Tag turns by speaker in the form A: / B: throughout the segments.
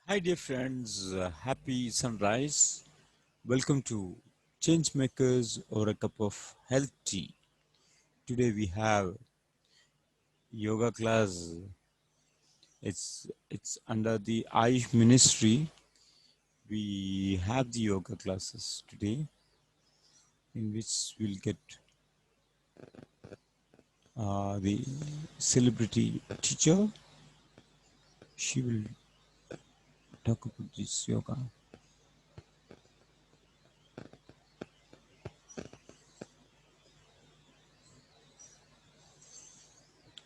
A: Hi, dear friends. Happy sunrise. Welcome to Change Makers or a Cup of Health Tea. Today we have yoga class. It's under the Ayush Ministry. We have the yoga classes today, in which we'll get the celebrity teacher. She will talk about this yoga.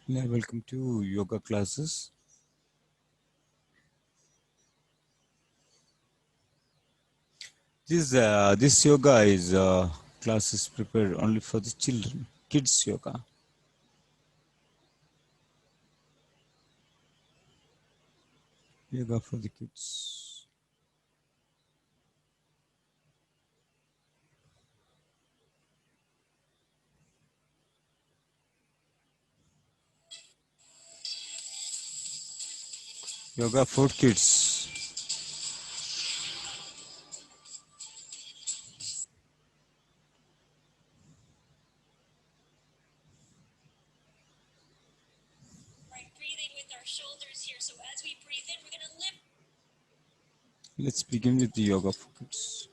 A: Yeah, welcome to yoga classes. This yoga is class is prepared only for the children, kids yoga. Yoga for the kids. Yoga for kids. Let's begin with the yoga for kids.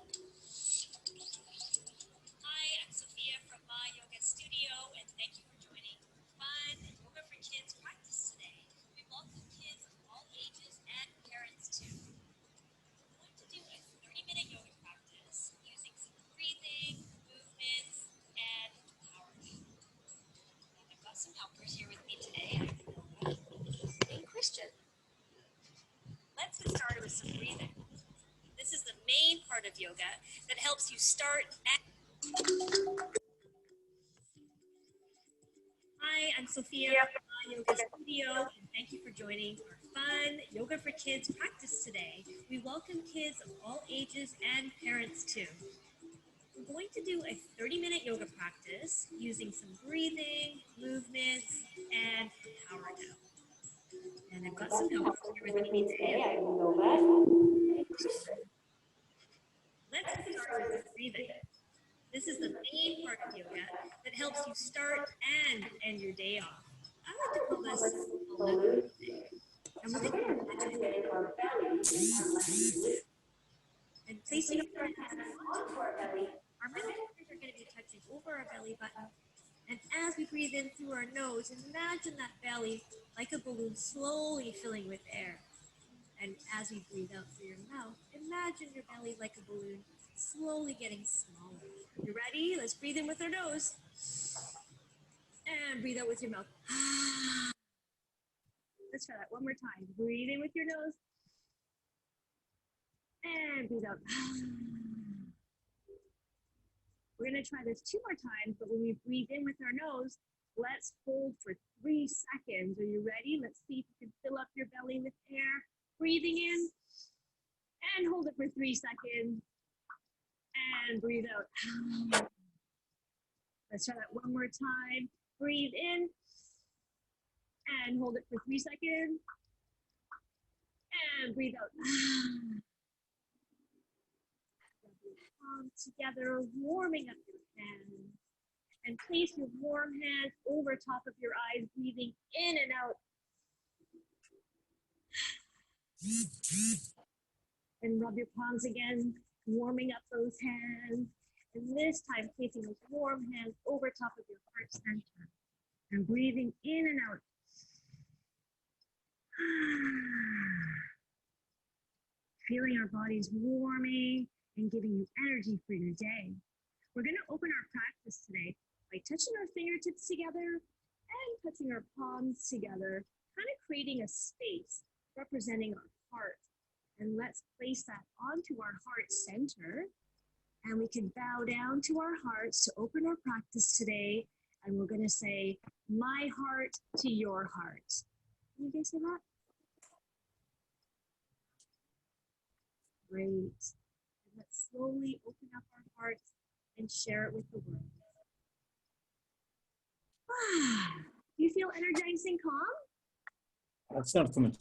B: That's not so much.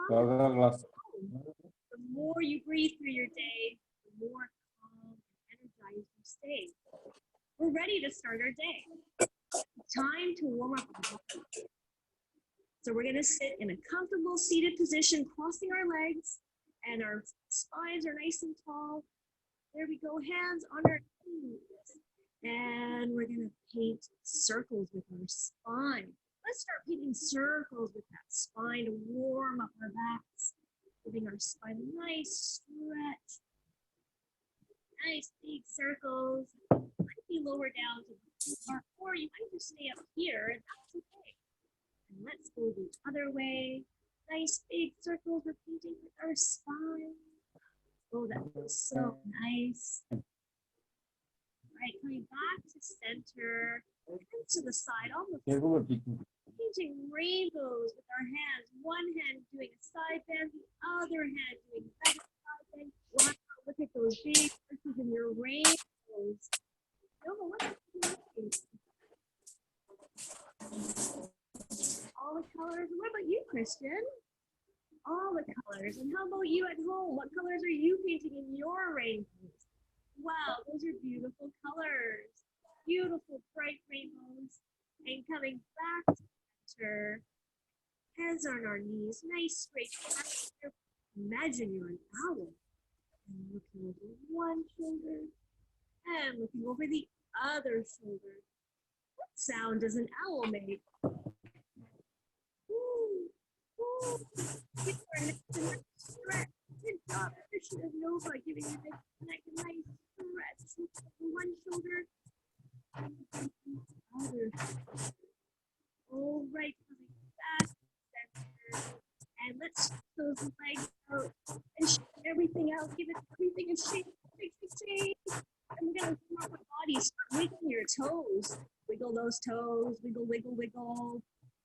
B: Yoga class. more you breathe through your day, the more calm and energized you stay. We're ready to start our day. Time to warm up our body. So we're going to sit in a comfortable seated position, crossing our legs, and our spines are nice and tall. There we go, hands on our knees. And we're going to paint circles with our spine. Let's start painting circles with that spine to warm up our backs, giving our spine a nice stretch. Nice big circles. Might be lower down to the floor, or you might just stay up here, and that's okay. And let's go the other way. Nice big circles we're painting with our spine. Oh, that feels so nice. Right, coming back to center, and to the side, almost painting rainbows with our hands. One hand doing a side bend, the other hand doing another side bend. Wow, look at those big circles in your rainbows. Oh, what's all the colors. What about you, Christian? All the colors. And how about you at home? What colors are you painting in your rainbows? Wow, those are beautiful colors. Beautiful bright rainbows. And coming back to center. Hands on our knees. Nice straight back. Imagine you're an owl. And looking over one shoulder. And looking over the other shoulder. What sound does an owl make? Ooh, ooh. Give our neck a nice stretch. Good job, Christian Nova, giving your neck a nice stretch. One shoulder, other shoulder. All right, coming back to center. And let's stretch those legs out and shake everything out. Give it everything a shake, shake. And we're going to come up our bodies. Start wiggling your toes. Wiggle those toes. Wiggle, wiggle, wiggle.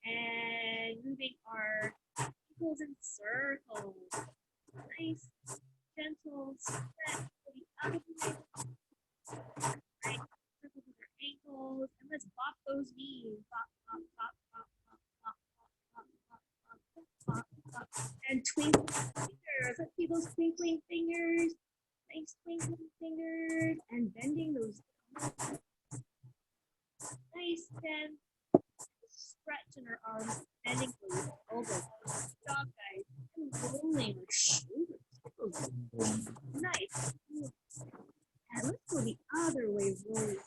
B: And moving our ankles in circles. Nice, gentle stretch to the other way. Right, circles with our ankles. And let's bop those knees. Bop, bop, bop, bop, bop, bop, bop, bop, bop, bop, bop, bop. And twinkle fingers. Let's see those twinkling fingers. Nice twinkling fingers. And bending those. Nice bend. Stretch in our arms, bending those elbows. Good job, guys. And rolling our shoulders. Nice. And let's go the other way, rolling.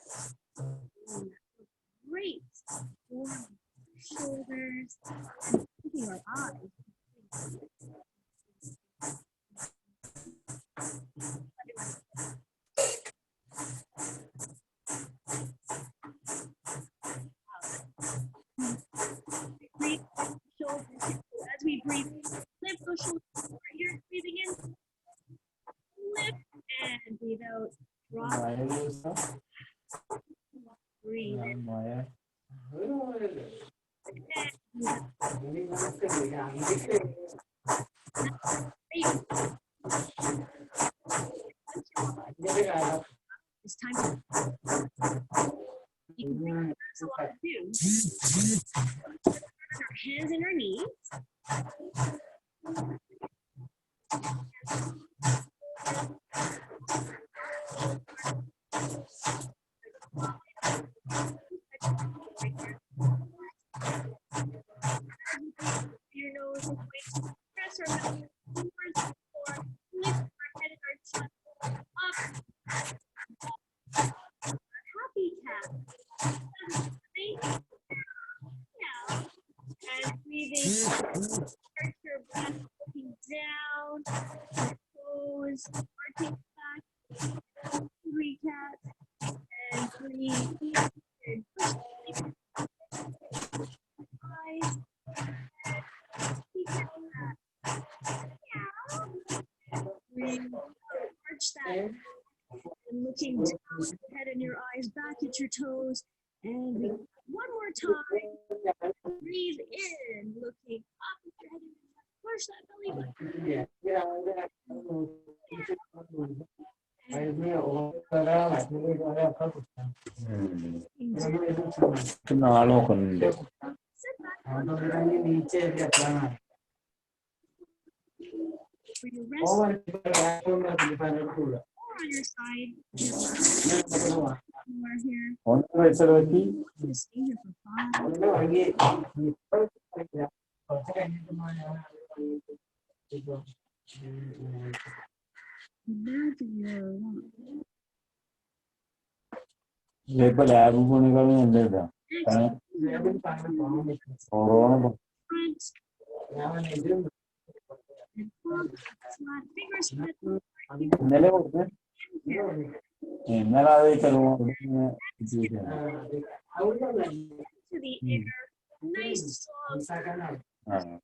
B: Great. Warming our shoulders and keeping our eyes. Breathe shoulders. As we breathe, lift those shoulders. You're breathing in. Lift and breathe out. Drop. Breathe in. It's time to you can bring our arms along too. Our hands and our knees. Your nose is going. Press our belly towards the floor. Lift our head and our chest up. Happy cat. Yeah. And breathing. Start your breath, looking down. Toes, arching back. 3 cats. And breathe. And push. Eyes. Breathe. Arch that. And looking down your head and your eyes, back at your toes. And breathe. One more time. Breathe in, looking up at your head and push that belly button. Sit back. for your wrist or on your side. More here. Just stay here for 5. Imagine you're alone. Front and palm flat, fingers flat here. To the air, nice strong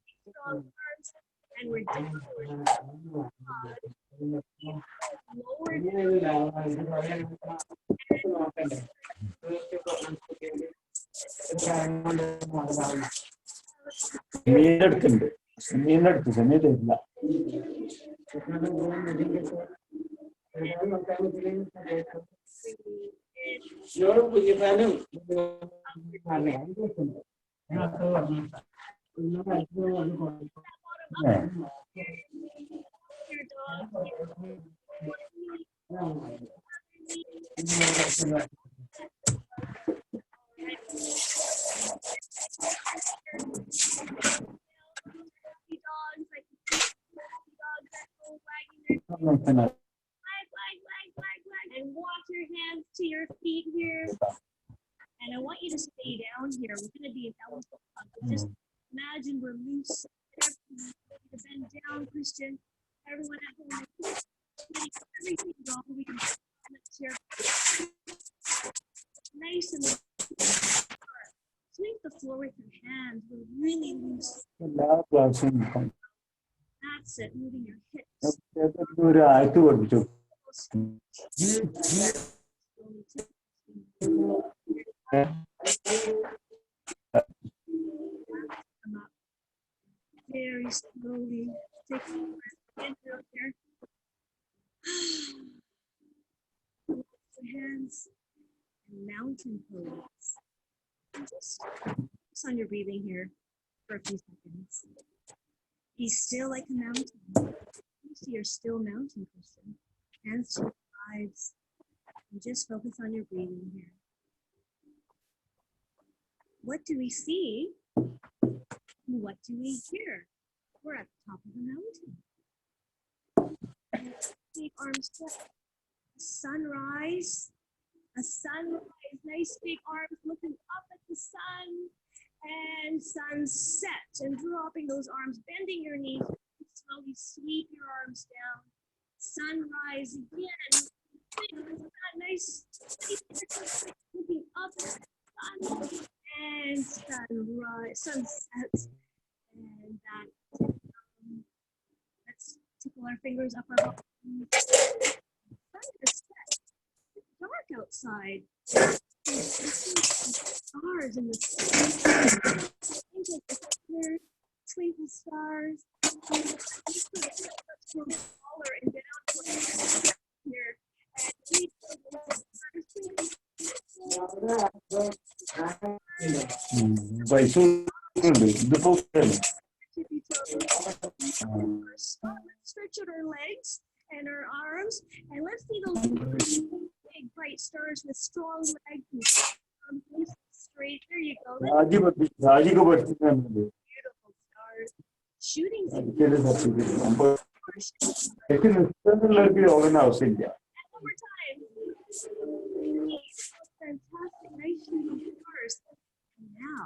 B: arms, and we're down. Lower your dog. Dogs like dogs that go wagging their flag, and walk your hands to your feet here. And I want you to stay down here. We're going to be an elephant hug. Just imagine we're loose. Bend down, Christian. Everyone at home, everything go. We can here. Nice and sweep the floor with your hands. We're really loose. That's it. Moving your hips. Very slowly. Take a breath in through here. Hands and mountain pose. And just focus on your breathing here for a few seconds. Be still like a mountain. You see your still mountain, Christian. Hands to your sides. And just focus on your breathing here. What do we see? What do we hear? We're at the top of the mountain. Big arms flat. Sunrise. A sunrise. Nice big arms looking up at the sun. And sunset. And dropping those arms, bending your knees. Slowly sweep your arms down. Sunrise again. Nice. Looking up at the sun. And sunrise. Sunset. And that. Let's tickle our fingers up our bottom. Dark outside. Stars in the sky. Twinkle stars. Let's go taller and down here. Stretch out our legs and our arms, and let's see those big bright stars with strong legs and straight. There you go. Beautiful stars. Shooting stars. One more time. Fantastic. Nice shooting stars. And now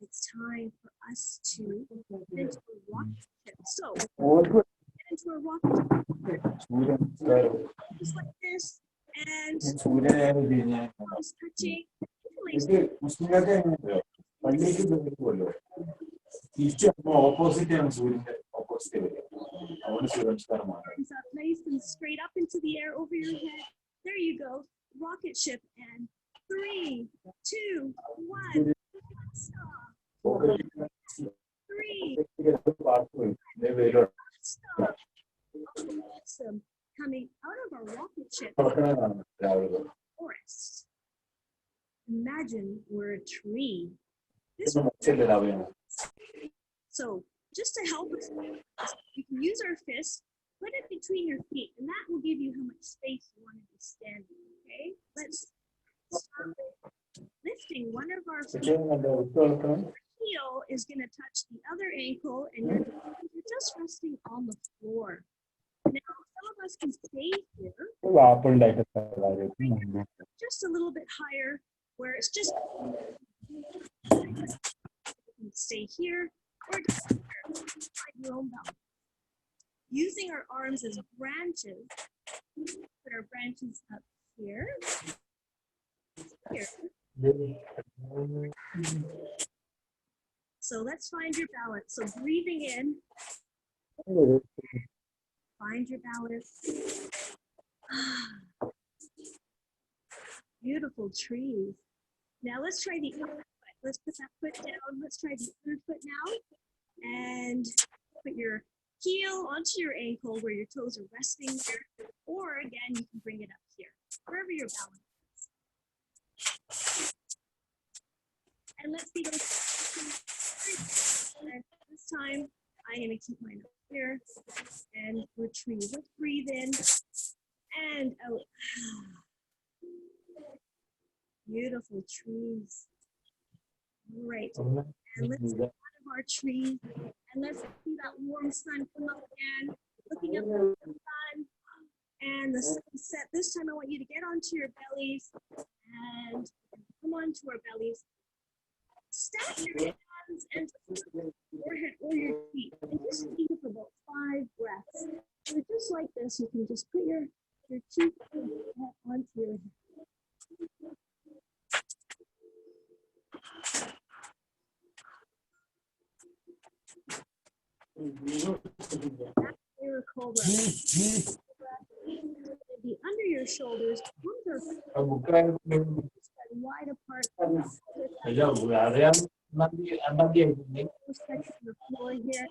B: it's time for us to get into a rocket ship. So, get into a rocket ship. Just like this. And arms touching. Arms up nice and straight up into the air over your head. There you go. Rocket ship. And 3, 2, 1. Stop. 3. Stop. Awesome. Coming out of our rocket ship. Forest. Imagine we're a tree. So just to help us, we can use our fists between your feet, and that will give you how much space you want to be standing. Okay, let's start with lifting one of our feet. Heel is going to touch the other ankle, and you're just resting on the floor. Now, some of us can stay here just a little bit higher, where it's just stay here, or just find your own balance. Using our arms as branches, put our branches up here. Here. So let's find your balance. So breathing in, find your balance. Beautiful trees. Now let's try the other foot. Let's put that foot down. Let's try the other foot now. And put your heel onto your ankle where your toes are resting there. Or again, you can bring it up here, wherever your balance is. And let's see those. And this time, I'm going to keep mine up here and retrieve. Let's breathe in and out. Beautiful trees. Great. And let's get out of our trees and let's see that warm sun come up again. Looking up at the sun and the sunset. This time I want you to get onto your bellies and come onto our bellies. Stack your hands and forehead or your feet, and just keep it for about 5 breaths. So just like this, you can just put your cheek onto your head. That's cobra. Be under your shoulders, arms are wide apart. The floor here.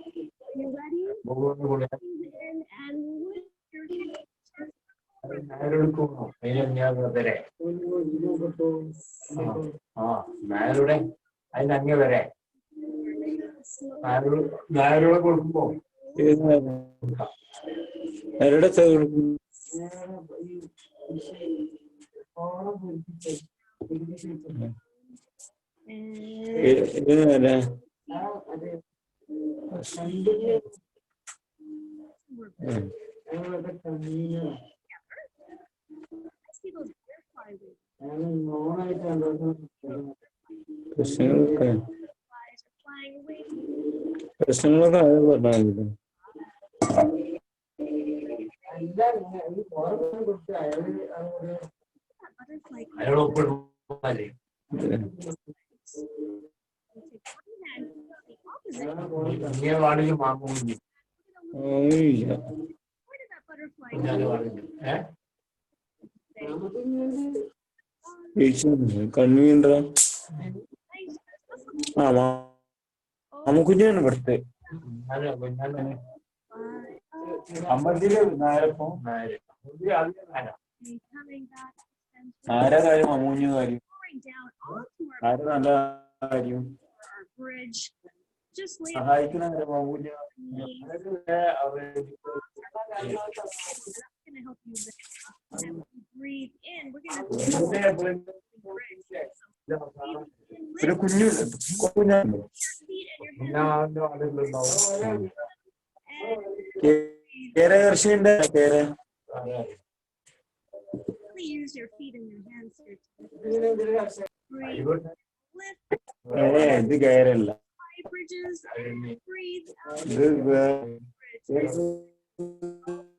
B: Are you ready? Breathe in and lift your
C: Convenient. Amukunya birthday.
B: bridge. Just lay going to help you lift. And breathe in. We're going to bridge. Really use your feet and your hands here. Breathe. Lift. Bridges. Breathe out.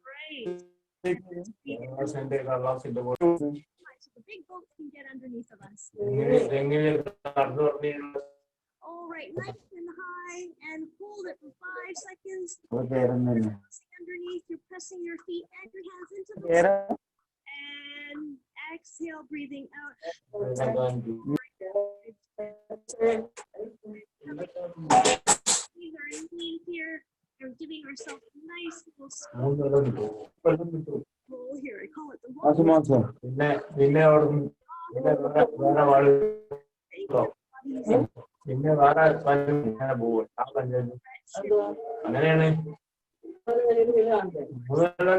B: Great. So the big boat can get underneath of us. All right, nice and high, and hold it for 5 seconds. Underneath, you're pressing your feet and your hands into the water. And exhale, breathing out. These are lean here. We're giving ourselves a nice little roll here. I call it the roll.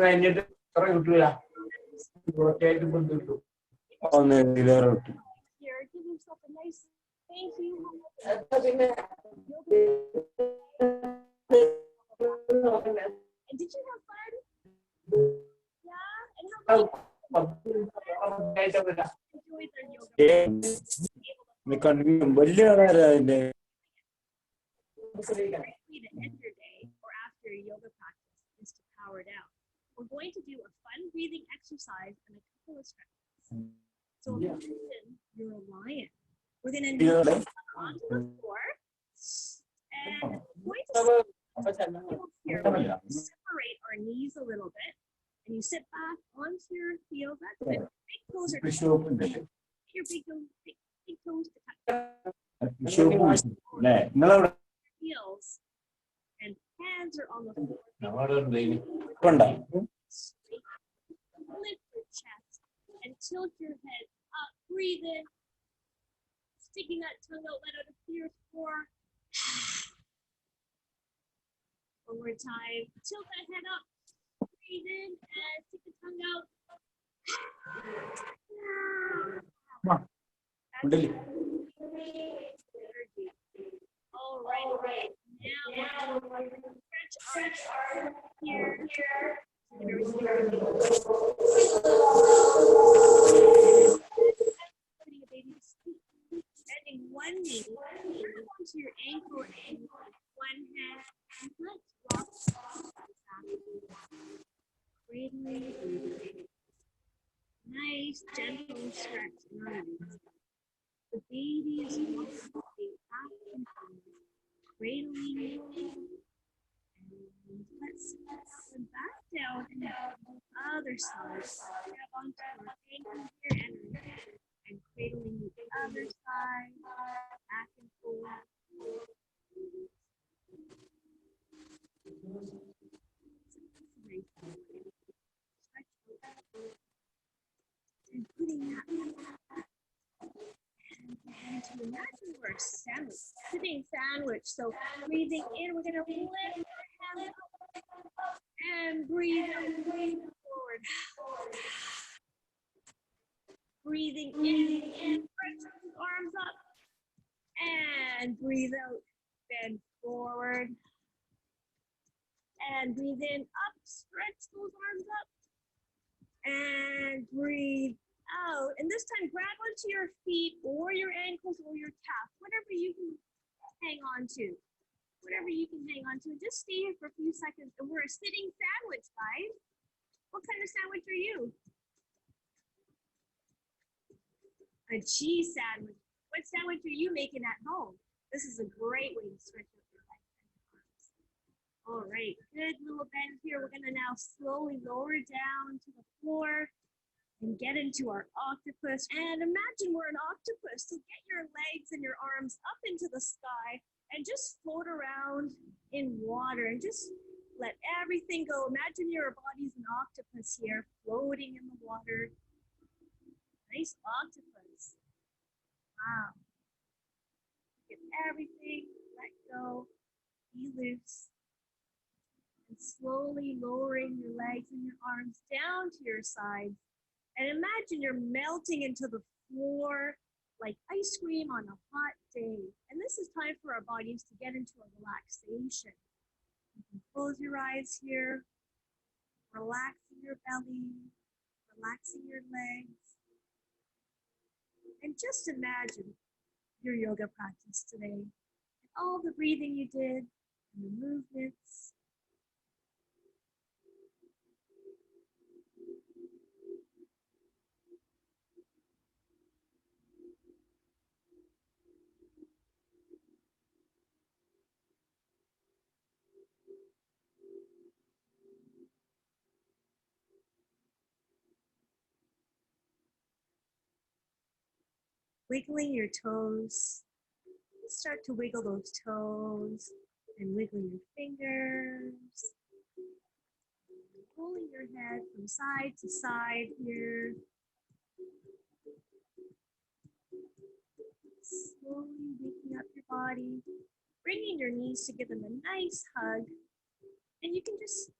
C: കഴിഞ്ഞിട്ട് എത്ര കിട്ടൂല കുറച്ചായിട്ട് ബന്ധുട്ടു
B: Here, give yourself a nice thank you. And did you have fun? Yeah? And how about enjoy their yoga?
C: വലിയ അതിന്റെ
B: Great way to end your day or after your yoga practice is to power down. We're going to do a fun breathing exercise and a couple of stretches. So imagine you're a lion. We're going to kneel onto the floor and we're going to here. Separate our knees a little bit and you sit back onto your heels. That's it. Big toes are touching. Your big toes to touch. Heels and hands are on the floor. Lift your chest and tilt your head up. Breathe in. Sticking that tongue out, let out a fierce roar. One more time. Tilt that head up. Breathe in and stick the tongue out. All right. Now stretch our here. Putting a baby to sleep. Bending one knee, onto your ankle and one hand, and let's rock back. Cradling. Nice, gentle stretch. The baby is walking back and forth, cradling. And let's come back down and the other side. Grab onto our ankle here and cradling the other side, back and forth. And putting that and to imagine we're a sandwich, sitting sandwich. So breathing in, we're going to lift our hands up and breathe out, breathe forward. Breathing in, stretch those arms up and breathe out, bend forward. And breathe in, up, stretch those arms up and breathe out. And this time grab onto your feet or your ankles or your calf, whatever you can hang on to. Whatever you can hang on to. And just stay here for a few seconds. And we're a sitting sandwich, guys. What kind of sandwich are you? A cheese sandwich. What sandwich are you making at home? This is a great way to stretch out your legs and your arms. All right, good little bend here. We're going to now slowly lower down to the floor and get into our octopus. And imagine we're an octopus. So get your legs and your arms up into the sky and just float around in water and just let everything go. Imagine your body's an octopus here, floating in the water. Nice octopus. Wow. Get everything, let go, be loose. And slowly lowering your legs and your arms down to your sides. And imagine you're melting into the floor like ice cream on a hot day. And this is time for our bodies to get into a relaxation. You can close your eyes here, relaxing your belly, relaxing your legs. And just imagine your yoga practice today and all the breathing you did and the movements. Wiggling your toes. Start to wiggle those toes and wiggling your fingers. Pulling your head from side to side here. Slowly waking up your body, bringing your knees to give them a nice hug. And you can just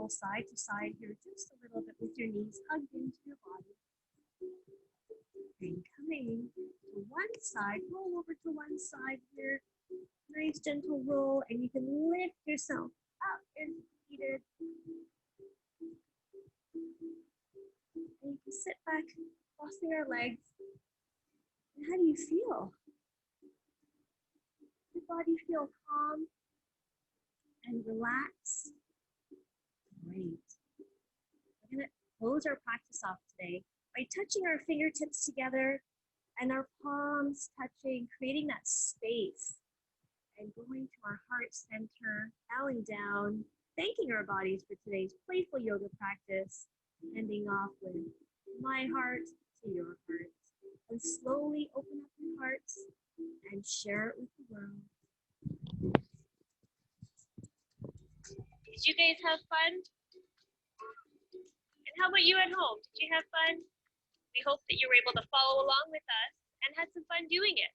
B: roll side to side here just a little bit with your knees hugged into your body. And coming to one side, roll over to one side here. Nice gentle roll, and you can lift yourself up and seated. And you can sit back, crossing our legs. And how do you feel? Does your body feel calm and relaxed? Great. We're going to close our practice off today by touching our fingertips together and our palms touching, creating that space, and going to our heart center, bowing down, thanking our bodies for today's playful yoga practice, ending off with my heart to your heart. And slowly open up your hearts and share it with the world. Did you guys have fun? And how about you at home? Did you have fun? We hope that you were able to follow along with us and had some fun doing it.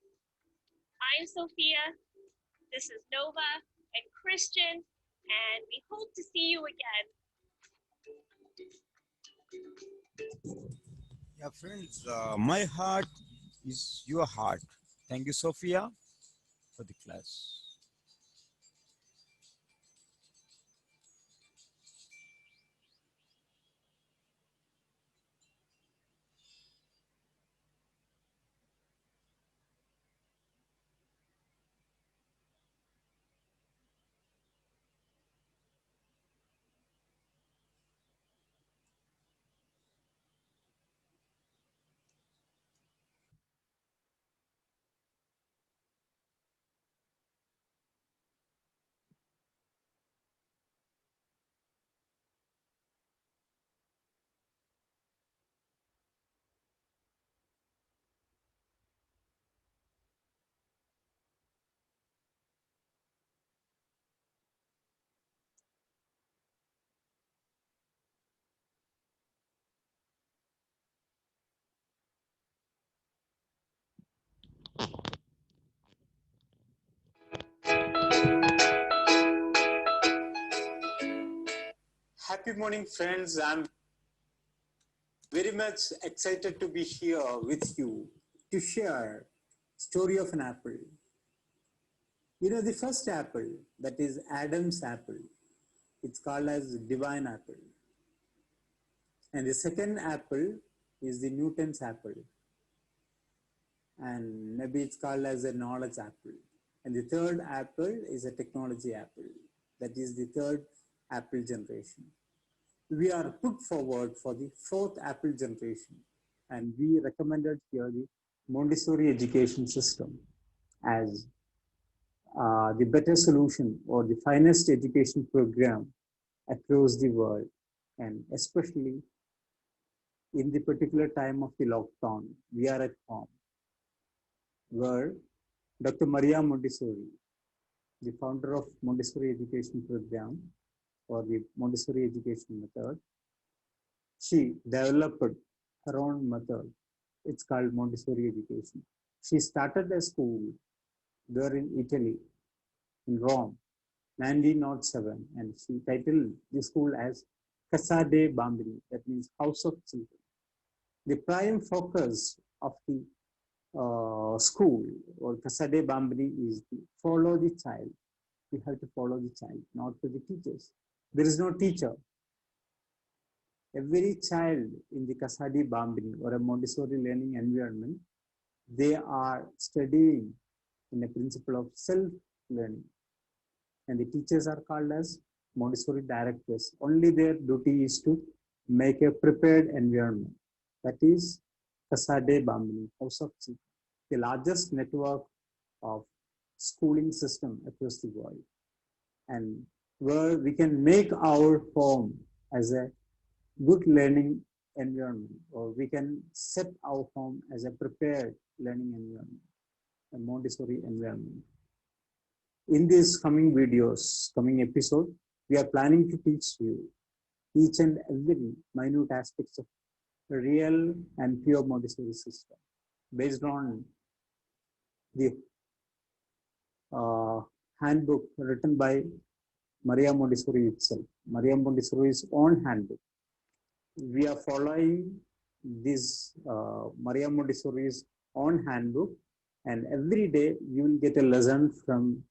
B: I'm Sophia. This is Nova and Christian, and we hope to see you again.
A: Yeah, friends, my heart is your heart. Thank you, Sophia, for the class.
D: Happy morning, friends. I'm very much excited to be here with you to share story of an apple. You know, the first apple, that is Adam's apple, it's called as divine apple. And the second apple is the Newton's apple. And maybe it's called as a knowledge apple. And the third apple is a technology apple. That is the third apple generation. We are put forward for the fourth Apple generation, and we recommended here the Montessori education system as the better solution or the finest education program across the world, and especially in the particular time of the lockdown. We are at home, where Dr. Maria Montessori, the founder of Montessori education program or the Montessori education method, she developed her own method. It's called Montessori education. She started a school there in Italy, in Rome, 1907, and she titled the school as Casa dei Bambini, that means House of Children. The prime focus of the school or Casa dei Bambini is to follow the child. We have to follow the child, not to the teachers. There is no teacher. Every child in the Casa dei Bambini or a Montessori learning environment, they are studying in a principle of self-learning. And the teachers are called as Montessori directors. Only their duty is to make a prepared environment. That is Casa dei Bambini, House of Children, the largest network of schooling system across the world. And where we can make our home as a good learning environment, or we can set our home as a prepared learning environment, a Montessori environment. In these coming videos, coming episode, we are planning to teach you each and every minute aspects of a real and pure Montessori system based on the handbook written by Maria Montessori itself. Maria Montessori's own handbook. We are following this Maria Montessori's own handbook, and every day you will get a lesson from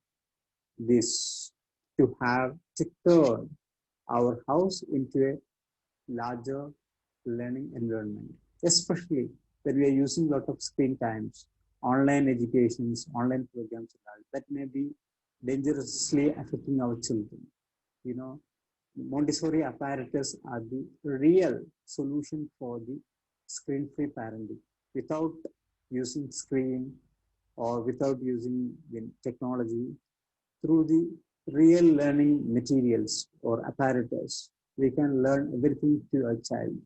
D: this to have to turn our house into a larger learning environment, especially when we are using a lot of screen times, online educations, online programs, and all, that may be dangerously affecting our children. You know, Montessori apparatus are the real solution for the screen-free parenting without using screen or without using the technology. Through the real learning materials or apparatus, we can learn everything to a child.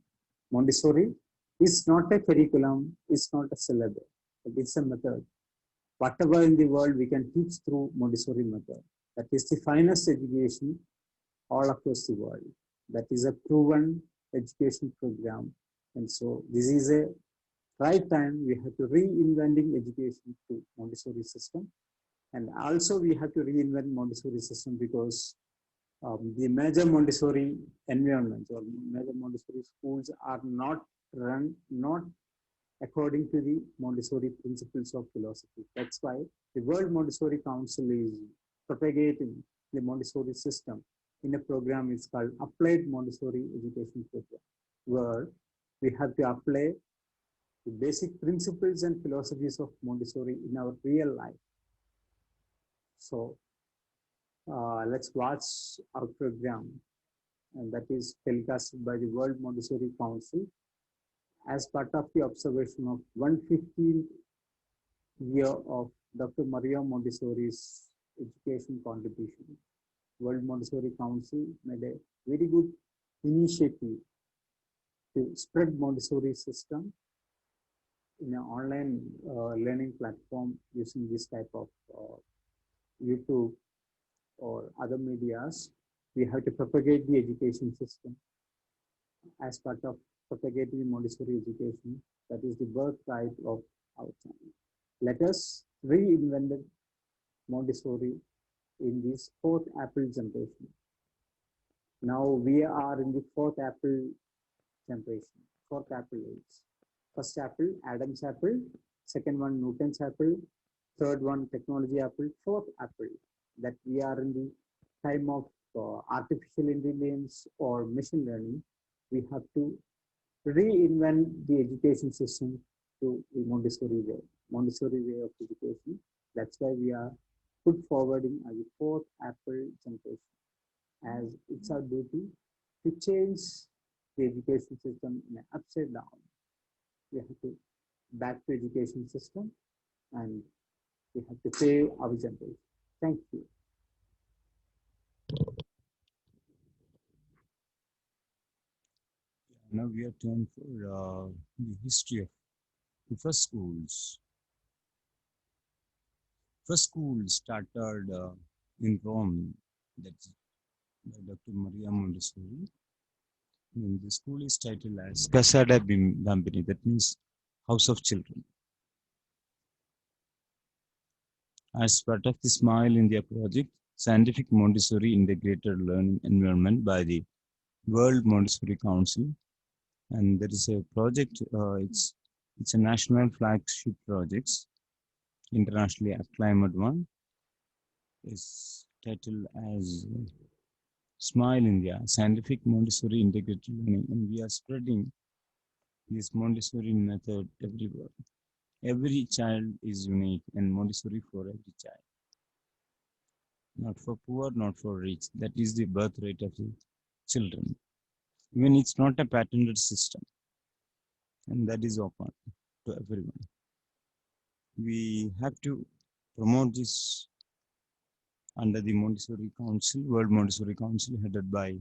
D: Montessori is not a curriculum, it's not a syllabus, but it's a method. Whatever in the world we can teach through Montessori method. That is the finest education all across the world. That is a proven education program. And so this is a right time we have to reinventing education through Montessori system. And also we have to reinvent Montessori system because the major Montessori environments or major Montessori schools are not run, not according to the Montessori principles of philosophy. That's why the World Montessori Council is propagating the Montessori system in a program. It's called Applied Montessori Education Program, where we have to apply the basic principles and philosophies of Montessori in our real life. So let's watch our program, and that is telecasted by the World Montessori Council as part of the observation of 115th year of Dr. Maria Montessori's education contribution. World Montessori Council made a very good initiative to spread Montessori system in an online learning platform using this type of YouTube or other medias. We have to propagate the education system as part of propagating Montessori education. That is the birthright of our time. Let us reinvent Montessori in this fourth Apple generation. Now we are in the fourth Apple generation, fourth Apple age. First Apple, Adam's apple. Second one, Newton's apple. Third one, technology apple. Fourth Apple, that we are in the time of artificial intelligence or machine learning. We have to reinvent the education system to the Montessori way of education. That's why we are put forwarding as the fourth Apple generation, as it's our duty to change the education system in an upside down. We have to back to education system, and we have to save our generation. Thank you.
A: Now we are turned for the history of the first schools. First school started in Rome, that's by Dr. Maria Montessori. And the school is titled as Casa da Bambini, that means House of Children. As part of the Smile India project, scientific Montessori integrated learning environment by the World Montessori Council, and there is a project. It's a national flagship project, internationally acclaimed one. Is titled as Smile India, scientific Montessori integrated learning, and we are spreading this Montessori method everywhere. Every child is unique, and Montessori for every child. Not for poor, not for rich. That is the birth rate of the children. Even it's not a patented system, and that is open to everyone. We have to promote this under the Montessori Council, World Montessori Council, headed by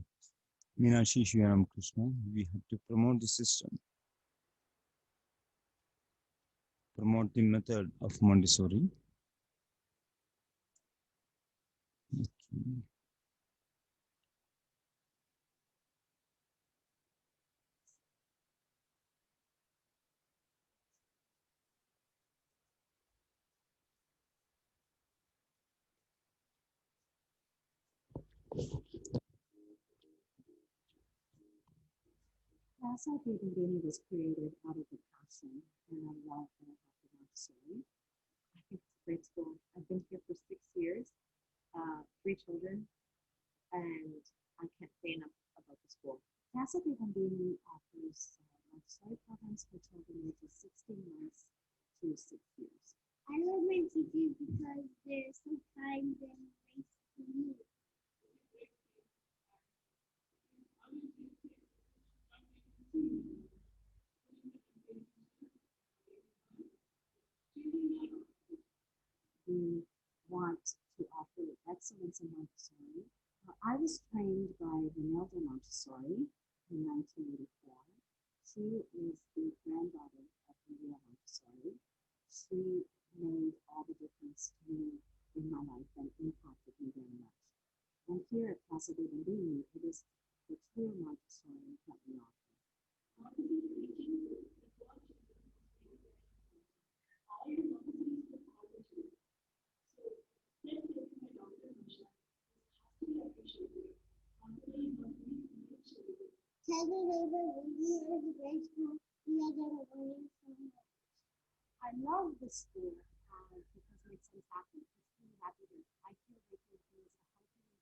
A: Meenakshi Shivaram Krishna. We have to promote the system, promote the method of Montessori. Okay.
B: Casa de Bambini was created out of a passion and a love that I have for Montessori. I think it's a great school. I've been here for 6 years, 3 children, and I can't say enough about the school. Casa de Bambini offers Montessori programs for children ages 16 months to 6 years.
E: I love my teachers because they're so kind and nice to me.
B: We want to offer excellence in Montessori. I was trained by Renilda Montessori in 1984. She is the granddaughter of Maria Montessori. She made all the difference to me in my life and impacted me very much. And here at Casa de Bambini, it is the true Montessori that we offer.
E: Casa de Bambini is a great school. We are going to learn so much.
B: I love the school because my son's happy. He's really happy here. I feel like it is a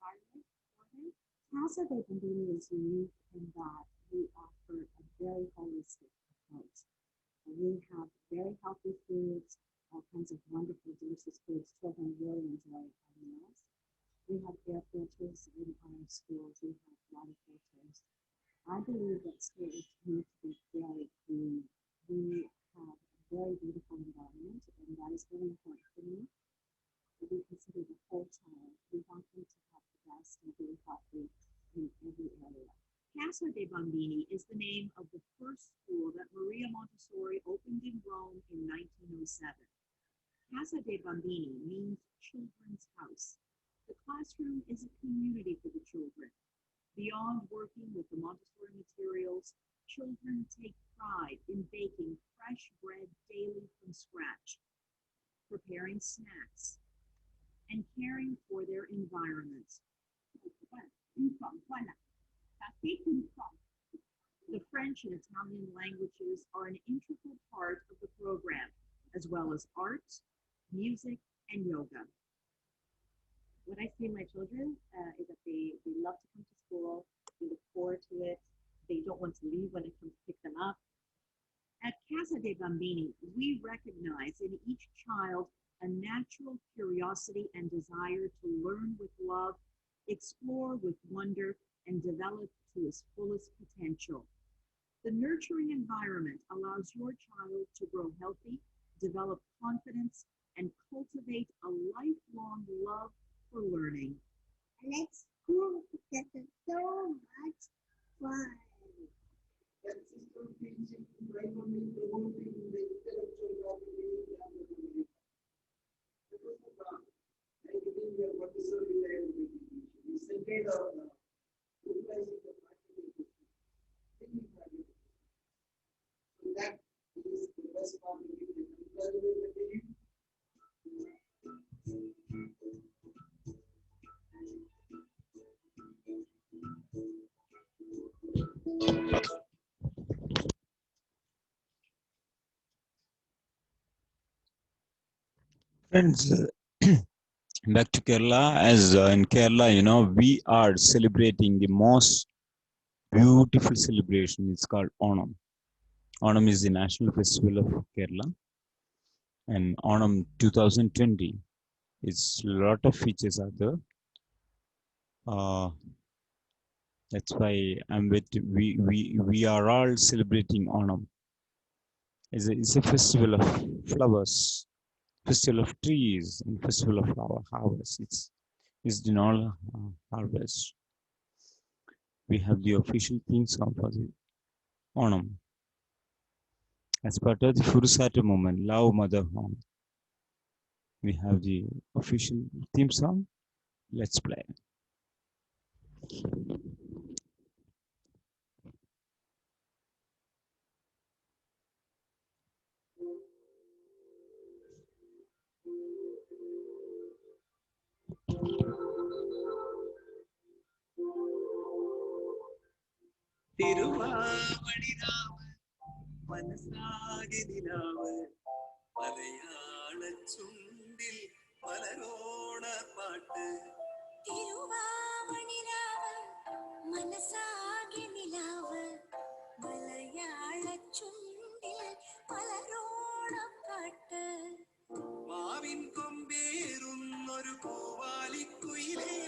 B: healthy environment for him. Casa de Bambini is unique in that we offer a very holistic approach. We have very healthy foods, all kinds of wonderful, delicious foods. Children really enjoy our meals. We have air filters in our schools. We have water filters. I believe that schools need to be very clean. We have a very beautiful environment, and that is very important for me. We consider the whole child. We want them to have the best and be healthy in every area. Casa de Bambini is the name of the first school that Maria Montessori opened in Rome in 1907. Casa de Bambini means children's house. The classroom is a community for the children. Beyond working with the Montessori materials, children take pride in baking fresh bread daily from scratch, preparing snacks, and caring for their environment. The French and Italian languages are an integral part of the program, as well as art, music, and yoga. What I see in my children is that they love to come to school, they look forward to it, they don't want to leave when it comes to pick them up. At Casa de Bambini, we recognize in each child a natural curiosity and desire to learn with love, explore with wonder, and develop to his fullest potential. The nurturing environment allows your child to grow healthy, develop confidence, and cultivate a lifelong love for learning.
E: And it's cool because it's so much fun.
A: Friends, back to Kerala. As in Kerala, we are celebrating the most beautiful celebration. It's called Onam. Onam is the national festival of Kerala, and Onam 2020 is a lot of features are there. That's why we are all celebrating Onam. It's a festival of flowers, festival of trees, and festival of flower harvest. It's in all harvest. We have the official theme song for the Onam. As part of the Furusato movement, Love Mother Home, we have the official theme song. Let's play.
F: തിരുവാവണിരാവ് മനസ്സാകെ നിലാവ് മലയാള ചുണ്ടിൽ മലരോണ പാട്ട്
G: തിരുവാവണിരാവ് മനസ്സാകെ നിലാവ് മലയാള ചുണ്ടിൽ മലരോണപ്പാട്ട്
F: മാവിൻ കൊമ്പേറുന്നൊരു പൂവാലിക്കുയിലേ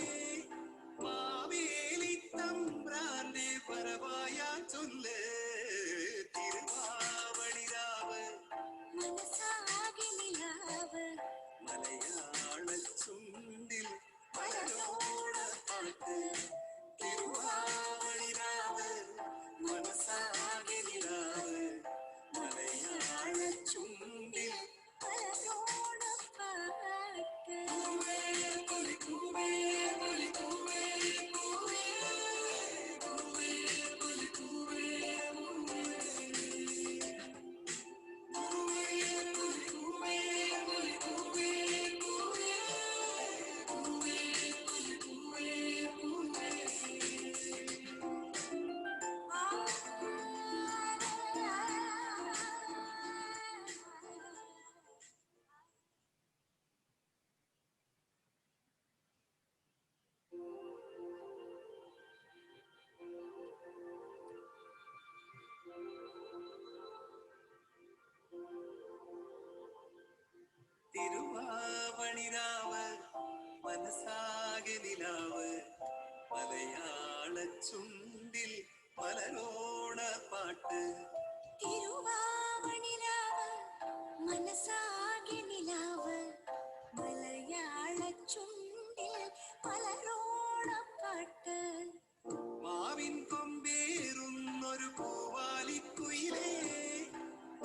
F: മാവേലി തമ്പ്രാന്റെ പറവായ ചൊല്ല് തിരുവാവണിരാവ്
G: മനസ്സാകെ നിലാവ്
F: മലയാള ചുണ്ടിൽ മലരോണ പാട്ട് തിരുവാവണിരാവ് മനസ്സാകെ നിലാവ് മലയാള ചുണ്ടിൽ
G: മലരോണപ്പാട്ട്
F: തിരുവാവണിരാവ് മനസ്സാകെ നിലാവ് മലയാള ചുണ്ടിൽ മലരോണ പാട്ട്
G: തിരുവാവണിരാവ് മനസ്സാകെ നിലാവ് മലയാള ചുണ്ടിൽ മലരോണപ്പാട്ട്
F: മാവിൻ കൊമ്പേറുന്നൊരു പൂവാലിക്കുയിലേ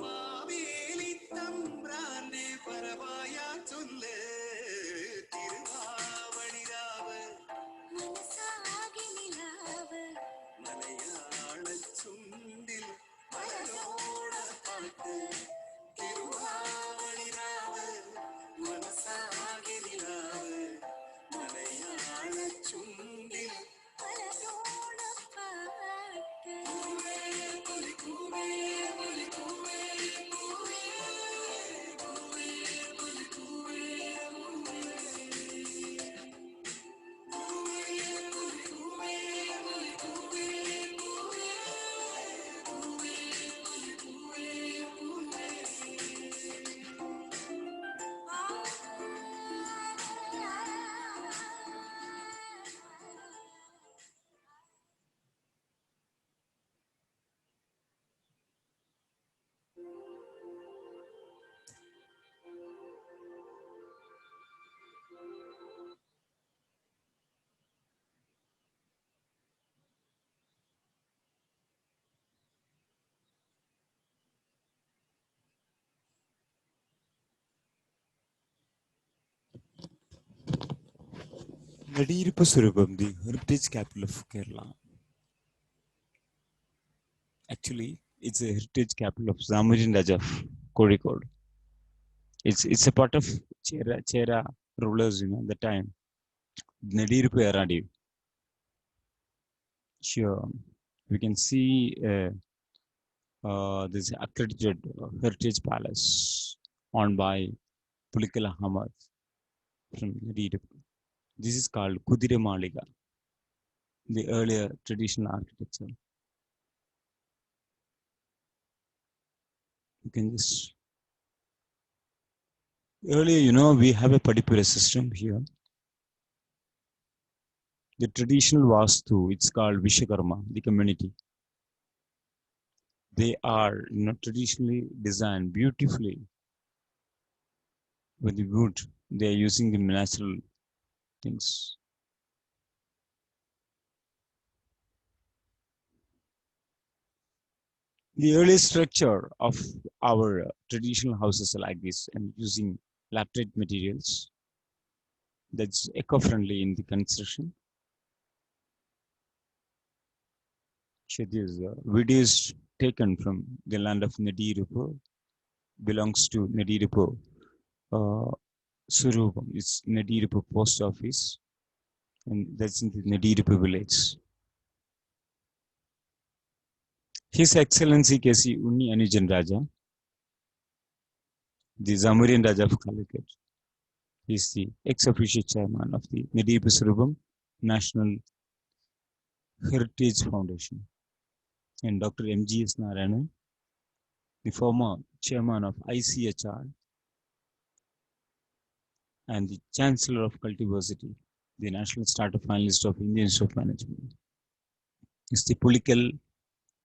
F: മാവേലി തമ്പ്രാന്റെ പറവായ ചൊല്ല് തിരുവാവണിരാവ്
G: മനസ്സാകെ നിലാവ്
F: മലയാള ചുണ്ടിൽ മലരോണ പാട്ട് തിരുവാവണിരാവ് മനസ്സാകെ നിലാവ് മലയാള ചുണ്ടിൽ
G: മലരോണപ്പാട്ട്
A: Nadirpa Surabam, the heritage capital of Kerala. Actually, it's a heritage capital of Zamorin Raja of Kozhikode. It's a part of Chera rulers, the time. Nadirpa Eradi. Sure, we can see this accredited heritage palace owned by Pulikala Hamad from Nadirpa. This is called Kudire Maliga, the earlier traditional architecture. You can just earlier, we have a Padipura system here. The traditional Vastu, it's called Vishakarma, the community. They are, traditionally designed beautifully with the wood. They are using the natural things. The early structure of our traditional houses are like this and using laterite materials. That's eco-friendly in the construction. So this video is taken from the land of Nadirupur, belongs to Nadirupur Surupam. It's Nadirupur post office, and that's in the Nadirupur village. His Excellency K.C. Unni Anujan Raja, the Zamurian Raja of Calicut, is the ex-officio chairman of the Nidhi National Heritage Foundation, and Dr. M.G.S. Narayanan, the former chairman of ICHR and the Chancellor of Cultiversity, the National Startup Finalist of Indian Institute of Management, is the Pulikal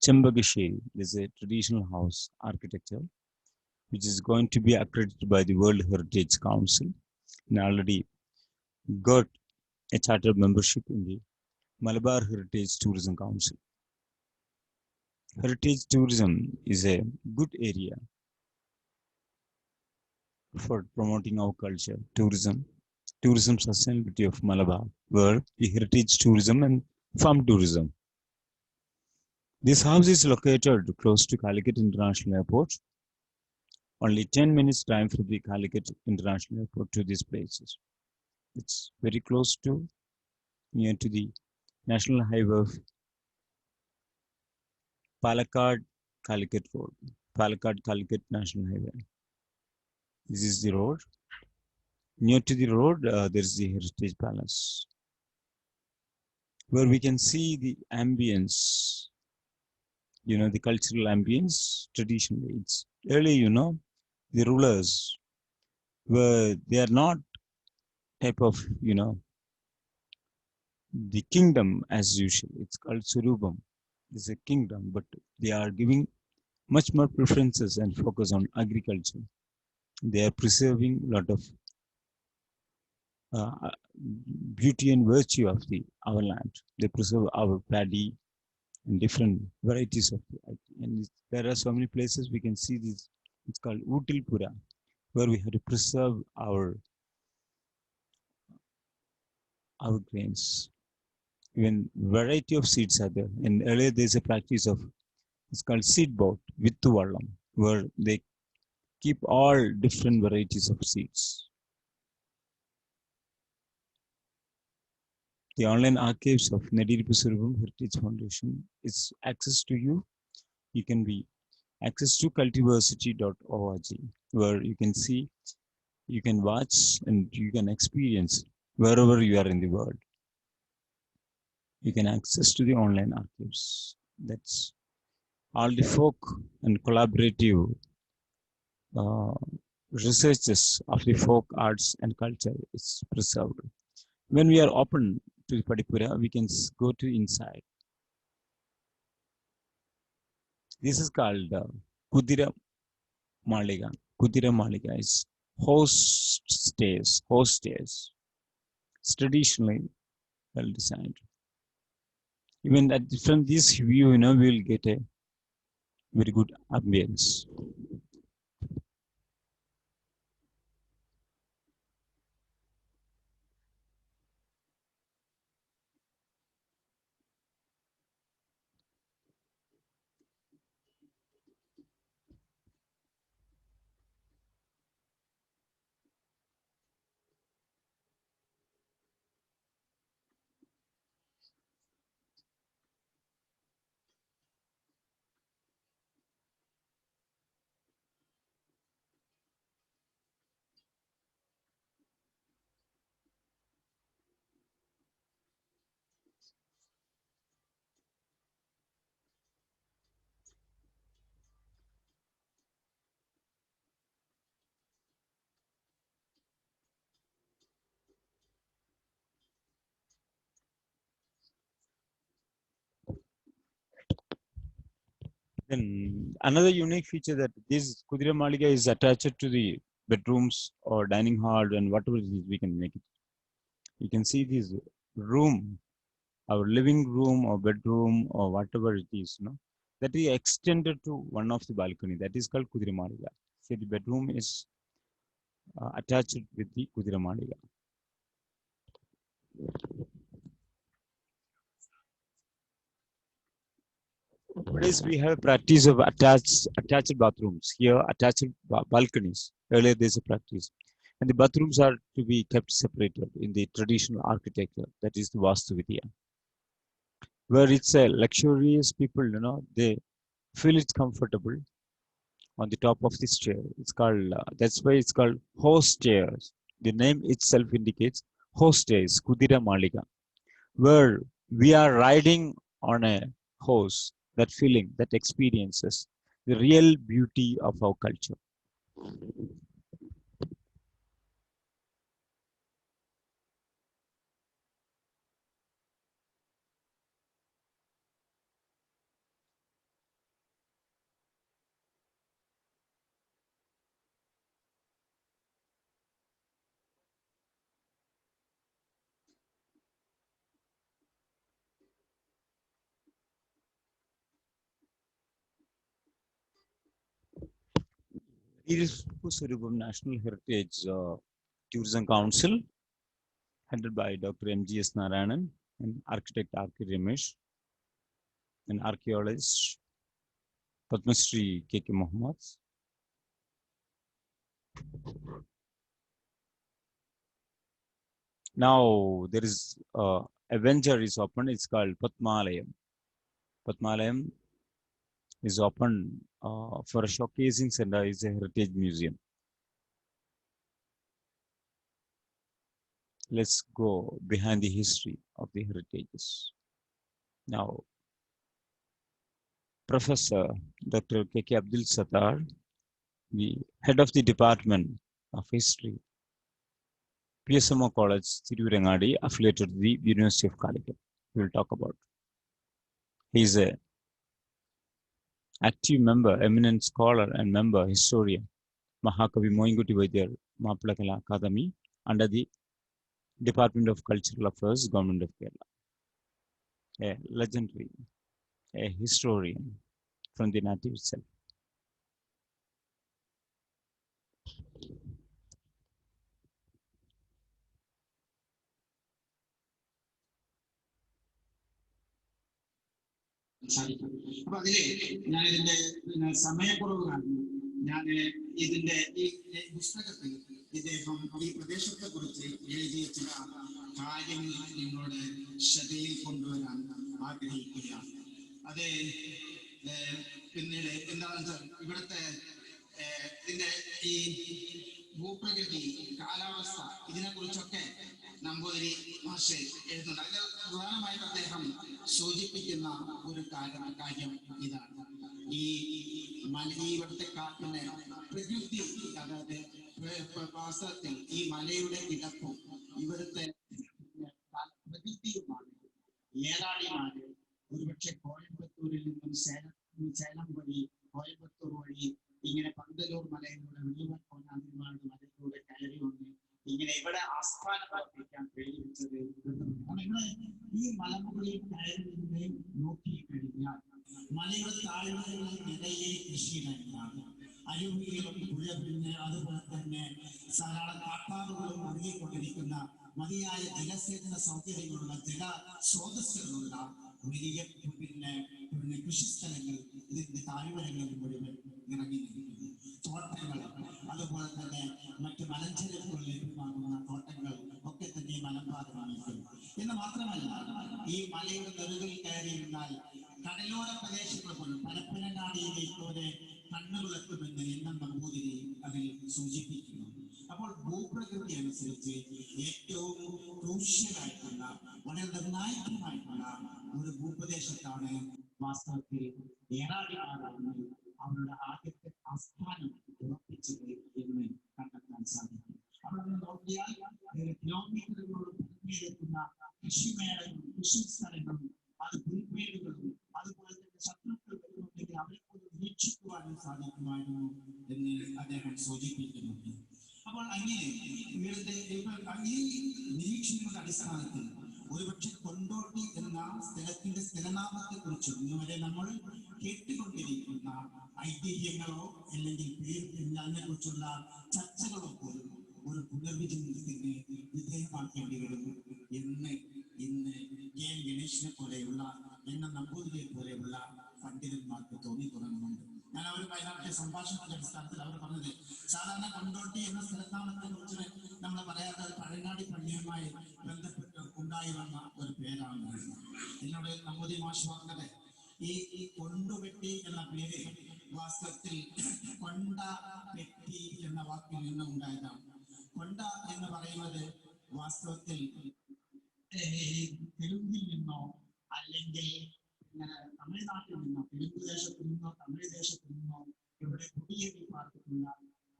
A: Chembagasheri. This is a traditional house architecture which is going to be accredited by the World Heritage Council and already got a charter membership in the Malabar Heritage Tourism Council. Heritage tourism is a good area for promoting our culture, tourism sustainability of Malabar, where the heritage tourism and farm tourism. This house is located close to Calicut International Airport. Only 10 minutes time from the Calicut International Airport to these places. It's very close to, near to the National Highway of Palakkad Calicut Road, Palakkad Calicut National Highway. This is the road. Near to the road, there is the Heritage Palace, where we can see the ambience, the cultural ambience traditionally. It's early, the rulers were, they are not type of, the kingdom as usual. It's called Surubam. It's a kingdom, but they are giving much more preferences and focus on agriculture. They are preserving a lot of beauty and virtue of our land. They preserve our paddy and different varieties of it. And there are so many places we can see this. It's called Utilpura, where we have to preserve our grains. Even variety of seeds are there. And earlier there's a practice of, it's called seed boat, Vittu Vallam, where they keep all different varieties of seeds. The online archives of Nadi Surubam Heritage Foundation is access to you. You can be access to cultiversity.org, where you can see, you can watch, and you can experience wherever you are in the world. You can access to the online archives. That's all the folk and collaborative researches of the folk arts and culture is preserved. When we are open to Padipura, we can go to inside. This is called Kudira Maliga. Kudira Maliga is host stays. It's traditionally well designed. Even from this view, we will get a very good ambience. Then another unique feature that this Kudira Maliga is attached to the bedrooms or dining hall and whatever it is, we can make it. You can see this room, our living room or bedroom or whatever it is, that is extended to one of the balcony. That is called Kudira Maliga. So the bedroom is attached with the Kudira Maliga. Nowadays we have a practice of attached bathrooms. Here, attached balconies. Earlier there's a practice. And the bathrooms are to be kept separated in the traditional architecture. That is the Vastu Vidya. Where it's a luxurious people, they Feel it's comfortable on the top of this chair. It's called, that's why it's called horse chairs. The name itself indicates horse chairs, Kudira Malika, where we are riding on a horse, that feeling, that experiences the real beauty of our culture. It is Furusato National Heritage Tourism Council, headed by Dr. M.G.S. Narayanan, and architect R.K. Ramesh, and archaeologist Padmasri K.K. Mohammed. Now there is a venture is open. It's called Padmalayam. Padmalayam is open for a showcasing center. Is a heritage museum. Let's go behind the history of the heritages. Now, Professor Dr. K.K. Abdul Sattar, the head of the Department of History, PSMO College, Tirurangadi, affiliated to the University of Calicut. We will talk about. He is a active member, eminent scholar and member, historian, Mahakavi Moinguti Vaidyar Mapalakala Academy under the Department of Cultural Affairs, Government of Kerala. A legendary, a historian from the native itself.
H: സംസാരിക്കാം. അപ്പൊ അതില് ഞാൻ ഇതിന്റെ സമയക്കുറവ് കാരണം ഞാൻ ഇതിന്റെ ഈ പുസ്തകത്തിൽ ഇദ്ദേഹം ഈ പ്രദേശത്തെ കുറിച്ച് എഴുതിയ ചില കാര്യങ്ങൾ നിങ്ങളുടെ ശ്രദ്ധയിൽ കൊണ്ടുവരാൻ ആഗ്രഹിക്കുകയാണ്. അത് പിന്നീട് എന്താണെന്ന് വെച്ചാൽ ഇവിടുത്തെ ഇതിന്റെ ഈ ഭൂപ്രകൃതി, കാലാവസ്ഥ, ഇതിനെ കുറിച്ചൊക്കെ നമ്പൂതിരി മാഷ് എഴുതുന്നുണ്ട്. അതിൽ പ്രധാനമായിട്ട് അദ്ദേഹം സൂചിപ്പിക്കുന്ന ഒരു കാര്യം ഇതാണ്. ഈ ഇവിടുത്തെ പിന്നെ പ്രകൃതി, അതായത് വാസ്തവത്തിൽ ഈ മലയുടെ കിടപ്പും ഇവിടുത്തെ പ്രകൃതിയുമാണ് ഏതാടിമാര് ഒരുപക്ഷെ കോയമ്പത്തൂരിൽ നിന്നും സേലം വഴി കോയമ്പത്തൂർ വഴി ഇങ്ങനെ പന്തലൂർ മലയിലൂടെ വെള്ളുവൻ കോനാതിരിമാരുടെ മലയിലൂടെ കയറി വന്ന് ഇങ്ങനെ ഇവിടെ ആസ്ഥാനം വർദ്ധിക്കാൻ പ്രേരിപ്പിച്ചത്. ഇവിടെ ഈ മലമുകളിൽ കയറി നിന്ന് നോക്കി കഴിഞ്ഞാൽ മലയുടെ താഴ്വരകളിൽ നിറയെ കൃഷിയിടങ്ങളാണ്. അരുവികളും പുഴ, അതുപോലെ തന്നെ ധാരാളം കാട്ടാറുകളും ഒഴുകിക്കൊണ്ടിരിക്കുന്ന മതിയായ ജലസേചന സൗകര്യങ്ങളുള്ള സ്രോതസ്സുകളുള്ള വലിയ കൃഷിസ്ഥലങ്ങൾ ഇതിന്റെ താഴ്വരങ്ങളിൽ മുഴുവൻ ഇറങ്ങി നിൽക്കുന്നു. തോട്ടങ്ങൾ, അതുപോലെ തന്നെ മറ്റ് മലഞ്ചരക്കുകൾ ലഭ്യമാകുന്ന തോട്ടങ്ങൾ ഒക്കെ തന്നെ മലമ്പാതമായിരിക്കും. എന്ന് മാത്രമല്ല, ഈ മലയുടെ നെറുകളിൽ കയറിയിരുന്നാൽ കടലോര പ്രദേശങ്ങൾ പോലും പരപ്പനങ്ങാടിയിലേക്ക് പോലെ കണ്ണുകളെത്തുമെന്ന് എണ്ണം നമ്പൂതിരി അതിൽ സൂചിപ്പിക്കുന്നു. അപ്പോൾ ഭൂപ്രകൃതി അനുസരിച്ച് ഏറ്റവും ക്രൂഷ്യലായിട്ടുള്ള, വളരെ നിർണായകമായിട്ടുള്ള ഒരു ഭൂപ്രദേശത്താണ് വാസ്തവത്തിൽ ഏറാടിമാരാണ് അവരുടെ ആദ്യത്തെ ആസ്ഥാനം ഉറപ്പിച്ചത് എന്ന് കണ്ടെത്താൻ സാധിക്കും. അവിടെ നോക്കിയാൽ കിലോമീറ്ററുകളോട് പരന്നിരിക്കുന്ന കൃഷിമേളകളും കൃഷി സ്ഥലങ്ങളും അത് പുൽമേടുകളും അതുപോലെ തന്നെ ശത്രുക്കൾ വരുന്നുണ്ടെങ്കിൽ അവരെ പോലും വീക്ഷിക്കുവാനും സാധിക്കുമായിരുന്നു എന്ന് അദ്ദേഹം സൂചിപ്പിക്കുന്നുണ്ട്. അപ്പോൾ അങ്ങനെ ഇവരുടെ ഈ നിരീക്ഷണങ്ങളുടെ അടിസ്ഥാനത്തിൽ ഒരുപക്ഷെ കൊണ്ടോട്ടി എന്ന സ്ഥലത്തിന്റെ സ്ഥലനാമത്തെ കുറിച്ച് ഇന്നുവരെ നമ്മൾ കേട്ടുകൊണ്ടിരിക്കുന്ന ഐതിഹ്യങ്ങളോ അല്ലെങ്കിൽ അതിനെ കുറിച്ചുള്ള ചർച്ചകളോ പോലും ഒരു പുനർവിചിന്തനത്തിന് വിധേയമാക്കേണ്ടി വരുന്നു എന്ന് ഇന്ന് കെ എൻ ഗണേഷിനെ പോലെയുള്ള എന്ന നമ്പൂതിരിയെ പോലെയുള്ള പണ്ഡിതന്മാർക്ക് തോന്നി തുടങ്ങുന്നുണ്ട്. ഞാൻ അവർ വയനാട്ടിലെ സംഭാഷണത്തിന്റെ അടിസ്ഥാനത്തിൽ അവർ പറഞ്ഞത്, സാധാരണ കൊണ്ടോട്ടി എന്ന സ്ഥലനാമത്തെ കുറിച്ച് നമ്മൾ പറയാതെ പഴയനാടി പള്ളിയുമായി ബന്ധപ്പെട്ട് ഉണ്ടായി വന്ന ഒരു പേരാണ്. എന്നോട് നമ്പൂതിരി മാഷ് പറഞ്ഞത്, ഈ കൊണ്ടുവെട്ടി എന്ന പേര് വാസ്തവത്തിൽ കൊണ്ട വെട്ടി എന്ന വാക്കിൽ നിന്ന് ഉണ്ടായതാണ്. കൊണ്ട എന്ന് പറയുന്നത് വാസ്തവത്തിൽ തെലുങ്കിൽ നിന്നോ അല്ലെങ്കിൽ തമിഴ്നാട്ടിൽ നിന്നോ, തെലുങ്ക് ദേശത്തു നിന്നോ തമിഴ് ദേശത്തു നിന്നോ ഇവിടെ കുടിയേറി പാർത്തിട്ടുള്ള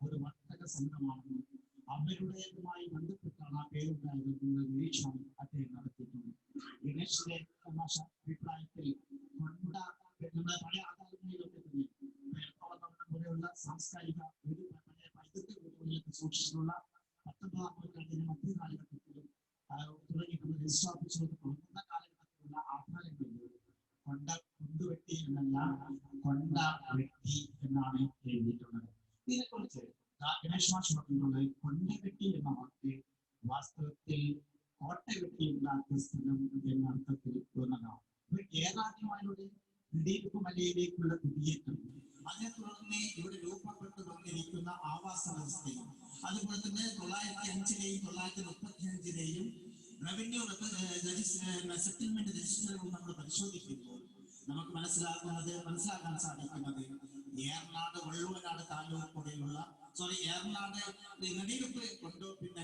H: ഒരു വർത്തക സംഘമാണെന്ന് അവരുടേതുമായി ബന്ധപ്പെട്ടാണ് ആ പേരുണ്ടായത് എന്നുള്ള നിരീക്ഷണം അദ്ദേഹം നടത്തിയിട്ടുണ്ട്. ഗണേശിന്റെ അഭിപ്രായത്തിൽ കൊണ്ട നമ്മുടെ പഴയ ആധാരങ്ങളിലൊക്കെ തന്നെ പോലെയുള്ള സാംസ്കാരിക പഴയ പൈതൃക സൂക്ഷിച്ചിട്ടുള്ള 19ാം നൂറ്റാണ്ടിന്റെ മധ്യകാലഘട്ടത്തിലും തുടങ്ങിയിട്ടുള്ള രജിസ്റ്റർ ഓഫീസുകൾക്ക് തുടങ്ങുന്ന കാലഘട്ടത്തിലുള്ള ആധാരങ്ങളിൽ കൊണ്ടുവെട്ടി എന്നല്ല കൊണ്ട വെട്ടി എന്നാണ് എഴുതിയിട്ടുള്ളത്. ഇതിനെക്കുറിച്ച് ഗണേഷ് മാഷ് പറഞ്ഞിട്ടുള്ളത് കൊണ്ടവെട്ടി എന്ന വാക്ക് വാസ്തവത്തിൽ കോട്ടവെട്ടി ഉണ്ടാക്കിയ സ്ഥലം എന്ന അർത്ഥത്തിൽ വന്നതാണ്. ഏകാധിമാരുടെ കുടിയിരുപ്പ് മലയിലേക്കുള്ള കുടിയേറ്റം, അതിനെ തുടർന്ന് ഇവിടെ രൂപപ്പെട്ടു വന്നിരിക്കുന്ന ആവാസ വ്യവസ്ഥയും, അതുപോലെ തന്നെ 905-ലെയും 935-ലെയും റവന്യൂ സെറ്റിൽമെന്റ് രജിസ്റ്ററുകൾ നമ്മൾ പരിശോധിക്കുമ്പോൾ നമുക്ക് മനസ്സിലാക്കാൻ സാധിക്കുന്നത് ഏറനാട് വള്ളുവനാട് താലൂക്കുകളിലുള്ള ഏറനാട് നെടിയുപ്പ്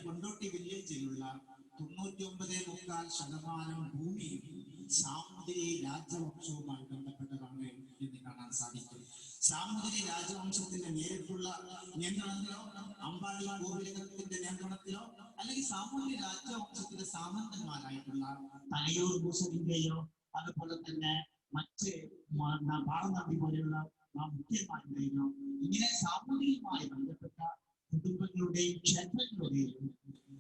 H: കൊണ്ടോട്ടി വില്ലേജിലുള്ള 99.4% ഭൂമിയും സാമൂതിരി രാജവംശവുമായി ബന്ധപ്പെട്ടതാണ് എന്ന് കാണാൻ സാധിക്കും. സാമൂതിരി രാജവംശത്തിന്റെ നേരിട്ടുള്ള നിയന്ത്രണത്തിലോ അമ്പാടി പൂർവികത്തിന്റെ നിയന്ത്രണത്തിലോ അല്ലെങ്കിൽ സാമൂതിരി രാജവംശത്തിന്റെ സാമന്തന്മാരായിട്ടുള്ള തലയൂർ ഭൂഷണിന്റെയോ അതുപോലെ തന്നെ മറ്റ് പാറനമ്പി പോലെയുള്ള മുഖ്യന്മാരുടെയോ ഇങ്ങനെ സാമൂതിരിയുമായി ബന്ധപ്പെട്ട കുടുംബങ്ങളുടെയും ക്ഷേത്രങ്ങളുടെയും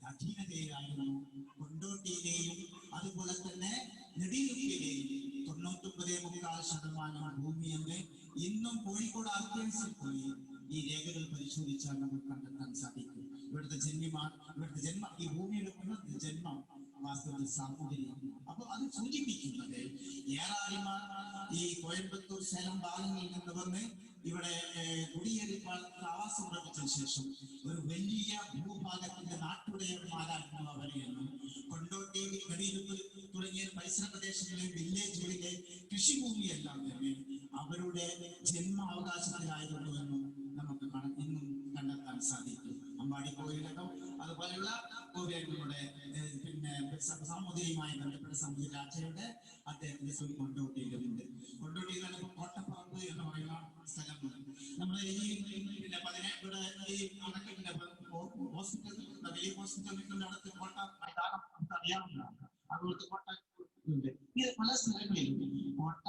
H: അധീനതയിലായിരുന്നു കൊണ്ടോട്ടിയിലെയും അതുപോലെ തന്നെ നെടിയുപ്പിലെയും 99.4% ഭൂമി എന്ന് ഇന്നും കോഴിക്കോട് ആർക്കൈവ്സിൽ പോയി ഈ രേഖകൾ പരിശോധിച്ചാൽ നമുക്ക് കണ്ടെത്താൻ സാധിക്കും. ഇവിടുത്തെ ജന്മം ഈ ഭൂമിയുടെ ജന്മം വാസ്തവത്തിൽ സാമൂതിരിയാണ്. അപ്പൊ അത് സൂചിപ്പിക്കുന്നത് ഏറാരിമാർ ഈ കോയമ്പത്തൂർ സേലം ഭാഗങ്ങളിൽ നിന്ന് വന്ന് ഇവിടെ കുടിയേറി ആവാസം ഉറപ്പിച്ചതിന് ശേഷം ഒരു വലിയ ഭൂഭാഗത്തിന്റെ നാട്ടുടയന്മാരായിരുന്നു അവരെയെന്നും കൊണ്ടോട്ടി നെടിയിരുപ്പ് തുടങ്ങിയ പരിസര പ്രദേശങ്ങളിലെ വില്ലേജുകളിലെ കൃഷിഭൂമിയെല്ലാം തന്നെ അവരുടെ ജന്മാവകാശത്തിലായിരുന്നു എന്നും നമുക്ക് ഇന്നും കണ്ടെത്താൻ സാധിക്കും. അമ്പാടി കോയിലകം അതുപോലെയുള്ള കോവിലങ്ങളുടെ സാമൂതിരിയുമായി ബന്ധപ്പെട്ട സാമൂതിരി രാജയുടെ അദ്ദേഹത്തിന്റെ കൊണ്ടോട്ടിയിലുമുണ്ട്. കൊണ്ടോട്ടിയിൽ കോട്ടപ്പറമ്പ് എന്ന് പറയുന്ന സ്ഥലമുണ്ട്. നമ്മുടെ ഈ ഇവിടെ ഈ അണക്കെട്ടിന്റെ ഹോസ്പിറ്റൽ വലിയ ഹോസ്പിറ്റലിന്റെ അടുത്ത് കോട്ട മൈതാനം നമുക്ക് അറിയാവുന്നതാണ്. അതുപോലത്തെ കോട്ട ഉണ്ട്. ഇത് പല സ്ഥലങ്ങളിലും കോട്ട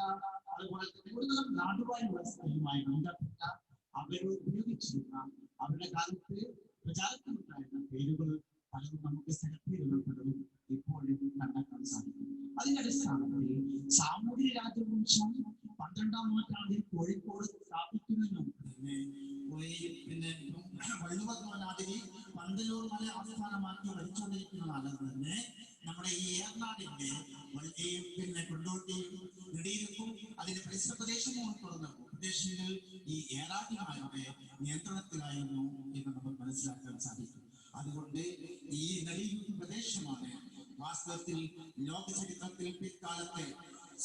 H: അതുപോലെ തന്നെ കൂടുതലും നാടുവാഴി വ്യവസ്ഥയുമായി ബന്ധപ്പെട്ട അവർ ഉപയോഗിച്ചിരുന്ന അവരുടെ കാലത്ത് പ്രചാരത്തിലുണ്ടായിരുന്ന പേരുകൾ പലതും നമുക്ക് സ്ഥലപ്പേരുകൾ പലതും ഇപ്പോഴും കണ്ടെത്താൻ സാധിക്കും. അതിന്റെ അടിസ്ഥാനത്തിൽ സാമൂതിരി രാജവംശം 12ാം നൂറ്റാണ്ടിൽ കോഴിക്കോട് സ്ഥാപിക്കുന്നതിന് മുമ്പ് തന്നെ വള്ളുവനാതിരി പന്തലൂർ മല ആസ്ഥാനമാക്കി ഭരിച്ചുകൊണ്ടിരിക്കുന്നതാണ് തന്നെ നമ്മുടെ ഈ ഏർനാടിന്റെ കൊണ്ടോട്ടിയും നെടിയിരുപ്പും അതിന്റെ പരിസര പ്രദേശവും ഉൾപ്പെടുന്ന പ്രദേശങ്ങൾ ഈ ഏറാട്ടിമാരുടെ നിയന്ത്രണത്തിലായിരുന്നു എന്ന് നമുക്ക് മനസ്സിലാക്കാൻ സാധിക്കും. അതുകൊണ്ട് ഈ നെടിയിരുപ്പ് പ്രദേശമാണ് വാസ്തവത്തിൽ ലോക ചരിത്രത്തിൽ പിൽക്കാലത്തെ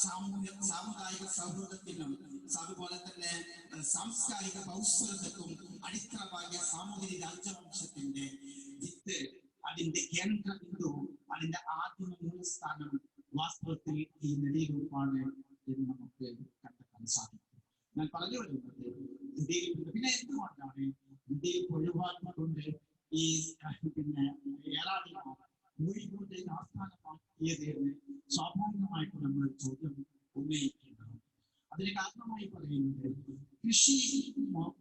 H: സാമുദായിക സൗഹൃദത്തിനും അതുപോലെ തന്നെ സാംസ്കാരിക കൗശലത്തിനും അടിത്തറവാകിയ സാമൂതിരി രാജവംശത്തിന്റെ വിത്ത്, അതിന്റെ കേന്ദ്ര ബിന്ദു, അതിന്റെ ആദ്യ മൂലസ്ഥാനം വാസ്തവത്തിൽ ഈ നെടിയിരുപ്പാണ് എന്ന് നമുക്ക് കണ്ടെത്താൻ സാധിക്കും. ഞാൻ പറഞ്ഞു വരുന്നത് പിന്നെ എന്തുകൊണ്ടാണ് നെടിയിരുപ്പ് ഒഴിവാക്കിക്കൊണ്ട് ഈ ഏറാടിമാർ കോഴിക്കോട്ടേക്ക് ആസ്ഥാനമാക്കിയത് എന്ന് സ്വാഭാവികമായിട്ട് നമ്മൾ ചോദ്യം ഉന്നയിക്കേണ്ടത്. അതിന് കാരണമായി പറയുന്നത് കൃഷി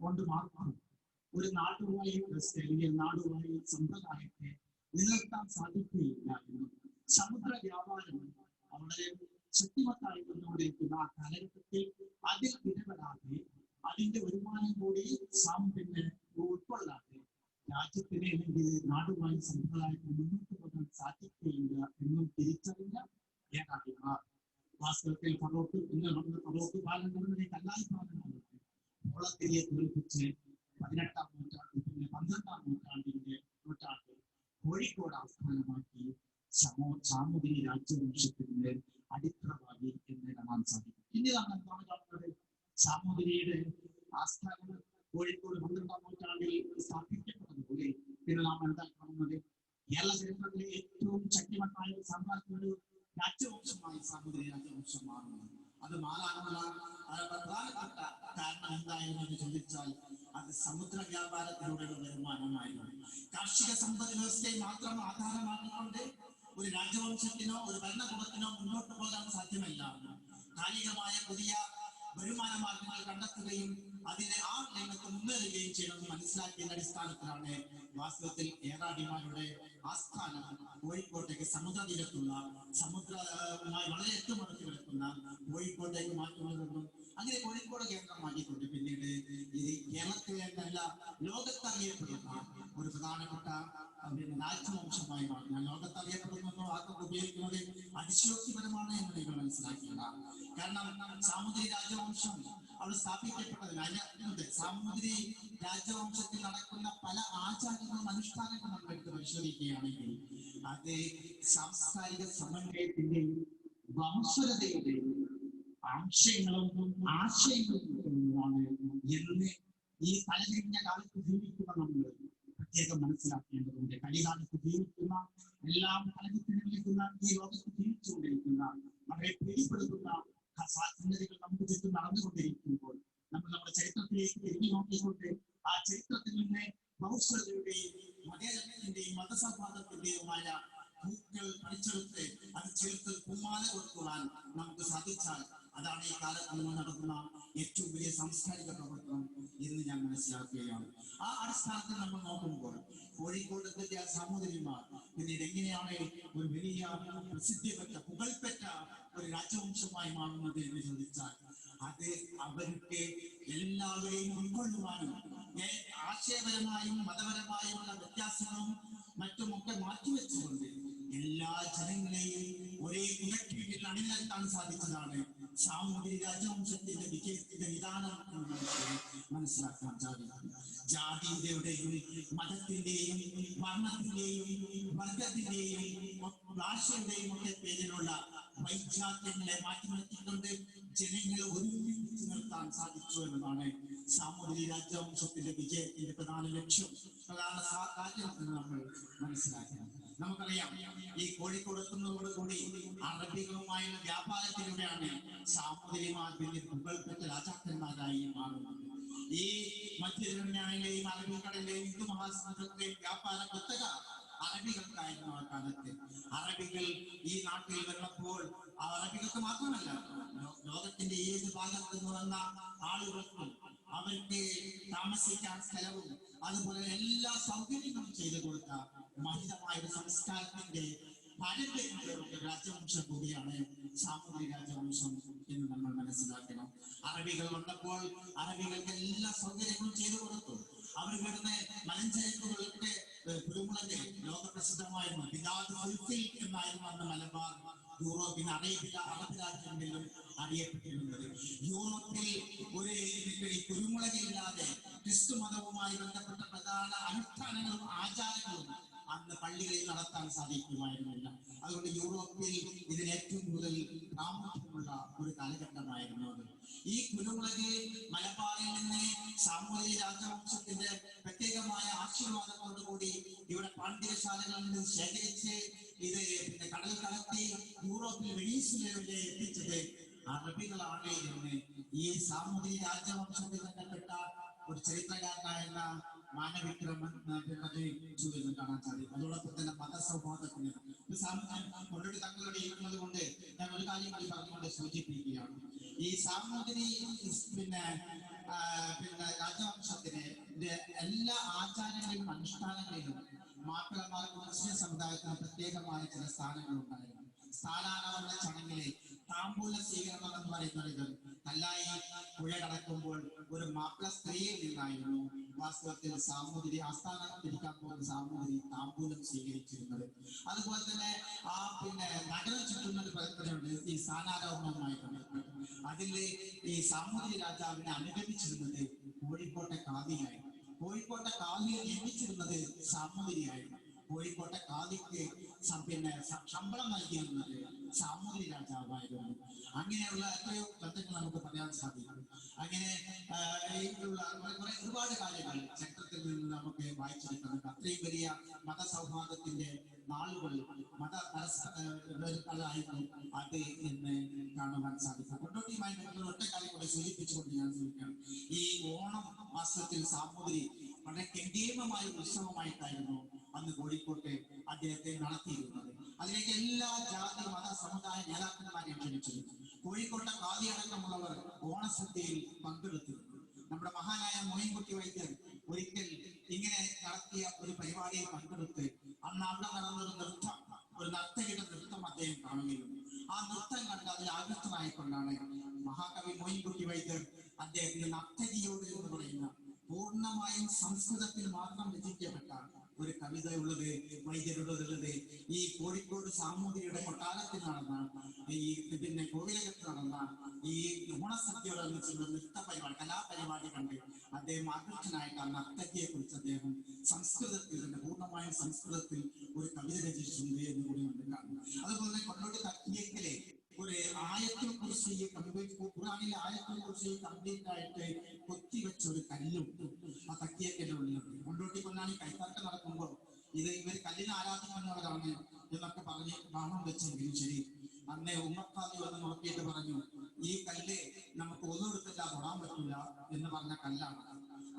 H: കൊണ്ട് മാത്രം ഒരു നാടുവാഴി വ്യവസ്ഥ അല്ലെങ്കിൽ നാടുവാഴി സമ്പ്രദായത്തെ നിലനിർത്താൻ സാധിക്കുകയില്ല എന്നും സമുദ്ര വ്യാപാരം വളരെ ശക്തിമത്തായി വന്നുകൊണ്ടിരിക്കുന്ന ആ കാലഘട്ടത്തിൽ അതിൽ ഇടപെടാതെ അതിന്റെ വരുമാനം കൂടി ഉൾക്കൊള്ളാതെ രാജ്യത്തിന് അല്ലെങ്കിൽ നാടുവാഴി സമ്പ്രദായത്തിന് മുന്നോട്ട് പോകാൻ സാധിക്കുകയില്ല എന്നും തിരിച്ചറിഞ്ഞ ഏകാധിമാർ വാസ്തവത്തിൽ ഫറോക്ക് പാലം നടന്ന കല്ലായി പാലം ഓളത്തിരിയെ തോൽപ്പിച്ച് 18ാം നൂറ്റാണ്ടിൽ പിന്നെ 12ാം നൂറ്റാണ്ടിൽ കോഴിക്കോട് ആസ്ഥാനമാക്കി സാമൂതിരി രാജവംശത്തിന്റെ അടിത്തറവാദി എന്ന് കാണാൻ സാധിക്കും. ഇനി എന്താണ് സാമൂതിരിയുടെ ആസ്ഥാനം കോഴിക്കോട് 12ാം നൂറ്റാണ്ടിൽ സ്ഥാപിക്കപ്പെട്ടതുപോലെ പിന്നെ നാം എന്താ കാണുന്നത് കേരള ചരിത്രത്തിലെ ഏറ്റവും ശക്തിമത്തായ ഒരു സാമ്രാജ്യ ഒരു രാജവംശമായി സാമൂതിരി രാജവംശം മാറുന്നത്. അത് മാറാനുള്ള പ്രധാനപ്പെട്ട കാരണം എന്തായിരുന്നു എന്ന് ചോദിച്ചാൽ അത് സമുദ്ര വ്യാപാരത്തിലൂടെയുള്ള വരുമാനമായിരുന്നു. കാർഷിക സമ്പദ് വ്യവസ്ഥയെ മാത്രം ആധാരമാക്കിക്കൊണ്ട് ഒരു രാജവംശത്തിനോ ഒരു ഭരണകൂടത്തിനോ മുന്നോട്ട് പോകാൻ സാധ്യമല്ല. കാലികമായ പുതിയ വരുമാന മാർഗങ്ങൾ കണ്ടെത്തുകയും അതിനെ ആ രംഗത്ത് മുന്നേറുകയും ചെയ്യണമെന്ന് മനസ്സിലാക്കിയതിന്റെ അടിസ്ഥാനത്തിലാണ് വാസ്തവത്തിൽ ഏറാടിമാരുടെ ആസ്ഥാനം കോഴിക്കോട്ടേക്ക് സമുദ്രതീരത്തുള്ള സമുദ്രവുമായി വളരെ ഏറ്റുമുറച്ച് കിടക്കുന്ന കോഴിക്കോട്ടേക്ക് മാറ്റുന്നതെന്നും അങ്ങനെ കോഴിക്കോട് കേന്ദ്രമാക്കിക്കൊണ്ട് പിന്നീട് ഇത് കേരളത്തിലെ നല്ല ലോകത്തറിയപ്പെടുന്ന ഒരു പ്രധാനപ്പെട്ട രാജവംശമായി മാറുന്ന ലോകത്തറിയപ്പെടുന്ന വാക്കൊക്കെ ഉപയോഗിക്കുന്നത് അതിശയോക്തിപരമാണ് എന്ന് നിങ്ങൾ മനസ്സിലാക്കുക. കാരണം സാമൂതിരി രാജവംശം അവിടെ സ്ഥാപിക്കപ്പെട്ടതിന് അതിനകത്ത് സാമൂതിരി രാജവംശത്തിൽ നടക്കുന്ന പല ആചാരങ്ങളും അനുഷ്ഠാനങ്ങളും നമ്മൾ എടുത്ത് പരിശോധിക്കുകയാണെങ്കിൽ അത് സാംസ്കാരിക സമന്വയത്തിന്റെയും വംശരതയുടെയും ആശയങ്ങളും ആശയങ്ങളും എന്ന് ഈ തലതിരിഞ്ഞ കാലത്ത് ജീവിക്കുന്ന നമ്മൾ പ്രത്യേകം മനസ്സിലാക്കേണ്ടതുണ്ട്. കളികാലത്ത് ജീവിക്കുന്ന എല്ലാം തലതിരിഞ്ഞിരിക്കുന്ന ഈ ലോകത്ത് ജീവിച്ചുകൊണ്ടിരിക്കുന്ന വളരെ പേടിപ്പെടുത്തുന്ന സംഗതികൾ നമുക്ക് ചുറ്റും നടന്നുകൊണ്ടിരിക്കുമ്പോൾ നമ്മൾ നമ്മുടെ ചരിത്രത്തിലേക്ക് തിരിഞ്ഞു നോക്കിക്കൊണ്ട് ആ ചരിത്രത്തിൽ നിന്ന് ബഹുസ്വരതയുടെയും മതേതരത്തിന്റെയും മതസൗഹാർദ്ദത്തിന്റെയുമായ പൂക്കൾ പഠിച്ചെടുത്ത് അത് ചേർത്ത് പൂമാല കൊടുക്കുവാൻ നമുക്ക് സാധിച്ചാൽ അതാണ് ഈ കാലത്ത് നമ്മൾ നടക്കുന്ന ഏറ്റവും വലിയ സാംസ്കാരിക പ്രവർത്തനം എന്ന് ഞാൻ മനസ്സിലാക്കുകയാണ്. ആ അടിസ്ഥാനത്തിൽ നമ്മൾ നോക്കുമ്പോൾ കോഴിക്കോട് സാമൂതിരിമാർ പിന്നീട് എങ്ങനെയാണ് ഒരു വലിയ പ്രസിദ്ധിപ്പെട്ട പുകൾപ്പെട്ട ഒരു രാജവംശമായി മാറുന്നത് എന്ന് ചോദിച്ചാൽ അത് അവർക്ക് എല്ലാവരെയും ഉൾക്കൊള്ളുവാനും ആശയപരമായും മതപരമായുമുള്ള വ്യത്യാസങ്ങളും മറ്റുമൊക്കെ മാറ്റിവെച്ചുകൊണ്ട് എല്ലാ ജനങ്ങളെയും ഒരേ കുലക്കീഴിൽ അണിനിരത്താൻ സാധിച്ചതാണ് സാമൂതിരി രാജവംശത്തിന്റെ വിജയത്തിന്റെ വിധാനം എന്ന് നമുക്ക് മനസ്സിലാക്കാൻ സാധിക്കും. ജാതിയുടെയും മതത്തിന്റെയും വർണ്ണത്തിന്റെയും വർഗത്തിന്റെയും ഭാഷയുടെയും ഒക്കെ പേരിലുള്ള വൈജാത്യങ്ങളെ മാറ്റി നിർത്തിക്കൊണ്ട് ജനങ്ങളെ ഒരുമിച്ച് നിർത്താൻ സാധിച്ചു എന്നതാണ് സാമൂതിരി രാജവംശത്തിന്റെ വിജയത്തിന്റെ പ്രധാന ലക്ഷ്യം, പ്രധാന കാര്യം എന്ന് നമ്മൾ മനസ്സിലാക്കണം. നമുക്കറിയാം ഈ കോഴിക്കോട് എത്തുന്നതോടുകൂടി അറബികളുമായുള്ള വ്യാപാരത്തിലൂടെയാണ് സാമൂതിരിമാർ പിന്നീട് പുകൾപ്പെട്ട രാജാക്കന്മാരായി മാറുന്നത്. ഈ മധ്യതിരണ്യായിലെയും അറബിക്കടലിലെയും ഹിന്ദു മഹാസമുദ്രത്തിലെയും വ്യാപാര കുത്തക അറബികൾക്കായിരുന്നു ആ കാലത്ത്. അറബികൾ ഈ നാട്ടിൽ വന്നപ്പോൾ ആ അറബികൾക്ക് മാത്രമല്ല ലോകത്തിന്റെ ഏത് ഭാഗത്ത് നിന്ന് വന്ന ആളുകൾക്കും അവർക്ക് താമസിക്കാൻ സ്ഥലവും അതുപോലെ എല്ലാ സൗകര്യങ്ങളും ചെയ്തു കൊടുത്ത മഹിതമായ ഒരു സംസ്കാരത്തിന്റെ പാരമ്പര്യമുള്ള രാജവംശം കൂടിയാണ് സാമൂതിരി രാജവംശം എന്ന് നമ്മൾ മനസ്സിലാക്കണം. അറബികൾ വന്നപ്പോൾ അറബികൾക്ക് എല്ലാ സൗകര്യങ്ങളും ചെയ്തു കൊടുത്തു. അവർ വരുന്ന മലഞ്ചരക്കുകളൊക്കെ കുരുമുളക് ലോകപ്രസിദ്ധമായിരുന്നു. എന്നായിരുന്നു അന്ന് മലബാർ യൂറോപ്പിന് അറബ് രാജ്യങ്ങളിലും അറിയപ്പെട്ടിരുന്നത്. യൂറോപ്പിൽ ഒരു കുരുമുളകില്ലാതെ ക്രിസ്തു മതവുമായി ബന്ധപ്പെട്ട പ്രധാന അനുഷ്ഠാനങ്ങളും ആചാരങ്ങളും അന്ന് പള്ളികളിൽ നടത്താൻ സാധിക്കുമായിരുന്നില്ല. അതുകൊണ്ട് യൂറോപ്പിൽ ഇതിന് ഏറ്റവും കൂടുതൽ പ്രാമുഖ്യമുള്ള ഒരു കാലഘട്ടമായിരുന്നു അത്. ഈ കുരുമുളക് മലബാറിൽ നിന്ന് സാമൂതിരി രാജവംശത്തിന്റെ പ്രത്യേകമായ ആശീർവാദത്തോടുകൂടി ഇവിടെ പാണ്ഡ്യശാലകളിൽ നിന്ന് ശേഖരിച്ച് ഇത് കടൽ കടത്തി യൂറോപ്പിൽ വെനീസുലയിലെ എത്തിച്ചത് അറബികളാണ് എന്ന് ഈ സാമൂതിരി രാജവംശത്തിൽ ബന്ധപ്പെട്ട ഒരു ചരിത്രകാരനായിരുന്ന മാനവിക്രമൻ കാണാൻ സാധിക്കും. അതോടൊപ്പം തന്നെ മതസൗഹാർദ്ദത്തിന് ഓൾറെഡി തങ്ങളുടെ ഇരിക്കുന്നത് കൊണ്ട് ഞാൻ ഒരു കാര്യം കൂടി പറഞ്ഞുകൊണ്ട് സൂചിപ്പിക്കുകയാണ്. ഈ സാമൂതിരി പിന്നെ രാജവംശത്തിന് എല്ലാ ആചാരങ്ങളിലും അനുഷ്ഠാനങ്ങളിലും മാപ്പിളമാർക്ക് മുസ്ലിം സമുദായത്തിന് പ്രത്യേകമായ ചില സ്ഥാനങ്ങൾ ഉണ്ടായിരുന്നു. സ്ഥാനാരോഹണ ചടങ്ങിലെ താമ്പൂല സ്വീകരണം എന്ന് പറയുന്നത് കല്ലായി പുഴ കടക്കുമ്പോൾ ഒരു മാപ്പിള സ്ത്രീയിൽ നിന്നായിരുന്നു വാസ്തവത്തിൽ സാമൂതിരി ആസ്ഥാനത്തിരിക്കാൻ പോകുന്ന സാമൂതിരി താമ്പൂലം സ്വീകരിച്ചിരുന്നത്. അതുപോലെ തന്നെ ആ നഗരം ചുറ്റുന്ന ഒരു പരമ്പരയുണ്ട് ഈ സ്ഥാനാരോഹണവുമായി ബന്ധപ്പെട്ട്. അതിൽ ഈ സാമൂതിരി രാജാവിനെ അനുഗമിച്ചിരുന്നത് കോഴിക്കോട്ടെ കാദിയായിരുന്നു. കോഴിക്കോട്ടെ കാദിയെ നിയമിച്ചിരുന്നത് സാമൂതിരിയായിരുന്നു. കോഴിക്കോട്ടെ കാദിക്ക് ശമ്പളം നൽകിയിരുന്നത് സാമൂതിരി രാജാവായിരുന്നു. അങ്ങനെയുള്ള എത്രയോ ബന്ധങ്ങൾ നമുക്ക് പറയാൻ സാധിക്കും. അങ്ങനെ ഇങ്ങനെ ഒരുപാട് കാര്യങ്ങൾ ചരിത്രത്തിൽ നിന്ന് നമുക്ക് വായിച്ചെടുക്കുന്നുണ്ട്. അത്രയും വലിയ മതസൗഹാർദ്ദത്തിന്റെ നാളുകൾ മതപരസ്പരമായിരുന്നു അത് എന്ന് കാണുവാൻ സാധിക്കും. കൊണ്ടോട്ടിയുമായി ബന്ധപ്പെട്ട ഒറ്റ കാര്യം കൂടെ സൂചിപ്പിച്ചുകൊണ്ട് ഞാൻ ചോദിക്കാം. ഈ ഓണം മാസത്തിൽ സാമൂതിരി വളരെ കെങ്കേമമായ ഉത്സവമായിട്ടായിരുന്നു അന്ന് കോഴിക്കോട്ട് അദ്ദേഹത്തെ നടത്തിയിരുന്നത്. അതിലേക്ക് എല്ലാ ജാതി മത സമുദായ നേതാക്കന്മാരെയും ക്ഷണിച്ചിരുന്നു. കോഴിക്കോട്ടെ ഖാദി അടക്കമുള്ളവർ ഓണസദ്യയിൽ പങ്കെടുത്തിരുന്നു. നമ്മുടെ മഹാനായ മോയിൻകുട്ടി വൈദ്യർ ഒരിക്കൽ ഇങ്ങനെ നടത്തിയ ഒരു പരിപാടിയിൽ പങ്കെടുത്ത് അന്ന് അവിടെ നടന്നൊരു നൃത്തം, ഒരു നർത്തകിയുടെ നൃത്തം അദ്ദേഹം കാണുകയും ആ നൃത്തം കണ്ട് അതിൽ ആകൃഷ്ടനായിക്കൊണ്ടാണ് മഹാകവി മോയിൻകുട്ടി വൈദ്യർ അദ്ദേഹത്തിന്റെ നർത്തകിയോട് എന്ന് പറയുന്ന പൂർണ്ണമായും സംസ്കൃതത്തിൽ മാത്രം രചിക്കപ്പെട്ട ഒരു കവിത ഉള്ളത്, വൈദ്യരുള്ളത് ഈ കോഴിക്കോട് സാമൂതിരിയുടെ കൊട്ടാരത്തിൽ നടന്ന ഈ പിന്നെ കോവിലകത്ത് നടന്ന ഈ ഓണസദ്യയോടനുബന്ധിച്ചുള്ള നൃത്ത പരിപാടി, കലാപരിപാടി കണ്ട് അദ്ദേഹം ആകൃഷ്ടനായിട്ട് ആ നർത്തകിയെ കുറിച്ച് അദ്ദേഹം സംസ്കൃതത്തിൽ തന്നെ പൂർണ്ണമായും സംസ്കൃതത്തിൽ ഒരു കവിത രചിച്ചിട്ടുണ്ട് എന്ന് കൂടി നമ്മൾ കാണും. അതുപോലെ കൊണ്ടോട്ടി തക്കിയേക്കലെ ഒരു ആയത്തിൽ കുറിച്ച് ഖുർആനിലെ ആയത്തിൽ കുറിച്ച് കംപ്ലീറ്റ് ആയിട്ട് കൊത്തിവെച്ച ഒരു കല്ലുണ്ട് ആ തക്കിയേക്കന്റെ ഉള്ളിലുണ്ട്. കൊണ്ടോട്ടി പൊന്നാനി കൈത്താട്ട് നടക്കുമ്പോൾ ഇത് ഇവർ കല്ലിനെ ആരാധിക്കുന്നവരാണ് എന്നൊക്കെ പറഞ്ഞ് ബാണം വെച്ചെങ്കിലും ശരി, അന്നേ ഉമ്മത്താദി വന്ന് നോക്കിയിട്ട് പറഞ്ഞു ഈ കല്ല് നമുക്ക് ഒന്നെടുത്തില്ല തൊടാൻ പറ്റില്ല എന്ന് പറഞ്ഞ കല്ലാണ്.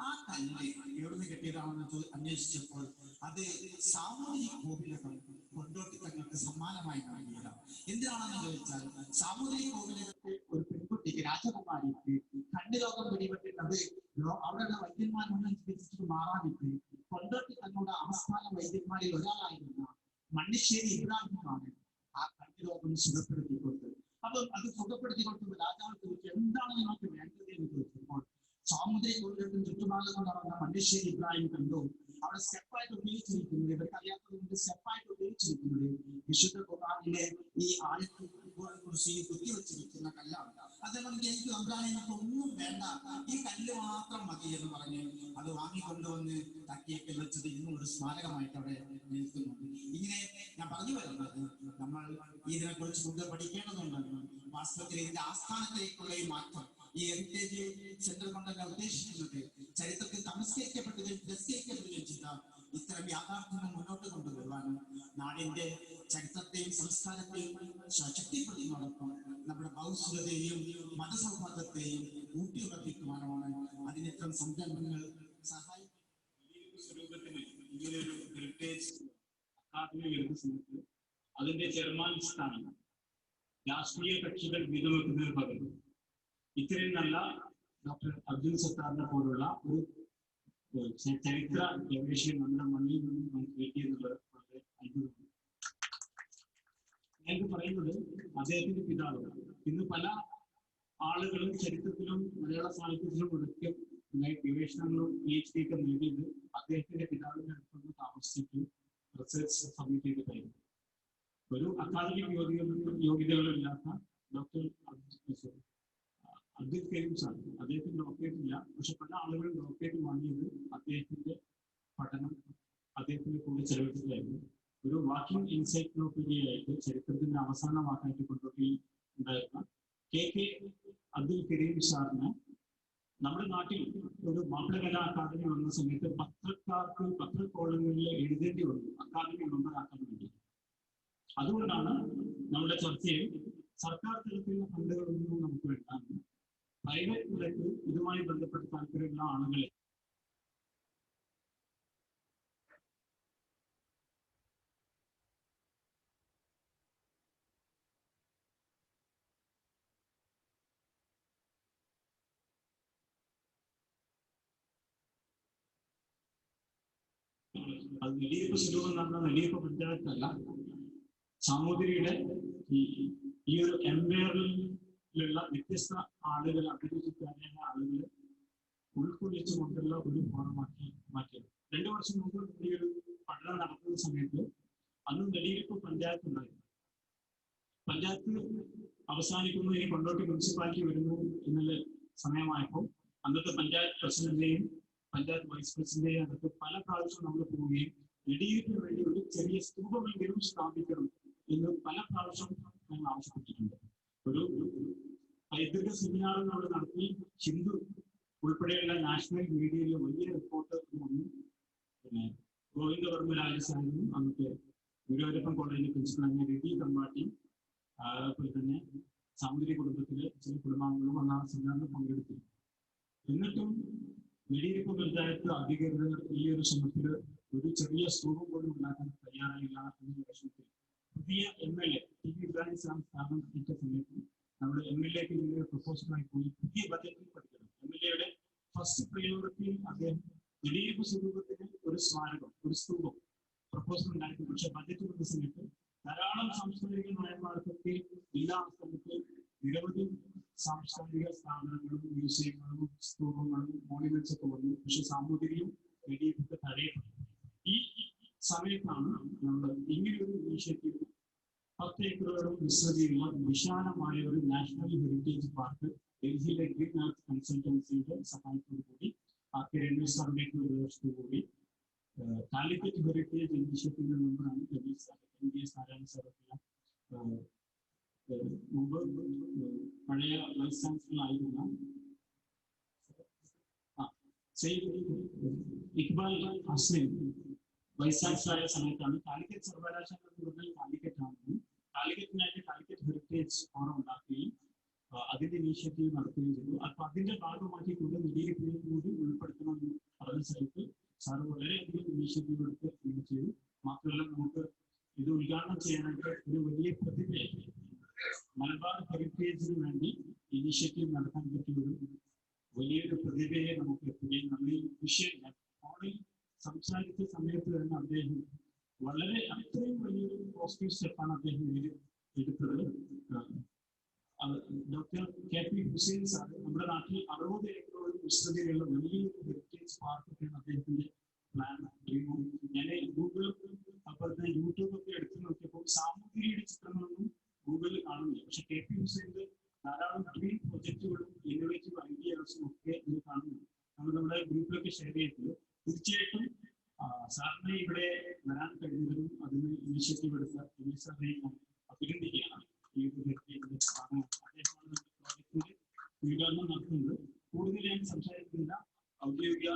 H: ആ കല്ല് എവിടുന്ന് കിട്ടിയതാണെന്ന് അന്വേഷിച്ചപ്പോൾ അത് സാമൂതിരി കോവിലകം കൊണ്ടോട്ടി തങ്ങൾക്ക് സമ്മാനമായി നൽകിയതാണ്. എന്തിനാണെന്ന് ചോദിച്ചാൽ സാമൂതിരി കോവിലകത്തെ ഒരു പെൺകുട്ടിക്ക്, രാജകുമാരിക്ക് കണ്ണ് രോഗം പിടിപെട്ടിട്ട് അത് അവരുടെ വൈദ്യന്മാരൊന്നും ചികിത്സിച്ചിട്ട് മാറാനിട്ട് കൊണ്ടോട്ടി തങ്ങളുടെ ആസ്ഥാന വൈദ്യന്മാരിൽ ഒരാളായിരുന്ന മണ്ണിശ്ശേരി ഇബ്രാഹിമാണ് ആ കണ്ണ് രോഗം സുഖപ്പെടുത്തി കൊടുത്തത്. അപ്പൊ അത് സുഖപ്പെടുത്തി കൊടുത്തപ്പോൾ രാജാവ് ചോദിച്ചു എന്താണ് നിങ്ങൾക്ക് വേണ്ടത് എന്ന് ചോദിച്ചപ്പോൾ സാമൂതിരി കോവിലകത്തിന് ചുറ്റുഭാഗത്ത് നടന്ന മണ്ണിശ്ശേരി ഇബ്രാഹിം കണ്ടു അവിടെ സ്റ്റെപ്പായിട്ട് ഉപയോഗിച്ചിരിക്കുന്നത്, ഇവർക്ക് അറിയാത്തതുകൊണ്ട് സ്റ്റെപ്പായിട്ട് ഉപയോഗിച്ചിരിക്കുന്നത് വിശുദ്ധ ഖുർആനിലെ ഈ ആയത്തിൽ കുറിച്ച് ഈ കുത്തിവെച്ചിരിക്കുന്ന കല്ലാണ്. അദ്ദേഹം എനിക്ക് നമുക്ക് ഒന്നും വേണ്ട, ഈ കല്ല് മാത്രം മതി എന്ന് പറഞ്ഞ് അത് വാങ്ങിക്കൊണ്ടുവന്ന് തക്കിയൊക്കെ വെച്ചത് ഇന്നും ഒരു സ്മാരകമായിട്ട് അവിടെ നിൽക്കുന്നുണ്ട്. ഇങ്ങനെ ഞാൻ പറഞ്ഞു വരുന്നത് നമ്മൾ ഇതിനെ കുറിച്ച് കൂടുതൽ പഠിക്കേണ്ടതുണ്ടെന്നും വാസ്തവത്തിൽ ഇതിന്റെ ആസ്ഥാനത്തിലേക്കുള്ള ഈ മാറ്റം ഈ ഹെറിറ്റേജ് സെന്റർ കൊണ്ടല്ല ഉദ്ദേശിക്കുന്നത് ചരിത്രത്തിൽ തമസ്കരിക്കപ്പെടുകയും തിരസ്കരിക്കപ്പെടുകയും ചെയ്ത ഇത്തരം യാഥാർത്ഥ്യങ്ങൾ മുന്നോട്ട് കൊണ്ടുവരുവാനും നാടിന്റെ ചരിത്രത്തെയും സംസ്കാരത്തെയും ശക്തിപ്പെടുത്തുന്നതോടൊപ്പം നമ്മുടെ ഭൗതികതയെയും മതസൗഹാർദ്ദത്തെയും ഊട്ടിയുറപ്പിക്കുവാനുമാണ് അതിനിത്തരം സംരംഭങ്ങൾ സഹായിക്കും.
C: സ്വരൂപത്തിന് ഇങ്ങനെയൊരു ഹെറിറ്റേജ് അക്കാദമി വരുന്ന സമയത്ത് അതിന്റെ ചെയർമാൻ സ്ഥാനം രാഷ്ട്രീയ കക്ഷികൾ വീതമെത്തുന്നതിന് പകരം ഇത്രയും നല്ല ഡോക്ടർ അബ്ദുൽ സത്താറിനെ പോലുള്ള ഒരു ചരിത്ര ഗവേഷണം നമ്മുടെ മണ്ണിൽ നിന്നും നമുക്ക് കിട്ടിയെന്നുള്ളത് വളരെ അത്ഭുതമാണ്. ഞാൻ പറയുന്നത് അദ്ദേഹത്തിന്റെ പിതാവ് ഇന്ന് പല ആളുകളും ചരിത്രത്തിലും മലയാള സാഹിത്യത്തിലും ഒടുക്കം ഗവേഷണങ്ങളും PhD ഒക്കെ നേടിയത് അദ്ദേഹത്തിന്റെ പിതാവിന്റെ അടുത്തൊന്ന് താമസിച്ചിട്ട് റിസർച്ച് സബ്മിറ്റ് ചെയ്തിട്ടായിരുന്നു. ഒരു അക്കാദമിക് യോഗ്യതകളില്ലാത്ത ഡോക്ടർ അബ്ദുൽ കരീം സാർ, അദ്ദേഹത്തിന് ഡോക്ടറേറ്റ് ഇല്ല, പക്ഷെ പല ആളുകളും ഡോക്ടറേറ്റ് വാങ്ങിയത് അദ്ദേഹത്തിന്റെ പഠനം അദ്ദേഹത്തിന്റെ കൂടെ ചെലവിട്ടതായിരുന്നു. ഒരു വാക്കിംഗ് എൻസൈക്ലോപീഡിയ ആയിട്ട് ചരിത്രത്തിന്റെ അവസാന വാക്കായിട്ട് കൊണ്ടുപോയി ഉണ്ടായിരുന്ന KK അബ്ദുൽ കരീം സാറിന് നമ്മുടെ നാട്ടിൽ ഒരു മാപ്പിളകലാ അക്കാദമി വന്ന സമയത്ത് പത്രക്കാർക്ക് പത്രക്കോളങ്ങളിൽ എഴുതേണ്ടി വന്നു അക്കാദമി മെമ്പറാക്കാൻ വേണ്ടി. അതുകൊണ്ടാണ് നമ്മുടെ ചർച്ചയിൽ സർക്കാർ തലത്തിലുള്ള ഫണ്ടുകളൊന്നും നമുക്ക് വേണ്ടാന്ന് പ്രൈവറ്റ് നിലയ്ക്ക് ഇതുമായി ബന്ധപ്പെട്ട് താല്പര്യമുള്ള ആളുകളെ അത് നെടിയപ്പ് സ്വരൂപം എന്ന് പറഞ്ഞാൽ നെടിയപ്പ് പഞ്ചായത്തല്ല, സാമൂതിരിയുടെ ഈ ഒരു എംപയറിലുള്ള വ്യത്യസ്ത ആളുകൾ, അഭിരുചിക്കാരായ ആളുകൾ ഉൾക്കൊള്ളിച്ചുകൊണ്ടുള്ള ഒരു ഫോറമാക്കി മാറ്റിയത്. 2 വർഷം മുമ്പ് ഈ ഒരു പഠനം നടത്തുന്ന സമയത്ത് അന്ന് നെടിയപ്പ് പഞ്ചായത്ത് ഉണ്ടായിരുന്നു. പഞ്ചായത്ത് അവസാനിക്കുന്നു, ഇനി കൊണ്ടോട്ടി മുനിസിപ്പാലിറ്റി വരുന്നു എന്നുള്ള സമയമായപ്പോൾ അന്നത്തെ പഞ്ചായത്ത് പ്രസിഡന്റിന്റെയും പഞ്ചായത്ത് വൈസ് പ്രസിഡന്റിന്റെയും അടുത്ത് പല പ്രാവശ്യം നമ്മൾ പോവുകയും നെടിയപ്പിന് വേണ്ടി ഒരു ചെറിയ സ്തൂപമെങ്കിലും സ്ഥാപിക്കണം എന്ന് പല പ്രാവശ്യം ഞങ്ങൾ ആവശ്യപ്പെട്ടിട്ടുണ്ട്. ഒരു പൈതൃക സെമിനാർ നമ്മൾ നടത്തി. ഹിന്ദു ഉൾപ്പെടെയുള്ള നാഷണൽ മീഡിയയിൽ വലിയ റിപ്പോർട്ട് വന്നു. പിന്നെ ഗോവിന്ദവർമ്മ രാജസാഹിബും അന്നത്തെ ഗുരുവായൂരപ്പൻ കോളേജിലെ പ്രിൻസിപ്പൽ രവി കമ്പാട്ടിയും അതുപോലെ തന്നെ സാമൂതിരി കുടുംബത്തിലെ ചില കുടുംബാംഗങ്ങളും ഒന്നാം സെമിനാറിൽ പങ്കെടുത്തു. എന്നിട്ടും വെടിയിരുപ്പ് പഞ്ചായത്ത് അധികൃതർ ഈ ഒരു ശ്രമത്തിൽ ഒരു ചെറിയ സ്തൂപം പോലും ഉണ്ടാക്കാൻ തയ്യാറായില്ല എന്ന പ്രശ്നത്തിൽ പുതിയ MLA ടി വി ഇബ്രാഹിം സ്ഥാനം കിട്ടിയ സമയത്ത് നമ്മൾ MLAക്ക് ഇതിന്റെ പ്രപ്പോസലുമായി പോയി പുതിയ ബജറ്റിൽ പഠിക്കണം. MLAയുടെ ഫസ്റ്റ് പ്രയോറിറ്റി അദ്ദേഹം വെടിയിരുപ്പ് സ്വരൂപത്തിന് ഒരു സ്മാരകം, ഒരു സ്തൂപം പ്രപ്പോസൽ ഉണ്ടായിരുന്നു. പക്ഷെ ബജറ്റ് വന്ന സമയത്ത് ധാരാളം സാംസ്കാരിക നയന്മാർക്കൊക്കെ എല്ലാ സ്ഥലത്ത് നിരവധി സാംസ്കാരിക സ്ഥാപനങ്ങളും മ്യൂസിയങ്ങളും സ്തൂപങ്ങളും മോണിമെന്റ്സ് ഒക്കെ വന്നു. പക്ഷെ സാമൂതിരിയും വെടിയിരുപ്പ് തടയപ്പെട്ടു. ഈ സമയത്താണ് നമ്മൾ ഇങ്ങനെയൊരു ഇനീഷ്യേറ്റീവ് 10 ഏക്കറോളം വിസ്തൃതിയുള്ള വിശാലമായ ഒരു നാഷണൽ ഹെറിറ്റേജ് പാർക്ക് ഡൽഹിയിലെ ഗ്രീൻ ആർട്സ് കൺസൾട്ടൻസിയുടെ സഹായത്തോടു കൂടി റെയിൽവേ സർവേക്ക് കൂടി കാലിക്കറ്റ് ഹെറിറ്റേജ് ഇനീഷ്യേറ്റീവിന്റെ മെമ്പറാണ് MBS നാരായണ സാറൊക്കെ മുമ്പ് പഴയ വൈസ് ചാൻസലർ ആയിരുന്ന ഇക്ബാൽ ഹസ്നൻ വൈസ് ചാൻസലർ ആയ സമയത്താണ് കാലിക്കറ്റ് സർവകലാശാല എന്ന് പറഞ്ഞാൽ കാലിക്കറ്റ് ആണെന്നും കാലിക്കറ്റിനായിട്ട് കാലിക്കറ്റ് ഹെറിറ്റേജ് ഫോറം ഉണ്ടാക്കുകയും അതിന്റെ ഇനീഷ്യേറ്റീവ് നടത്തുകയും ചെയ്തു. അപ്പൊ അതിന്റെ ഭാഗമാക്കിക്കൊണ്ട് വെടിയിരുപ്പിനെ കൂടി ഉൾപ്പെടുത്തണമെന്ന് പറഞ്ഞ സ്ഥലത്ത് സാറ് വളരെയധികം ഇനീഷ്യേറ്റീവ് എടുത്ത് ചെയ്തു. മാത്രമല്ല നമുക്ക് ഇത് ഉദ്ഘാടനം ചെയ്യാനായിട്ട് ഒരു വലിയ പ്രതിഭയെ മലബാർ ഹെറിറ്റേജിന് വേണ്ടി ഇനീഷ്യേറ്റീവ് നടത്താൻ പറ്റിയ ഒരു വലിയൊരു പ്രതിഭയെ നമുക്ക് എത്തുകയും നമ്മൾ ഈ വിഷയം ഫോണിൽ സംസാരിച്ച സമയത്ത് തന്നെ അദ്ദേഹം വളരെ അത്രയും വലിയൊരു പോസിറ്റീവ് സ്റ്റെപ്പാണ് അദ്ദേഹം എടുത്തത്. ഡോക്ടർ KP ഹുസൈൻ സാർ നമ്മുടെ നാട്ടിൽ 60 ഏക്കറോളം വിസ്തൃതിയുള്ള വലിയൊരു ഹെറിറ്റേജ് പാർക്കൊക്കെയാണ് അദ്ദേഹത്തിന്റെ പ്ലാൻ. ഞാൻ ഗൂഗിളും അതുപോലെ തന്നെ യൂട്യൂബൊക്കെ എടുത്തു നോക്കിയപ്പോൾ സാമൂതിരിയുടെ ചിത്രങ്ങളൊന്നും ഗൂഗിളിൽ കാണുന്നില്ല. പക്ഷെ KP ഹുസൈന്റെ ധാരാളം ഗ്രീൻ പ്രൊജക്ടുകളും ഇന്നോവേറ്റീവ് ഐഡിയാസും ഒക്കെ ഇത് കാണുന്നു. നമ്മൾ നമ്മുടെ ഗ്രൂപ്പിലൊക്കെ ഷെയർ ചെയ്തിട്ട് തീർച്ചയായിട്ടും സാറിനെ ഇവിടെ വരാൻ കഴിഞ്ഞതും അതിന് ഇനിഷ്യേറ്റീവ് എടുത്ത സാറിനെ അഭിനന്ദിക്കുകയാണ്. ഈ ഒരു അദ്ദേഹമാണ് പ്രോജക്റ്റിന്റെ ഉദ്ഘാടനം നടത്തുന്നത്. കൂടുതൽ ഞാൻ സംസാരിക്കുന്നില്ല. ഔദ്യോഗിക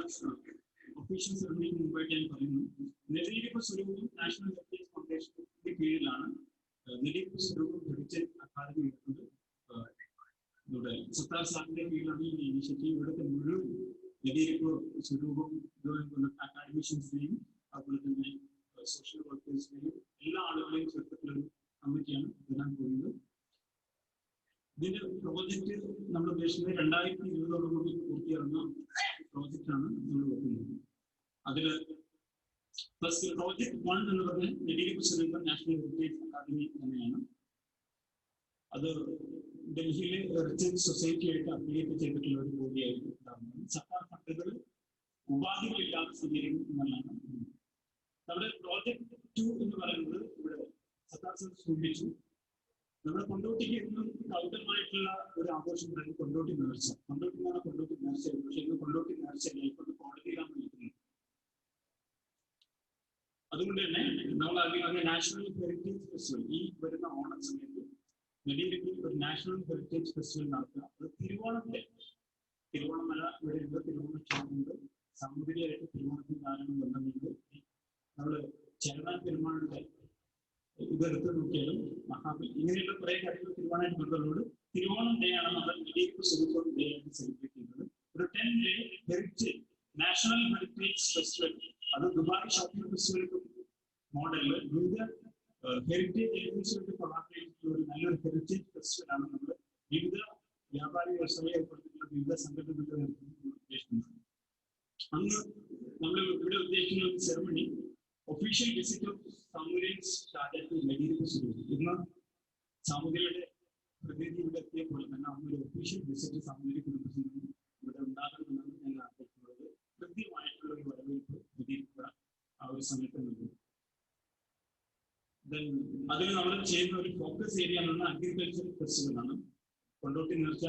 C: ഒഫീഷ്യൽ സെറമണിക്ക് മുമ്പായിട്ട് ഞാൻ പറയുന്നു. നെടിയിരുപ്പ് സ്വരൂപം നാഷണൽ ഹെറിറ്റേജ് ഫൗണ്ടേഷന്റെ കീഴിലാണ് നെടിയിരുപ്പ് സ്വരൂപം ഹെറിറ്റേജ് അക്കാദമി എടുത്തത്. ഇവിടെ സത്താർ സാറിന്റെ കീഴിലാണ് ഈ ഇനിഷ്യേറ്റീവ്. ഇവിടുത്തെ മുഴുവൻ നെടിയിരുപ്പ് സ്വരൂപം അക്കാഡമിഷ്യൻസിനെയും അതുപോലെ തന്നെ സോഷ്യൽ വർക്കേഴ്സിനെയും എല്ലാ ആളുകളെയും ചേർത്തിട്ടുള്ള ഒരു കമ്മിറ്റിയാണ് വരാൻ പോകുന്നത്. ഇതിന്റെ പ്രോജക്റ്റ് നമ്മൾ ഉദ്ദേശിക്കുന്നത് 2020 കൂടി പൂർത്തിയാകുന്ന പ്രോജക്റ്റാണ് നമ്മൾ വെക്കുന്നത്. അതില് പ്ലസ് പ്രോജക്ട് 1 എന്ന് പറഞ്ഞാൽ നെടിയിരുപ്പ് സ്വരൂപം നാഷണൽ ഹെറിറ്റേജ് അക്കാദമി തന്നെയാണ്. അത് ഡൽഹിയിലെ ഹെറിറ്റേജ് സൊസൈറ്റിയായിട്ട് അഫിലിയേറ്റ് ചെയ്തിട്ടുള്ള ഒരു ബോഡിയായിരിക്കും ഉണ്ടാകുന്നത്. സർക്കാർ ഫണ്ടുകൾ ഉപാധികളില്ലാതെ സ്വീകരിക്കും എന്നുള്ളതാണ്. നമ്മുടെ പ്രോജക്ട് 2 എന്ന് പറയുന്നത് ഇവിടെ സർക്കാർ സൂചിപ്പിച്ചു. നമ്മുടെ കൊണ്ടോട്ടിക്ക് ഇന്നും കൗതമായിട്ടുള്ള ഒരു ആഘോഷം ഉണ്ടായിരുന്നു, കൊണ്ടോട്ടി നേർച്ച. കൊണ്ടോട്ടി എന്ന് പറഞ്ഞാൽ കൊണ്ടോട്ടി നേർച്ചയായിരുന്നു. പക്ഷെ ഇന്ന് കൊണ്ടോട്ടി നേർച്ചയല്ല, ഇപ്പോൾ കോടതിയിലാണ് നിൽക്കുന്നത്. അതുകൊണ്ട് തന്നെ നമ്മൾ അതിന് നാഷണൽ ഹെറിറ്റേജ് ഫെസ്റ്റിവൽ ഈ വരുന്ന ഓണ സമയത്ത് നെടിയിരുപ്പിൽ ഒരു നാഷണൽ ഹെറിറ്റേജ് ഫെസ്റ്റിവൽ നടത്തുക. അത് തിരുവോണത്തെ തിരുവോണമല ഇവിടെ ഉണ്ട്, തിരുവോണക്ഷേത്രമുണ്ട്, സമുദ്രയായിട്ട് തിരുവോണത്തിന് ധാരാളം ബന്ധമുണ്ട്. നമ്മൾ ചേർന്നാൻ പെരുമാളുടെ ഇതെടുത്ത് നോക്കിയാലും മഹാബലി ഇങ്ങനെയുള്ള കുറെ കാര്യങ്ങൾ തിരുവോണമായിട്ട് ബന്ധമുള്ളത്. തിരുവോണം ഡേ ആണ് നമ്മൾ നെടിയിരുപ്പ് സ്വരൂപം ഡേ ആയിട്ട് സെലിബ്രേറ്റ് ചെയ്യുന്നത്. ഒരു 10 day heritage national heritage festival, അത് ദുബായ് ഷോപ്പിംഗ് ഫെസ്റ്റിവൽ മോഡലിൽ വിവിധ ഹെറിറ്റേജ് ഏജൻസികളുടെ കൊളാബറേഷനിൽ ഒരു നല്ലൊരു ഹെറിറ്റേജ് ഫെസ്റ്റിവലാണ് നമ്മൾ വിവിധ വ്യാപാരി വ്യവസായ ഏർപ്പെടുത്തിയിട്ടുള്ള വിവിധ സംഘടനകളുടെ ഉദ്ദേശിക്കുന്നത്. അന്ന് നമ്മൾ ഇവിടെ ഉദ്ദേശിക്കുന്ന ഒരു ceremony official visit of Samoothiri's Shahjahan Nediyiruppu Swaroopam. ഇന്ന് സാമൂതിരിയുടെ പ്രതിനിധി ഇവിടെ എത്തിയപ്പോൾ തന്നെ അന്നൊരു ഒഫീഷ്യൽ വിസിറ്റ് സാമൂതിരി കുടുംബത്തിൽ നിന്നും ഇവിടെ ഉണ്ടാകണമെന്നാണ് ഞാൻ ആഗ്രഹിക്കുന്നത്. കൃത്യമായിട്ടുള്ള ഒരു വരവേൽപ്പ് നെടിയിരുപ്പ് ആ ഒരു സമയത്ത് നൽകും. അതിൽ നമ്മൾ ചെയ്യുന്ന ഒരു ഫോക്കസ് ഏരിയ എന്ന് അഗ്രികൾച്ചർ ഫെസ്റ്റിവൽ ആണ്. കൊണ്ടോട്ടി നേർച്ച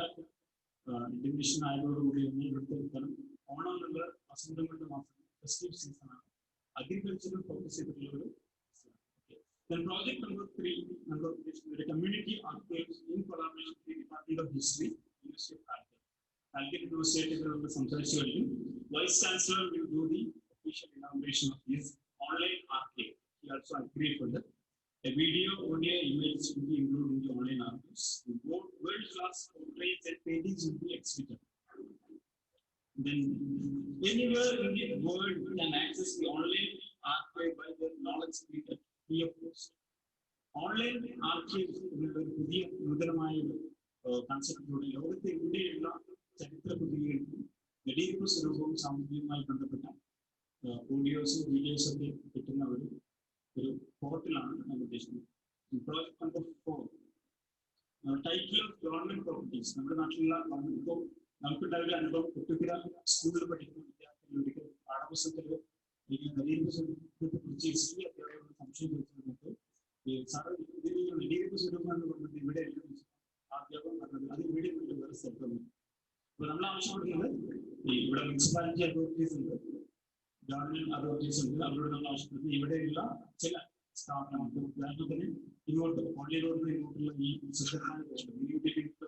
C: ഡിവിഷൻ ആയതോടുകൂടി തന്നെ ഇവിടുത്തെ സ്ഥലം ഓണം എന്നുള്ള വസന്തങ്ങളുടെ മാസം ഫെസ്റ്റീവ് സീസൺ ആണ്. അഗ്രികൾച്ചറിൽ ഫോക്കസ് ചെയ്തിട്ടുള്ള ഒരു Then project number 3, the community archives in collaboration with the Department of History, University of Calcutta. Calcutta University സംസാരിച്ചു Vice Chancellor will do the official inauguration of this online archive. He also agreed for that. A video, audio, image will be included in the online archives. World-class portraits and paintings will be exhibited. Then anywhere in the world can access the online archive by the knowledge seeker free of cost. Online archives ഒരു പുതിയ നൂതനമായ കൺസെപ്റ്റിലൂടെ ലോകത്തെ എവിടെയുള്ള ചരിത്ര പ്രതികൾക്കും വെടിവെപ്പ് സ്വരൂപവും സാമൂഹികവുമായി ബന്ധപ്പെട്ട ഓഡിയോസും വീഡിയോസും ഒക്കെ കിട്ടുന്ന ഒരു പോർട്ടലാണ് നമ്മൾ ഉദ്ദേശിക്കുന്നത്. Project number 4, title of government properties. നമ്മുടെ നാട്ടിലുള്ള ഇപ്പോൾ നമുക്കുണ്ടായ ഒരു അനുഭവം, കുട്ടിപ്പുര സ്കൂളിൽ പഠിക്കുന്ന വിദ്യാർത്ഥികൾ ഒരിക്കൽ പാഠപുസ്തകത്തിൽ വെടിവെപ്പ് കുറിച്ച് ഹിസ്റ്ററി അധ്യാപകരോട് സംശയം ചോദിച്ചത് സാറ് ഇതിന് വെടിവെപ്പ് സ്വരൂപം എന്ന് പറഞ്ഞത് ഇവിടെ എല്ലാം ആ അധ്യാപകൻ പറഞ്ഞത് അത് ഇവിടെ വേറെ സ്ഥലത്തൊന്നും. അപ്പൊ നമ്മൾ ആവശ്യപ്പെടുന്നത് ഇവിടെ മുനിസിപ്പാലിറ്റി അതോറിറ്റീസ് ഉണ്ട്, ഗവൺമെന്റ് അതോറിറ്റീസ് ഉണ്ട്, അവരോട് നമ്മൾ ആവശ്യപ്പെടുന്നത് ഇവിടെയുള്ള ചില സ്ഥാപനങ്ങൾക്ക് ഉദാഹരണത്തിന് ഇങ്ങോട്ട് പള്ളി റോഡിന് ഇങ്ങോട്ടുള്ള ഈ സുന്ദരമായ റോഡ്,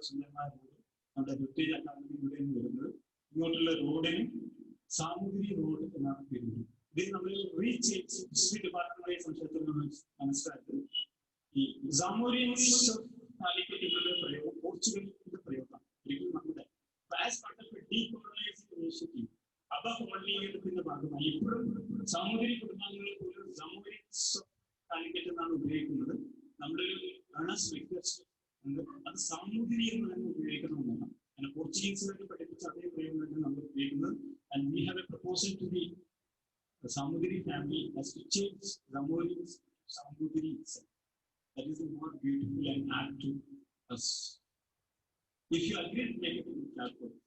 C: സുന്ദരമായ റോഡ് നമ്മുടെ ഹെറിറ്റേജ് അക്കാദമി ഇവിടെ നിന്ന് വരുന്നത്, ഇങ്ങോട്ടുള്ള റോഡിന് സാമൂതിരി റോഡ് എന്നാണ് പേരുന്നത്. ഇതിൽ നമ്മൾ റീച്ച് ഹിസ്റ്ററി ഡിപ്പാർട്ട്മെന്റുമായി സംസാരിച്ചത് നമ്മൾ മനസ്സിലായത് ഈ സാമൂരിയൻസ് കാലിക്കറ്റുകളുടെ പ്രയോഗം പോർച്ചുഗലിന്റെ പ്രയോഗമാണ്. ഒരിക്കലും നമ്മുടെ ആസ് പാർട്ട് ഓഫ് ഡീകോളനൈസിംഗ് ഇനിഷ്യേറ്റീവ് അപകോളനീകരണത്തിന്റെ ഭാഗമായി ഇപ്പോഴും സാമൂതിരി കുടുംബാംഗങ്ങളെ പോലും സാമൂരിയൻസ് കാലിക്കറ്റ് എന്നാണ് ഉപയോഗിക്കുന്നത്. നമ്മുടെ ഒരു ഗണസ് വ്യക്തിത്വം അത് സാമൂതിരി എന്ന് തന്നെ ഉപയോഗിക്കണമെന്നാണ്. അങ്ങനെ പോർച്ചുഗീസുകാർക്ക് പഠിപ്പിച്ച അതേ പ്രയോഗം നമ്മൾ ഉപയോഗിക്കുന്നത്. And we have a proposal to the Samudri family as to change Zamori's Samudri itself. That is more beautiful and add to us. If you agree, make it in calculus.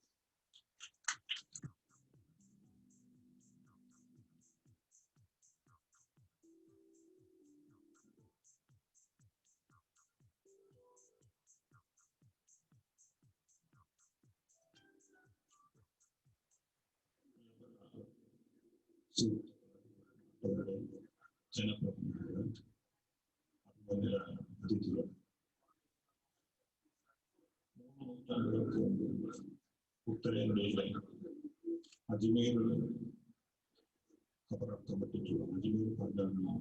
C: ಜನಪ್ರತಿನಿಧಿಗಳು അതുപോലെ അതിഥികൾ ഉത്തരേന്ത്യയിലെ അജ്മീറിൽ ഖബറക്കപ്പെട്ടിട്ടുള്ള അജ്മീർ ഖാനാണ്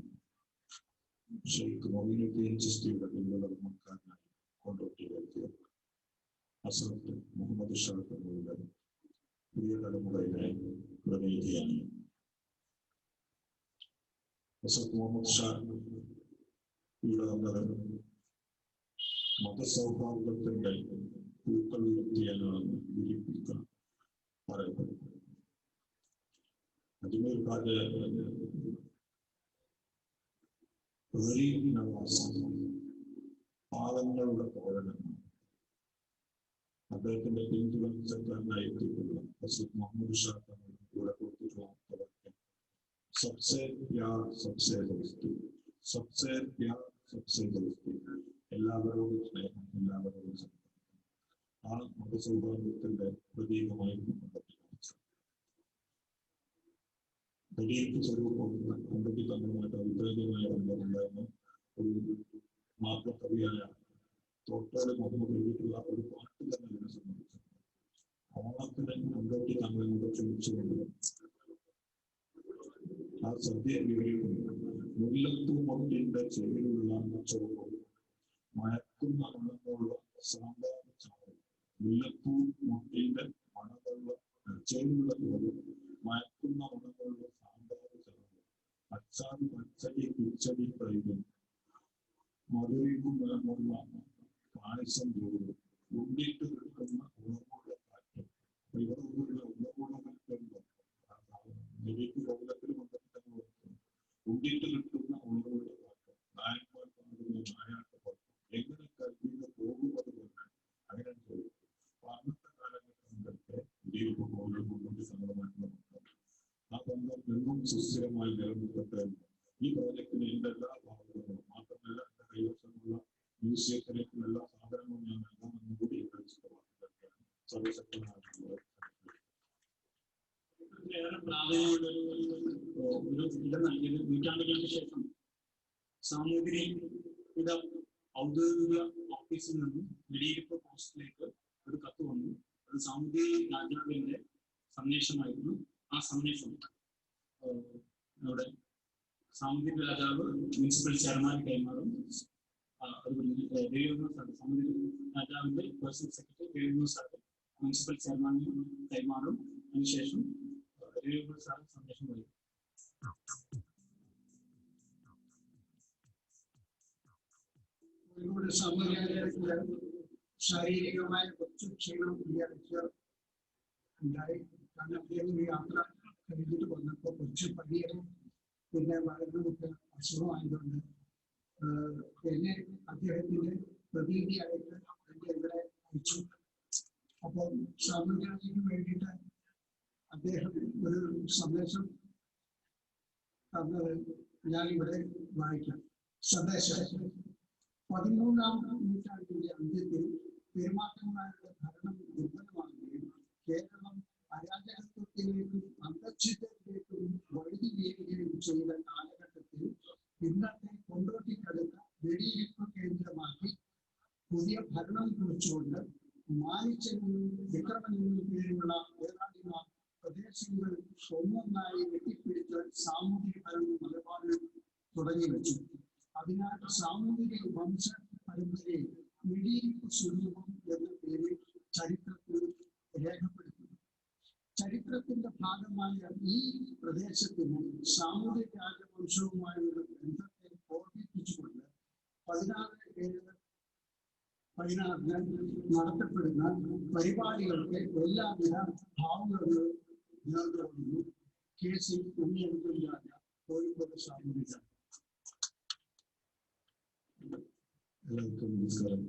C: ഷെയ്ഖ് മൊയ്നുദ്ദീൻ ചിസ്തിയുടെ പിന്തുണക്കാരനായി കൊണ്ടുവരുത്തിയത്. ഹസ്രത്ത് മുഹമ്മദ് ഷാ തങ്ങളുടെ പുതിയ തലമുറയിലെ പ്രതിനിധിയാണ്. ഹസ്രത്ത് മുഹമ്മദ് ഷാ ഇവിടെ വന്നത് മതസൗഹാർദ്ദത്തിന്റെ പൂക്കൾ ഉയർത്തിയാണെന്ന് വിരിപ്പിക്കാൻ പറയപ്പെടുന്നു. അജ്മീർ ഖാന്റെ പാദങ്ങളുടെ പോരണം അദ്ദേഹത്തിന്റെ പിന്തുണക്കാരനായി എത്തിയിട്ടുള്ള ഹസ്രത്ത് മുഹമ്മദ് ഷാ തങ്ങളുടെ കൂടെ കൊടുത്തിട്ടുള്ള सबसे प्यार सबसे दोस्ती, सबसे प्यार सबसे दोस्ती, എല്ലാവരോടും സ്നേഹം, എല്ലാവരോടും സമ്പർക്കം ആ മതസൗഹാർദ്ദത്തിന്റെ പ്രതീകമായി വെടിവെപ്പ് സ്വരൂപം കണ്ടെത്തി തങ്ങളുമായിട്ട് അഭിപ്രായമായ ബന്ധമുണ്ടായിരുന്ന ഒരു മാപ്പിളക്കവിയായ തോട്ടോട് മുഹമ്മദ് എഴുതിയിട്ടുള്ള ഒരു പാട്ട് തന്നെ ഇതിനെ സംബന്ധിച്ചു. ഓണത്തിന് കണ്ടെത്തി തങ്ങളെ ക്ഷണിച്ചുകൊണ്ട് ആ സദ്യ വിവരിക്കുന്നു. മുല്ലത്തു മൊട്ടിന്റെ ചെവിയിലുള്ള ചോറും മയക്കുന്ന മണമുള്ള സാമ്പാർ ചാറും, മുല്ലപ്പൂ മൊട്ടിന്റെ മണമുള്ള ചെവിയുള്ള ചോറും മയക്കുന്ന മണമുള്ള സാമ്പാർ ചാറും, അച്ചാർ പച്ചടി കിച്ചടി കഴിക്കും, മധുരിക്കും മണമുള്ള പായസം ചോറും, ഉണ്ടിട്ട് കിടക്കുന്ന ഉണർവുള്ള കാറ്റും. ഇവിടെ ഉണർവുള്ള കാറ്റുണ്ടോ? വെടിവെപ്പ് കോവിലത്തിൽ ഉണ്ടിട്ട് കിട്ടുന്ന ഉണർവുള്ള കാറ്റ്, നായന്മാർ കൊണ്ടുള്ള നായാട്ട് പാട്ട്, എങ്ങനെ കരുതിയിട്ട് പോകുന്നത് കൊണ്ട് അങ്ങനെ ചോദിക്കും. അപ്പൊ അന്നത്തെ കാലഘട്ടങ്ങളിലൊക്കെ വെടിവെപ്പ് കോവിൽ കൊണ്ടുകൊണ്ട് സംഘടനമായിട്ടുള്ള ആ ബന്ധം എന്നും സുസ്ഥിരമായി നിലനിർത്തട്ടെ. ഈ പ്രോജക്റ്റിന് എന്റെ എല്ലാ ഭാഗങ്ങളും മാത്രമല്ല എന്റെ കൈവശമുള്ള മ്യൂസിയത്തിലേക്കുള്ള എല്ലാ സാധനങ്ങളും ഞാൻ നൽകാമെന്ന് കൂടി വിവരിച്ചിട്ടുള്ളതാണ്. സർവശക്തനായിട്ടുള്ള പ്രാധാന്യമുള്ള ഒരു ഇടം നൽകിയത് നൂറ്റാണ്ടുകൾക്ക് ശേഷം സാമൂതിരിയുടെ ഔദ്യോഗിക ഓഫീസിൽ നിന്നും വെടിയിരുപ്പ് പോസ്റ്റിലേക്ക് ഒരു കത്ത് വന്നു. അത് സാമൂതിരി രാജാവിന്റെ സന്ദേശമായിരുന്നു. ആ സന്ദേശം അവിടെ സാമൂതിരി രാജാവ് മുനിസിപ്പൽ ചെയർമാൻ കൈമാറും. സാമൂതിരി രാജാവിന്റെ പേഴ്സണൽ സെക്രട്ടറി രേവ്യൂ സാർ മുനിസിപ്പൽ ചെയർമാനിന് കൈമാറും. അതിനുശേഷം രേവ്യൂ സാർ സന്ദേശം വരും.
I: ഇവിടെ സമൂഹത്തിലെ ശാരീരികമായ കുറച്ച് ക്ഷീണം ഉണ്ടായി. കാരണം അദ്ദേഹം യാത്ര കഴിഞ്ഞിട്ട് വന്നപ്പോൾ കുറച്ച് പടിയും പിന്നെ വളർന്നതൊക്കെ അസുഖമായതുകൊണ്ട് എന്നെ അദ്ദേഹത്തിന്റെ പ്രതീതിയായിട്ട് എന്റെ ഇവിടെ അയച്ചു. അപ്പോൾ സാമൂഹ്യത്തിന് വേണ്ടിയിട്ട് അദ്ദേഹം ഒരു സന്ദേശം തന്നത് ഞാനിവിടെ വായിക്കാം. സന്ദേശം: 13-ാം നൂറ്റാണ്ടിന്റെ അന്ത്യത്തിൽ പെരുമാറ്റന്മാരുടെ ഭരണം ദുർബലമാകുകയും കേരളം അരാജകത്വത്തിലേക്കും അന്തർച്ഛിദ്രത്തിലേക്കും വഴുതി വീഴുകയും ചെയ്ത കാലഘട്ടത്തിൽ ഇന്നത്തെ കൊണ്ടോട്ടിക്കടുത്ത വെടിയിരുപ്പ് കേന്ദ്രമാക്കി പുതിയ ഭരണം കുറിച്ചുകൊണ്ട് മാനിച്ചെന്നും വിക്രമനെന്നും പേരുള്ള പോരാളിമാർ പ്രദേശങ്ങൾ ഒന്നൊന്നായി വെട്ടിപ്പിടിച്ച് സാമൂഹിക ഭരണം നിലപാടുകൾ തുടങ്ങി വെച്ചു. അതിനാൽ സാമൂഹിക വംശ പരമ്പരയെ വെടിയിരുപ്പ് സ്വരൂപം എന്ന പേരിൽ ചരിത്രത്തിൽ രേഖപ്പെടുത്തുന്നു. ചരിത്രത്തിന്റെ ഭാഗമായ ഈ പ്രദേശത്തിന് സാമൂഹിക രാജവംശവുമായുള്ള ബന്ധത്തെ ഓർമ്മിപ്പിച്ചുകൊണ്ട് 16/7/16 നടത്തപ്പെടുന്ന പരിപാടികൾക്ക് എല്ലാവിധ ഭാവങ്ങളും നേർന്നുകൊള്ളുന്നു. കേസിൽ ഉണ്ണിയൻകുൽ രാജ, കോഴിക്കോട് സാമൂഹിക.
J: എല്ലാവർക്കും നമസ്കാരം.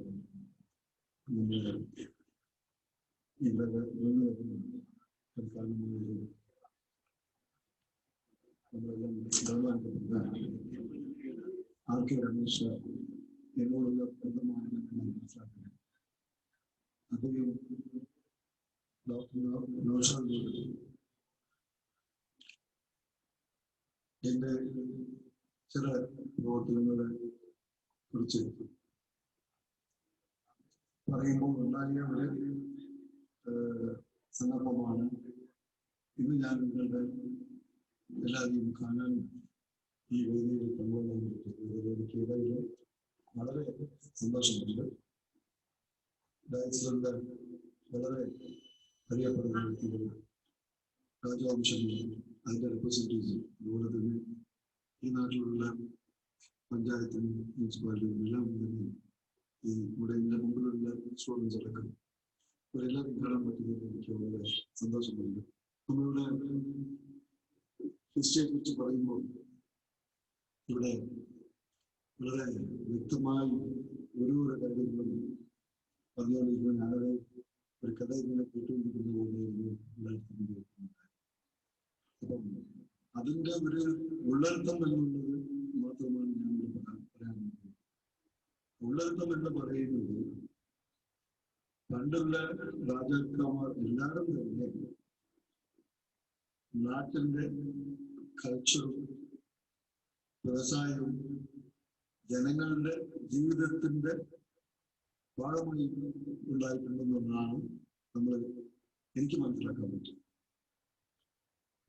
J: ആർ കെ രമേശ് എന്നോടുള്ള ബന്ധമാണ് ഞാൻ മനസ്സിലാക്കുന്നത്. അദ്ദേഹം ഡോക്ടർ നൗഷാദ് എന്റെ ചില പ്രവർത്തനങ്ങളെ കുറിച്ച് പറയുമ്പോൾ ഉണ്ടായ ഒരു സന്ദർഭമാണ് ഇന്ന് ഞാൻ നിങ്ങളുടെ എല്ലാവരെയും കാണാനും ഈ വേദിയിൽ പങ്കുകൊള്ളാൻ പറ്റുന്നത്. എനിക്ക് ഇടയിൽ വളരെ സന്തോഷമുണ്ട്. ഡയസിലുള്ള വളരെ അറിയപ്പെടുന്ന വ്യക്തികൾ, രാജവംശങ്ങൾ, അതിൻ്റെ റെപ്രസെൻറ്റേറ്റീവ്സ്, അതുപോലെ തന്നെ ഈ നാട്ടിലുള്ള പഞ്ചായത്തിനും മുനിസിപ്പാലിറ്റിയും എല്ലാം തന്നെ ഈ ഇവിടെ എൻ്റെ മുമ്പിലുള്ള സ്റ്റുഡൻസ് അടക്കം ഇവരെല്ലാവരും കാണാൻ പറ്റുന്നത് എനിക്ക് വളരെ സന്തോഷമുണ്ട്. നമ്മളുടെ ഹിസ്റ്ററിയെ കുറിച്ച് പറയുമ്പോൾ ഇവിടെ വളരെ വ്യക്തമായി ഓരോ കാര്യങ്ങളും പറഞ്ഞുകൊണ്ടിരിക്കുമ്പോൾ ഞാനത് ഒരു കഥ ഇങ്ങനെ കേട്ടുകൊണ്ടിരിക്കുന്ന പോലെയായിരുന്നു ഉണ്ടായിരുന്നത്. അപ്പം അതിൻ്റെ ഒരു ഉള്ളർത്ഥം എന്നുള്ളത് മാത്രമാണ് ഞാൻ പറയാനുള്ളത്. ഉള്ളർത്ഥം എന്ന് പറയുന്നത് പണ്ടുള്ള രാജാക്കന്മാർ എല്ലാവരും തന്നെ നാട്ടിന്റെ കൾച്ചറും വ്യവസായവും ജനങ്ങളുടെ ജീവിതത്തിന്റെ ഭാഗമായി ഉണ്ടായിട്ടുണ്ടെന്നാണ് എനിക്ക് മനസ്സിലാക്കാൻ പറ്റും.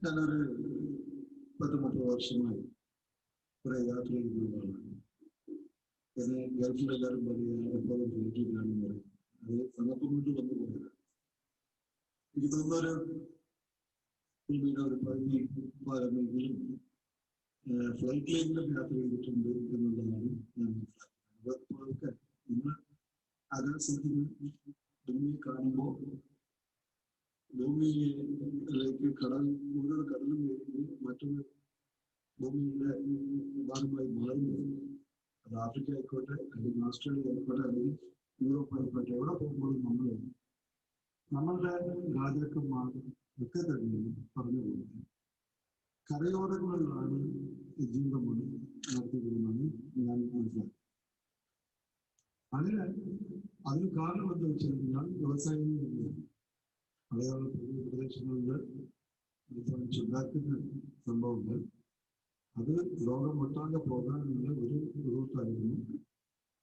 J: ഞാനൊരു 10-30 വർഷമായി കുറെ യാത്ര ചെയ്യുന്നതാണ്. എന്നെ ഗൾഫിലെല്ലാവരും പറയുക എപ്പോഴും ഫ്ലൈറ്റിലാണെന്ന് പറയും. അത് സന്ദർഭം കൊണ്ട് വന്നു പോയത്. എനിക്ക് തോന്നുന്നൊരു ഭൂമിയുടെ ഒരു 10-12 ഫ്ലൈറ്റിലെങ്കിലും യാത്ര ചെയ്തിട്ടുണ്ട് എന്നുള്ളതാണ് ഞാൻ മനസ്സിലാക്കുന്നത്. ഇന്ന് ആകാശത്തിന് ഭൂമിയെ കാണുമ്പോൾ ഭൂമിയിലേക്ക് ഓരോ കടലും വരുമ്പോൾ മറ്റൊരു ഭൂമിയുടെ ഭാഗമായി മാറുന്നത്. അത് ആഫ്രിക്ക ആയിക്കോട്ടെ, അല്ലെങ്കിൽ ഓസ്ട്രേലിയ ആയിക്കോട്ടെ, അല്ലെങ്കിൽ യൂറോപ്പ് ആയിക്കോട്ടെ, എവിടെ പോകുമ്പോഴും നമ്മളുടെ രാജാക്കന്മാർ ഒക്കെ തന്നെ പറഞ്ഞു പോകുന്നത് കരയോരങ്ങളിലാണ് ജീവിതമാണ് നടത്തിയിരുന്നതെന്ന് ഞാൻ മനസ്സിലാക്കി. അതിന് കാരണം എന്താ വെച്ച് കഴിഞ്ഞാൽ വ്യവസായം തന്നെയാണ്. മലയാള പ്രദേശങ്ങളിൽ ഉണ്ടാക്കുന്ന സംഭവങ്ങൾ അത് ലോകമൊട്ടാകെ പോകാനുള്ള ഒരു റൂട്ടായിരുന്നു.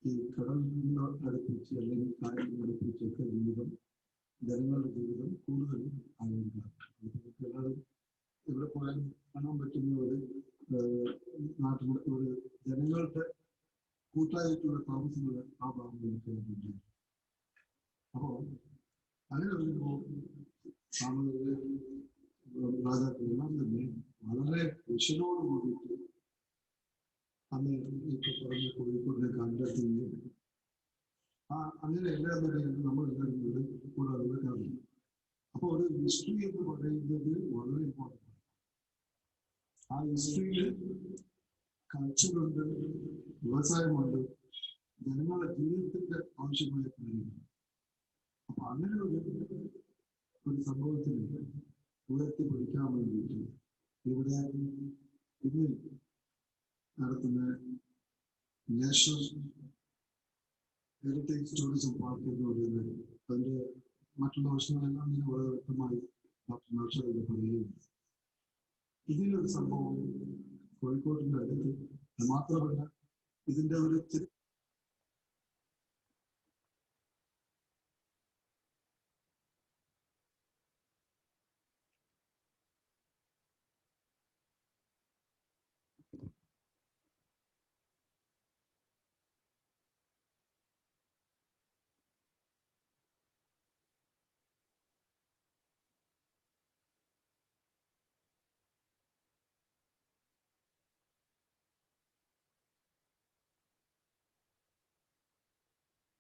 J: ഈ കടലിനെ അടുപ്പിച്ച് അല്ലെങ്കിൽ കായലിനെ അടുപ്പിച്ചൊക്കെ ജീവിതം, ജനങ്ങളുടെ ജീവിതം കൂടുതലും ആഗ്രഹിക്കാറ്. എല്ലാവരും ഇവിടെ പോയാൽ കാണാൻ പറ്റുന്ന ഒരു നാട്ടിലെ ഒരു ജനങ്ങളുടെ കൂട്ടായിട്ടുള്ള താമസങ്ങൾ ആ ഭാഗങ്ങളിലൊക്കെ ഉണ്ട്. അപ്പോൾ അങ്ങനെ വരുമ്പോൾ സാമൂഹിക രാജാക്കളെല്ലാം തന്നെ വളരെ വിഷനോട് കൂടിയിട്ട് അന്ന് ഇപ്പൊ പറഞ്ഞ കോഴിക്കോടിനെ കണ്ടെത്തുകയും അങ്ങനെ എല്ലാ നിലയിലും നമ്മളെല്ലാവരും കൂടെ നടക്കാറുണ്ട്. അപ്പോൾ ഒരു ഹിസ്റ്ററി എന്ന് പറയുന്നത് വളരെ ഇമ്പോർട്ടൻ്റ്. ആ ഹിസ്റ്ററിയിൽ കൾച്ചറുണ്ട്, വ്യവസായമുണ്ട്, ജനങ്ങളുടെ ജീവിതത്തിന്റെ ആവശ്യമായ കാര്യങ്ങൾ. അപ്പൊ അങ്ങനെ ഒരു സംഭവത്തിന് ഉയർത്തിപ്പിടിക്കാൻ വേണ്ടിയിട്ട് ഇവിടെ ഇന്ന് നടത്തുന്ന നാഷണൽ ഹെറിറ്റേജ് ടൂറിസം പാർക്ക് എന്ന് പറയുന്നത് അതിന്റെ മറ്റുള്ള വശങ്ങളെല്ലാം ഇങ്ങനെ വളരെ വ്യക്തമായി ഡോക്ടർ നൗഷാദ് പറയുകയുണ്ട്. ഇതിനൊരു സംഭവം കോഴിക്കോടിന്റെ അടുത്ത് മാത്രമല്ല, ഇതിന്റെ ഒരു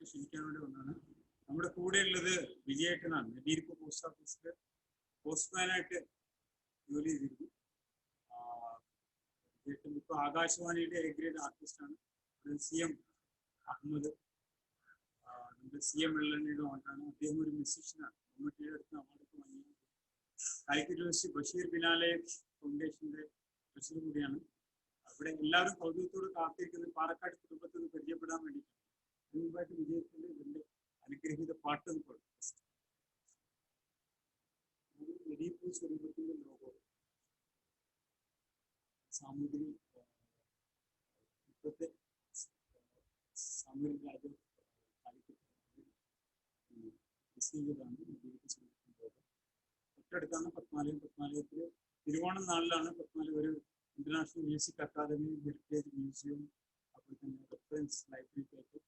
C: ക്ഷണിക്കാൻ വേണ്ടി വന്നതാണ്. നമ്മുടെ കൂടെ ഉള്ളത് വിജയേട്ടനാണ്. നെടിയിരിപ്പ് പോസ്റ്റ് ഓഫീസിൽ പോസ്റ്റ്മാനായിട്ട് ജോലി ചെയ്തിരുന്നു. വിജയേട്ടൻ ഇപ്പോൾ ആകാശവാണിയുടെ എ ഗ്രേഡ് ആർട്ടിസ്റ്റാണ്. CM അഹമ്മദ്, നമ്മുടെ CM വെള്ളണ്ണയുടെ ഓണാണ്. അദ്ദേഹം ഒരു മ്യൂസീഷ്യനാണ്. മമ്മൂട്ടിയുടെ അടുത്ത് അവാർഡൊക്കെ വാങ്ങിയ കാലിക്കറ്റ് യൂണിവേഴ്സിറ്റി ബഷീർ ബിനാലെ ഫൗണ്ടേഷന്റെ പ്രസിഡന്റ് കൂടിയാണ്. അവിടെ എല്ലാവരും കൗതുകത്തോട് കാത്തിരിക്കുന്നത് പാലക്കാട് കുടുംബത്തിൽ നിന്ന് പരിചയപ്പെടാൻ വേണ്ടിയിട്ടാണ്. മുമ്പായിട്ട് വിജയത്തിന്റെ ഇതിന്റെ അനുഗ്രഹീത പാട്ട് നെടിയപ്പൂ സ്വരൂപത്തിന്റെ ലോകം സാമൂതിരി ഇപ്പോഴത്തെ സാമൂതിരി രാജ ാണ് നെടിയപ്പൂ സ്വരൂപത്തിന്റെ ലോകം. തൊട്ടടുത്താണ് പത്മാലയം. പത്മാലയത്തില് തിരുവോണം നാളിലാണ് പത്മാലയം ഒരു international music academy, heritage museum, അതുപോലെ തന്നെ റെഫറൻസ് ലൈബ്രറി ആയിട്ട്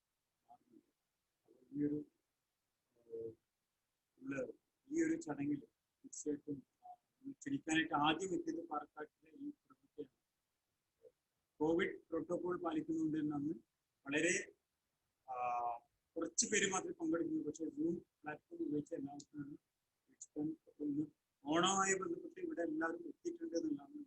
C: ഈ ഒരു ചടങ്ങിൽ തീർച്ചയായിട്ടും ക്ഷണിക്കാനായിട്ട് ആദ്യം എത്തിയത് പാലക്കാട്ടിലെ ഈ കുടുംബത്തെയാണ്. കോവിഡ് പ്രോട്ടോകോൾ പാലിക്കുന്നുണ്ട് എന്നന്ന് വളരെ കുറച്ച് പേര് മാത്രമേ പങ്കെടുക്കുന്നു. പക്ഷേ സൂം പ്ലാറ്റ്ഫോം ഉപയോഗിച്ച എല്ലാവർക്കാണ് ഇന്ന് ഓണവുമായി ബന്ധപ്പെട്ട് ഇവിടെ എല്ലാവരും എത്തിയിട്ടുണ്ട് എന്നുള്ളതാണ്.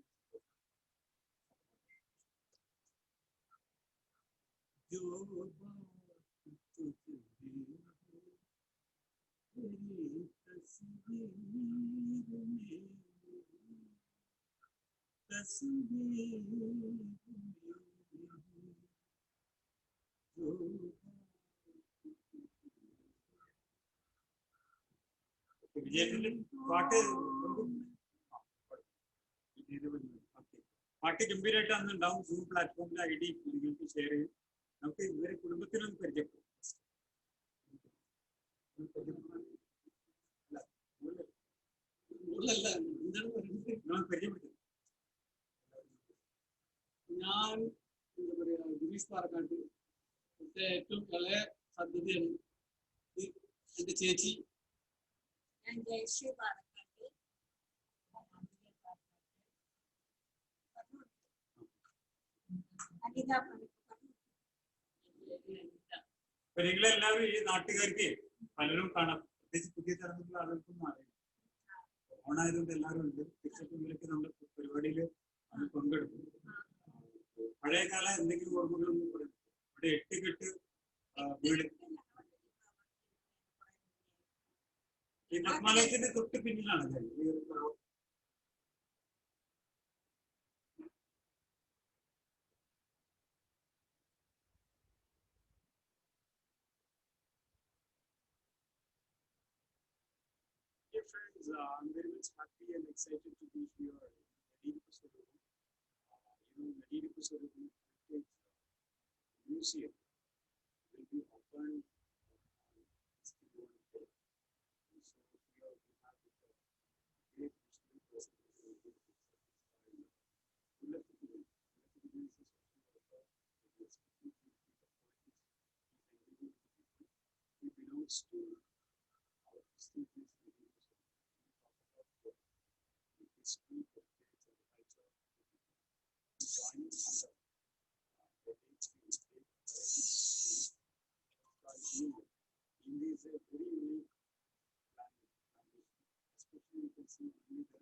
C: വിജയത്തിന്റെ പാട്ട് പാട്ട് ഗംഭീരമായിട്ട് അന്ന് ഉണ്ടാവും. സൂം പ്ലാറ്റ്ഫോമിലെ ID നിങ്ങൾക്ക് ഷെയർ ചെയ്യും. നമുക്ക് ഇവരെ കുടുംബത്തിനൊന്ന് പരിചയപ്പെടും.
K: ഞാൻ എന്താ പറയാ ഗിരീഷ് പാറക്കാട്ട് ഏറ്റവും ഇളയ സാധ്യതയാണ്. എന്റെ ചേച്ചി
G: ഞാൻ ജയശ്രീ പാറക്കാട്ട്. അനിത
C: അപ്പൊ നിങ്ങളെല്ലാവരും ഈ നാട്ടുകാർക്ക് പലരും കാണാം. പ്രത്യേകിച്ച് പുതിയ തലമുറയിലുള്ള ആളുകൾക്കൊന്നും അറിയില്ല. ഓണായതുകൊണ്ട് എല്ലാവരും ഉണ്ട്. തീർച്ചയായിട്ടും ഇവരൊക്കെ നമ്മുടെ പരിപാടിയിൽ പങ്കെടുക്കും. പഴയകാല എന്തെങ്കിലും ഓർമ്മകളൊന്നും പറയും. ഇവിടെ 8 വീട് ഈ പത്മാലയത്തിന്റെ തൊട്ട് പിന്നിലാണ്. Dear friends, I'm very much happy and excited to be here. You know,
I: speak of faith and the culture of joining under the experience India is a very unique planet, especially you can see only there in the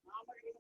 I: Malabar region.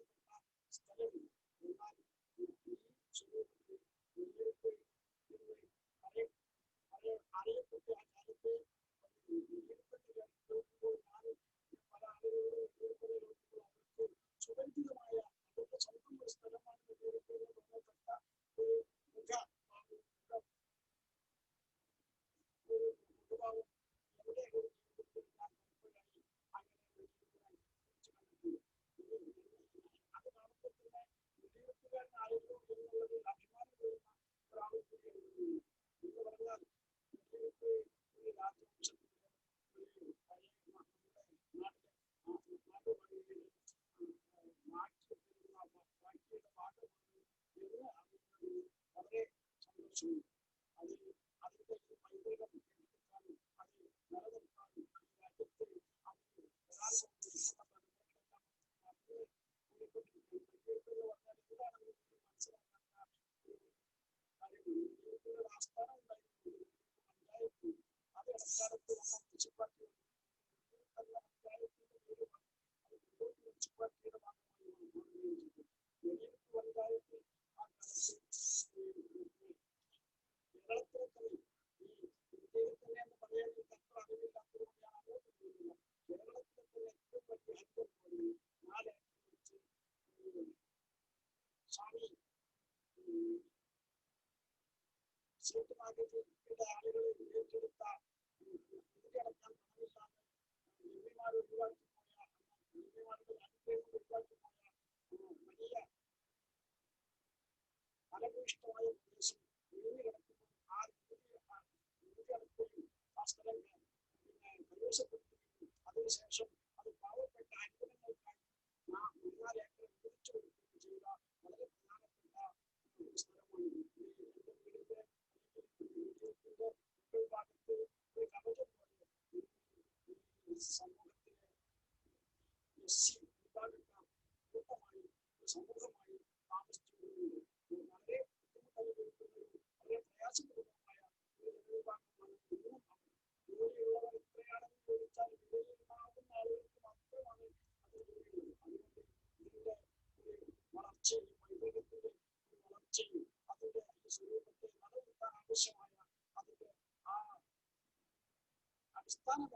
I: Social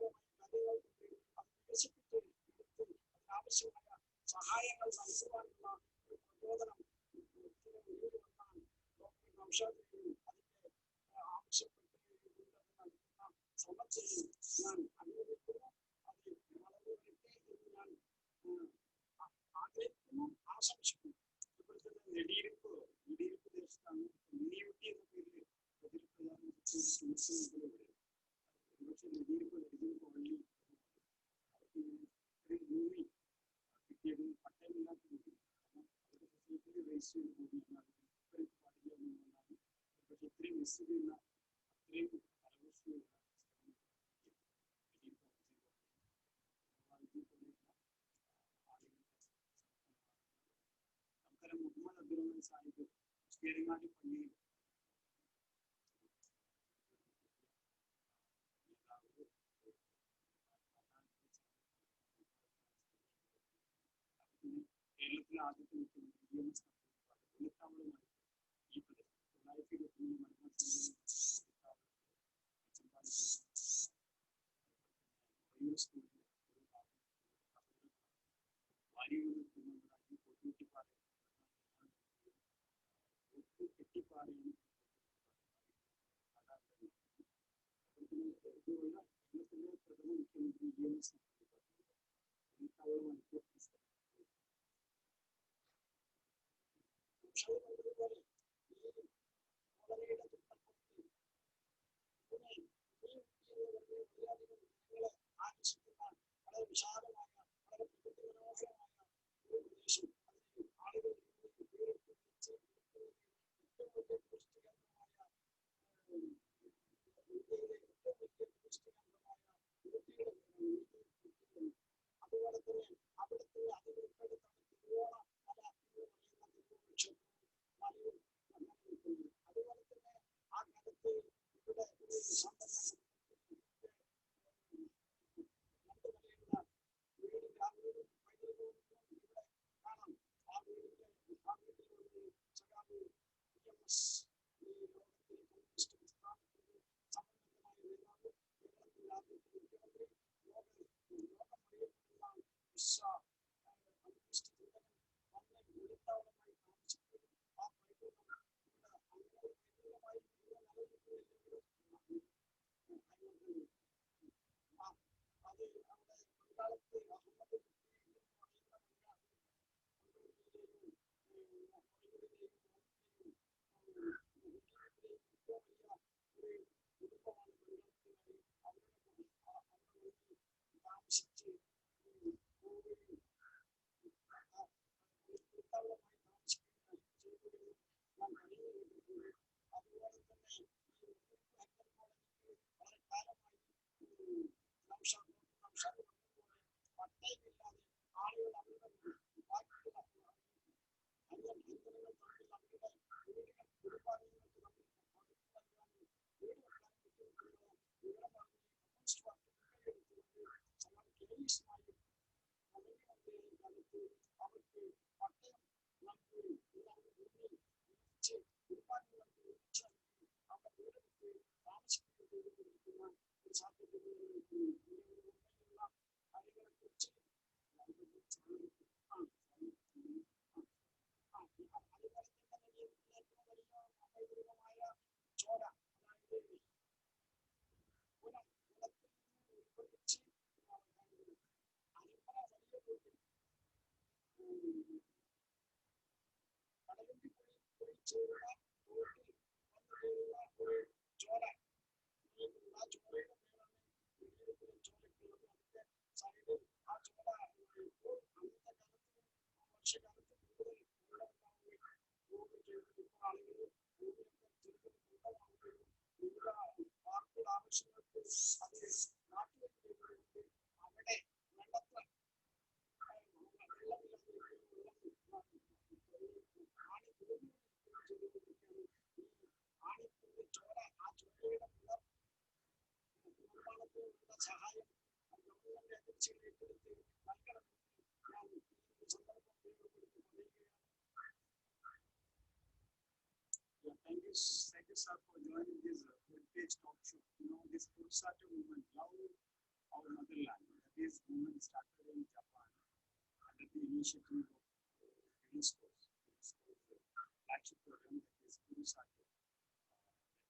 I: distancing, mask, Muhammad Sahib, Skerimati Panni, കേരളത്തിലെ ആദ്യത്തെ മുഖ്യമന്ത്രി വെളുത്താവളുമായി ഈ പ്രദേശം 1923 സ്കൂളിലെ കെട്ടിപ്പാറയും കേരളത്തിലെ പ്രഥമ മുഖ്യമന്ത്രി വെളുത്താവളുമായി വളരെ വിശാലമായ വളരെ പ്രകൃതി മനോഹരമായ ഒരു പ്രദേശം അതിന് ആളുകൾ ഏറ്റവും വലിയ ടൂറിസ്റ്റ് കേന്ദ്രമായ ഇന്ത്യയിലെ ഏറ്റവും വലിയ ടൂറിസ്റ്റ് കേന്ദ്രമായ അതുപോലെ തന്നെ അവിടുത്തെ അതിനടുത്താണ് തിരുവോണ മല എന്ന് പറയുന്ന തിരുവോണ മലയും അതുപോലെ തന്നെ ആ കാലത്ത് ഇവിടെ ഒരു സമ്പന്ന Thank you, sir, for joining this heritage talk show. You know, this Furusato movement, love our motherland. This movement started in Japan under the initiative of UNESCO's flagship program, that is Furusato.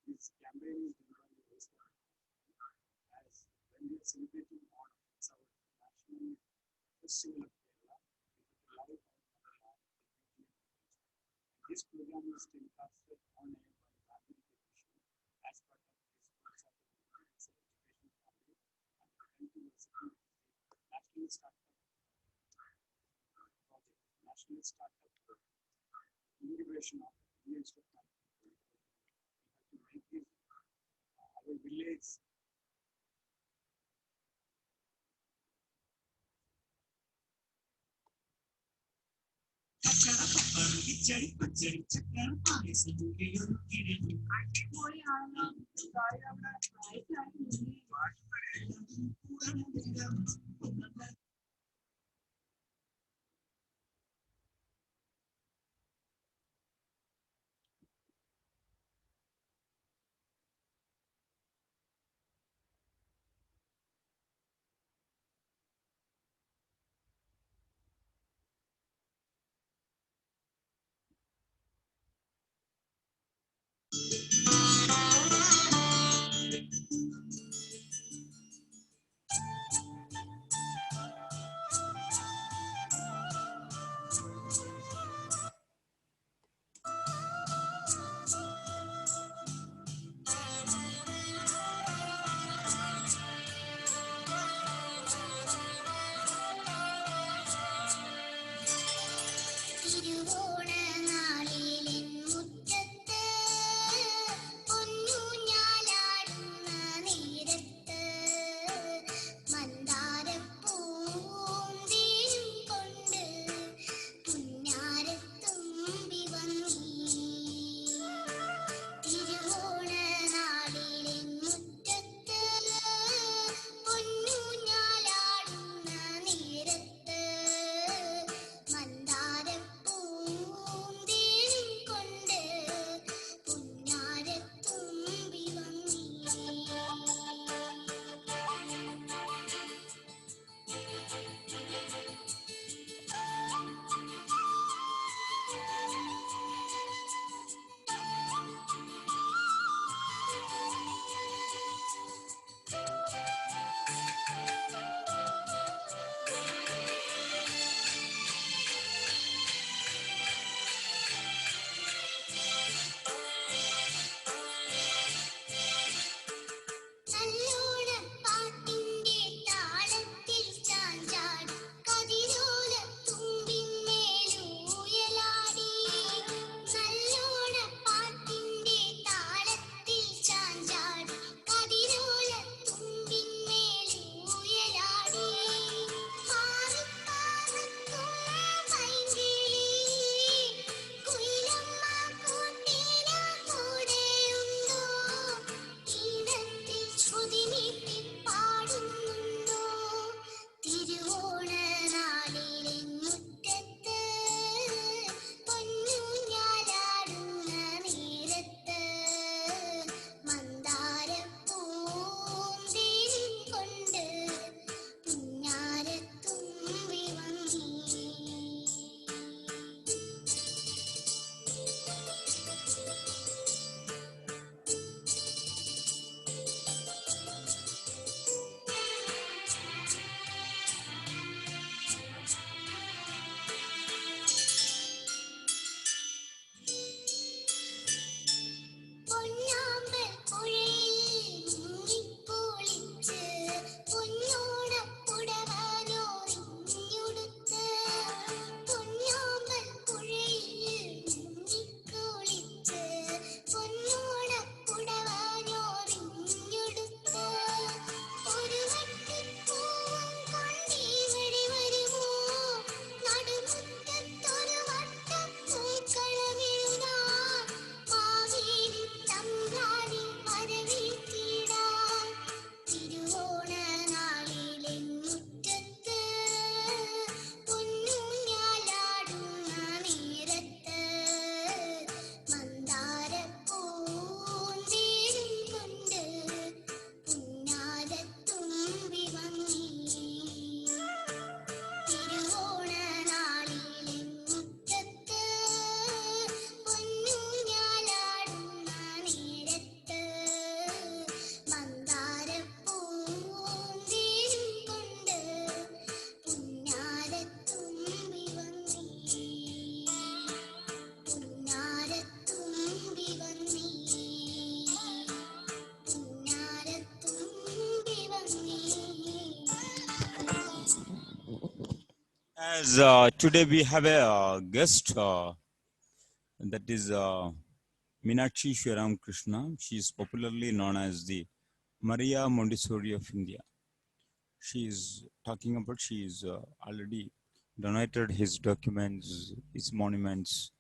I: This campaign is driven by Western as when we are celebrating Onam, it's our national festival of Kerala, with the love of motherland, the beauty and culture. This program is telecasted on air by Gandhi Television as part of this Furusato movement. It's an education family and continuously national startup project, national startup integration of Indian startup. We have to make this our village
F: കിച്ചടി പച്ചടി ചക്കര പായസം കിഴങ്ങ്
B: അടിപൊളിയാണല്ലോ സാരി നമ്മുടെ
A: As today we have a guest that is Meenakshi Shriram Krishna. She is popularly known as the Maria Montessori of India. She is talking about she is already donated his documents, his monuments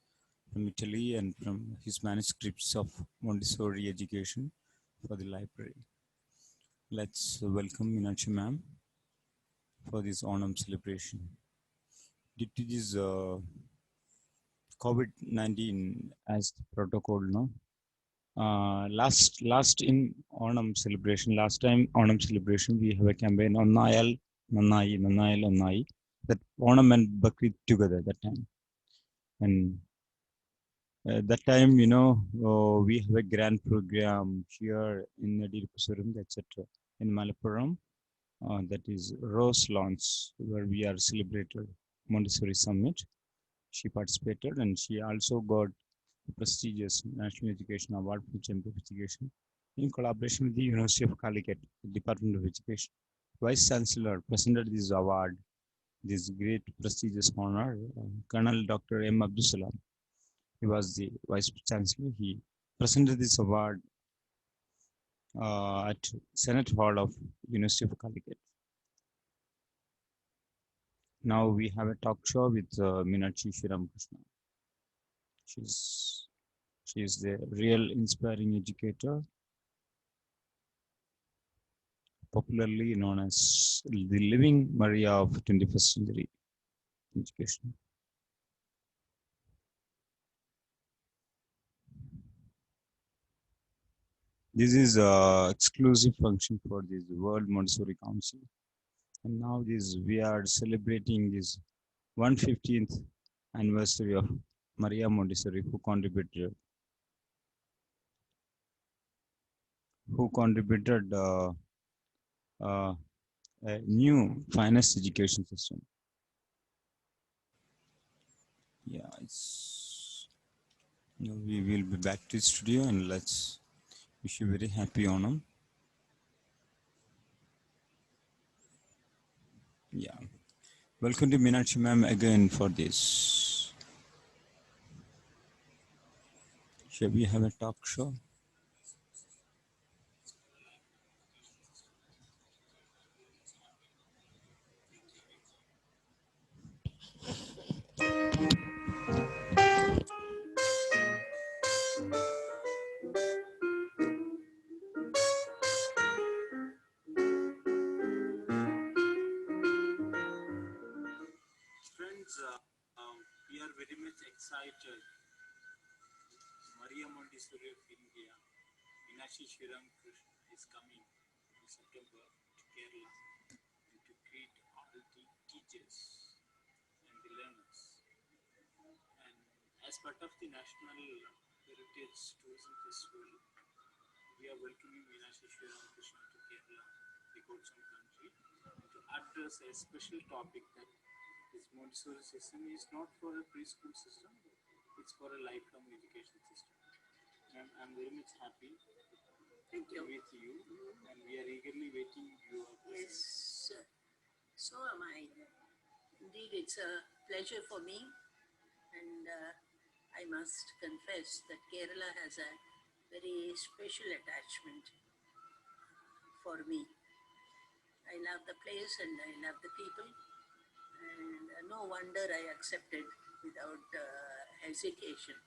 A: from Italy and from his manuscripts of Montessori education for the library. Let's welcome Meenakshi ma'am for this Onam celebration. Due to this COVID-19 as the protocol, no? Last in Onam celebration, last time Onam celebration, we have a campaign Onnayal Nannai, Nannayal Onnai, that Onam and Bakri together that time. And that time, we have a grand program here in Nadirupusuram, etc. in Malappuram. That is Rose Launch, where we are celebrated Montessori Summit. She participated and she also got a prestigious National Education Award for Champion of Education in collaboration with the University of Calicut, the Department of Education. Vice Chancellor presented this award, this great prestigious honor, Colonel Dr. M. Abdul Salam. He was the Vice Chancellor. He presented this award at Senate Hall of University of Calicut. Now we have a talk show with Meenakshi Shriram-Krishna. She's the real inspiring educator, popularly known as the living Maria of 21st century education. This is exclusive function for this World Montessori Council. And now we are celebrating this 150th anniversary of Maria Montessori, who contributed a new finest education system. Yeah, we will be back to the studio and let's wish you very happy Onam. Yeah, welcome to Meenakshi ma'am again for this. Shall we have a talk show?
L: Friends, we are very much excited. Maria Montessori of India, Meenakshi Shriram-Krishna is coming in September to Kerala and to greet all the teachers and the learners. And as part of the National Heritage Tourism Festival, we are welcoming Meenakshi Shriram-Krishna to Kerala, the God's own country, to address a special topic that this Montessori system is not for a preschool system, it's for a lifelong education system. And I'm very much happy
M: Thank you.
L: with you, and we are eagerly waiting your
M: Yes, so am I. Indeed, it's a pleasure for me, and I must confess that Kerala has a very special attachment for me. I love the place and I love the people, and no wonder I accepted without hesitation.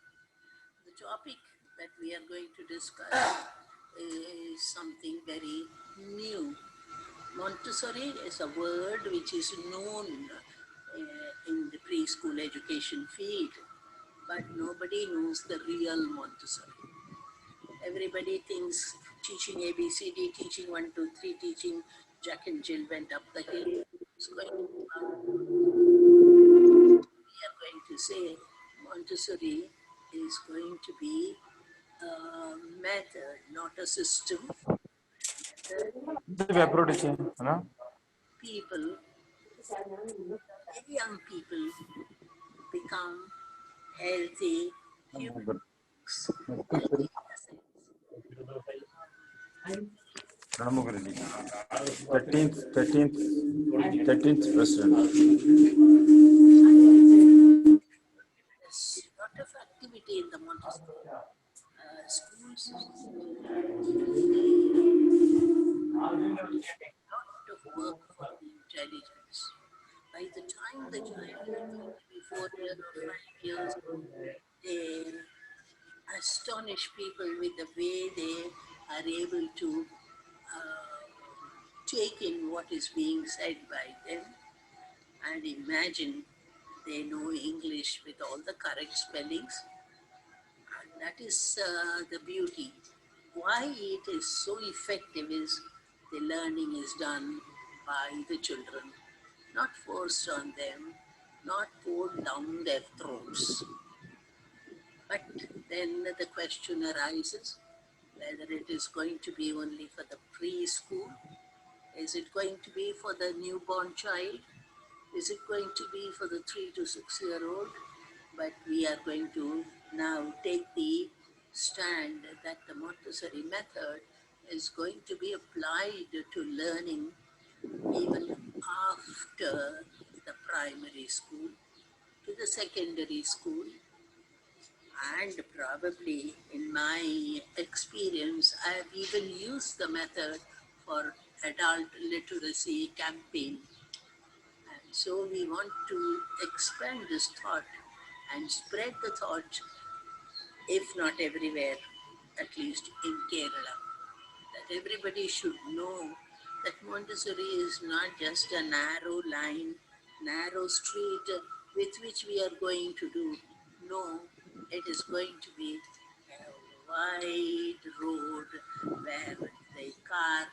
M: The topic that we are going to discuss is something very new. Montessori is a word which is known in the preschool education field, but nobody knows the real Montessori. Everybody thinks teaching ABCD, teaching 1, 2, 3, teaching Jack and Jill went up the hill is going to we are going to say Montessori is going to be a method, not a system. People, very young people, become healthy humans. Healthy in the sense
A: 13th president.
M: there's a lot of activity in the Montessori schools. Lot of work for the intelligence. By the time the child is going to be 4 years or 5 years, they astonish people with the way they are able to take in what is being said by them and imagine they know English with all the correct spellings. And that is the beauty. Why it is so effective is the learning is done by the children, not forced on them, not poured down their throats. But then the question arises whether it is going to be only for the preschool, is it going to be for the newborn child, is it going to be for the 3 to 6 year old? But we are going to now take the stand that the Montessori method is going to be applied to learning even after the primary school, to the secondary school, and probably in my experience, I have even used the method for adult literacy campaign. And so we want to expand this thought and spread the thought, if not everywhere, at least in Kerala, that everybody should know that Montessori is not just a narrow line, narrow street with which we are going to do. No, it is going to be a wide road where the car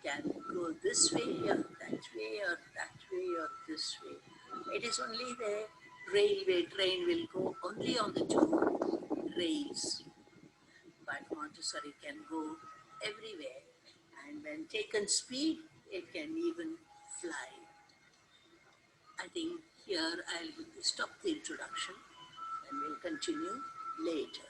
M: can go this way or that way or that way or this way. It is only the railway train will go only on the two rails, but Montessori can go everywhere, and when taken speed, it can even fly. I think here I'll stop the introduction and we'll continue later.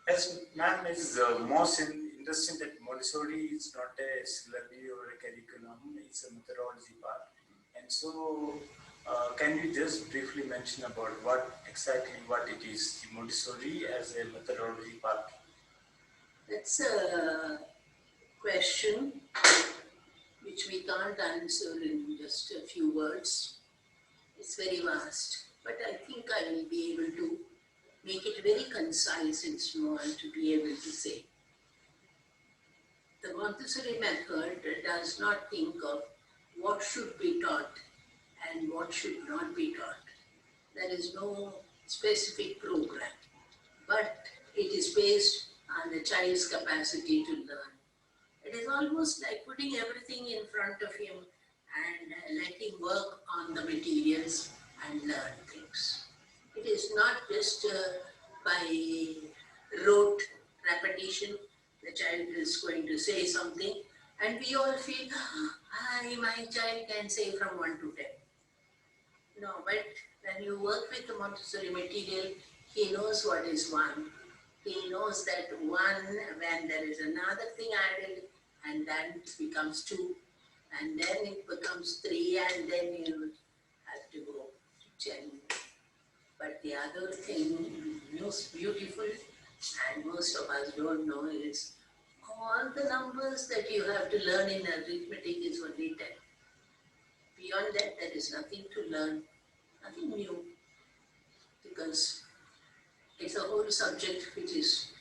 N: As ma'am is most interesting that Montessori is not a syllabus or a curriculum, it's a methodology part. And so, can you just briefly mention about what it is, the Montessori as a methodology part?
M: That's a question which we can't answer in just a few words. It's very vast, but I think I will be able to make it very concise and small to be able to say. The Montessori method does not think of what should be taught and what should not be taught. There is no specific program, but it is based on the child's capacity to learn. It is almost like putting everything in front of him and let him work on the materials and learn things. It is not just by rote repetition. The child is going to say something and we all feel, my child can say from 1 to 10. No, but when you work with the Montessori material, he knows what is 1. He knows that 1, when there is another thing added, and then it becomes 2, and then it becomes 3, and then you have to go to 10. But the other thing, most beautiful, and most of us don't know, is all the numbers that you have to learn in arithmetic is only 10. Beyond that, there is nothing to learn, nothing new, because it's a whole subject which is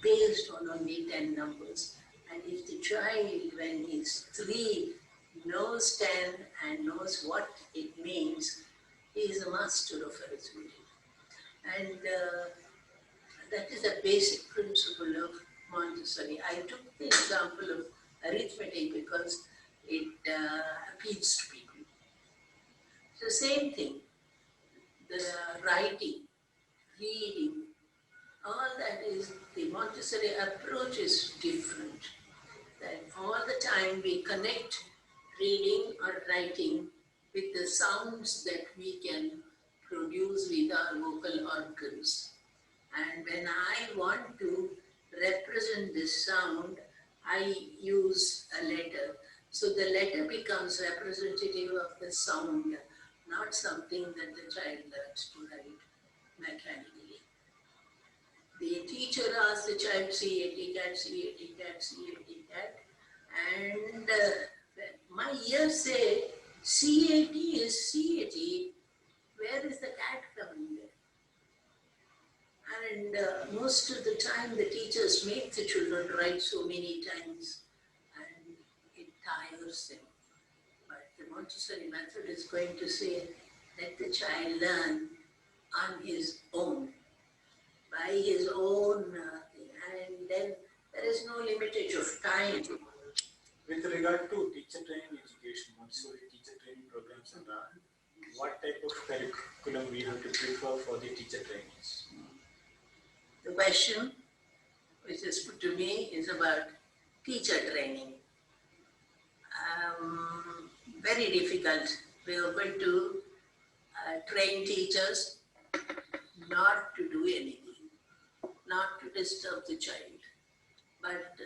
M: based on only 10 numbers. And if the child, when he's 3, knows 10 and knows what it means, he is a master of arithmetic. And that is a basic principle of Montessori. I took the example of arithmetic because it appeals to people. So same thing, the writing, reading, all that is, the Montessori approach is different. That all the time we connect reading or writing with the sounds that we can produce with our vocal organs. And when I want to represent this sound, I use a letter. So the letter becomes representative of the sound, not something that the child learns to write mechanically. The teacher asks the child, C-A-T-cat, C-A-T-cat, C-A-T-cat. And my ears say, C-A-T is C-A-T. Where is the cat coming there? most of the time, the teachers make the children write so many times, and it tires them. But the Montessori method is going to say, let the child learn on his own, by his own thing, and then there is no limitage of time.
N: With regard to teacher training education, Montessori teacher training programs and what type of curriculum we have to prefer for the teacher trainings?
M: The question which is put to me is about teacher training. Very difficult. We are going to train teachers not to do anything, not to disturb the child. But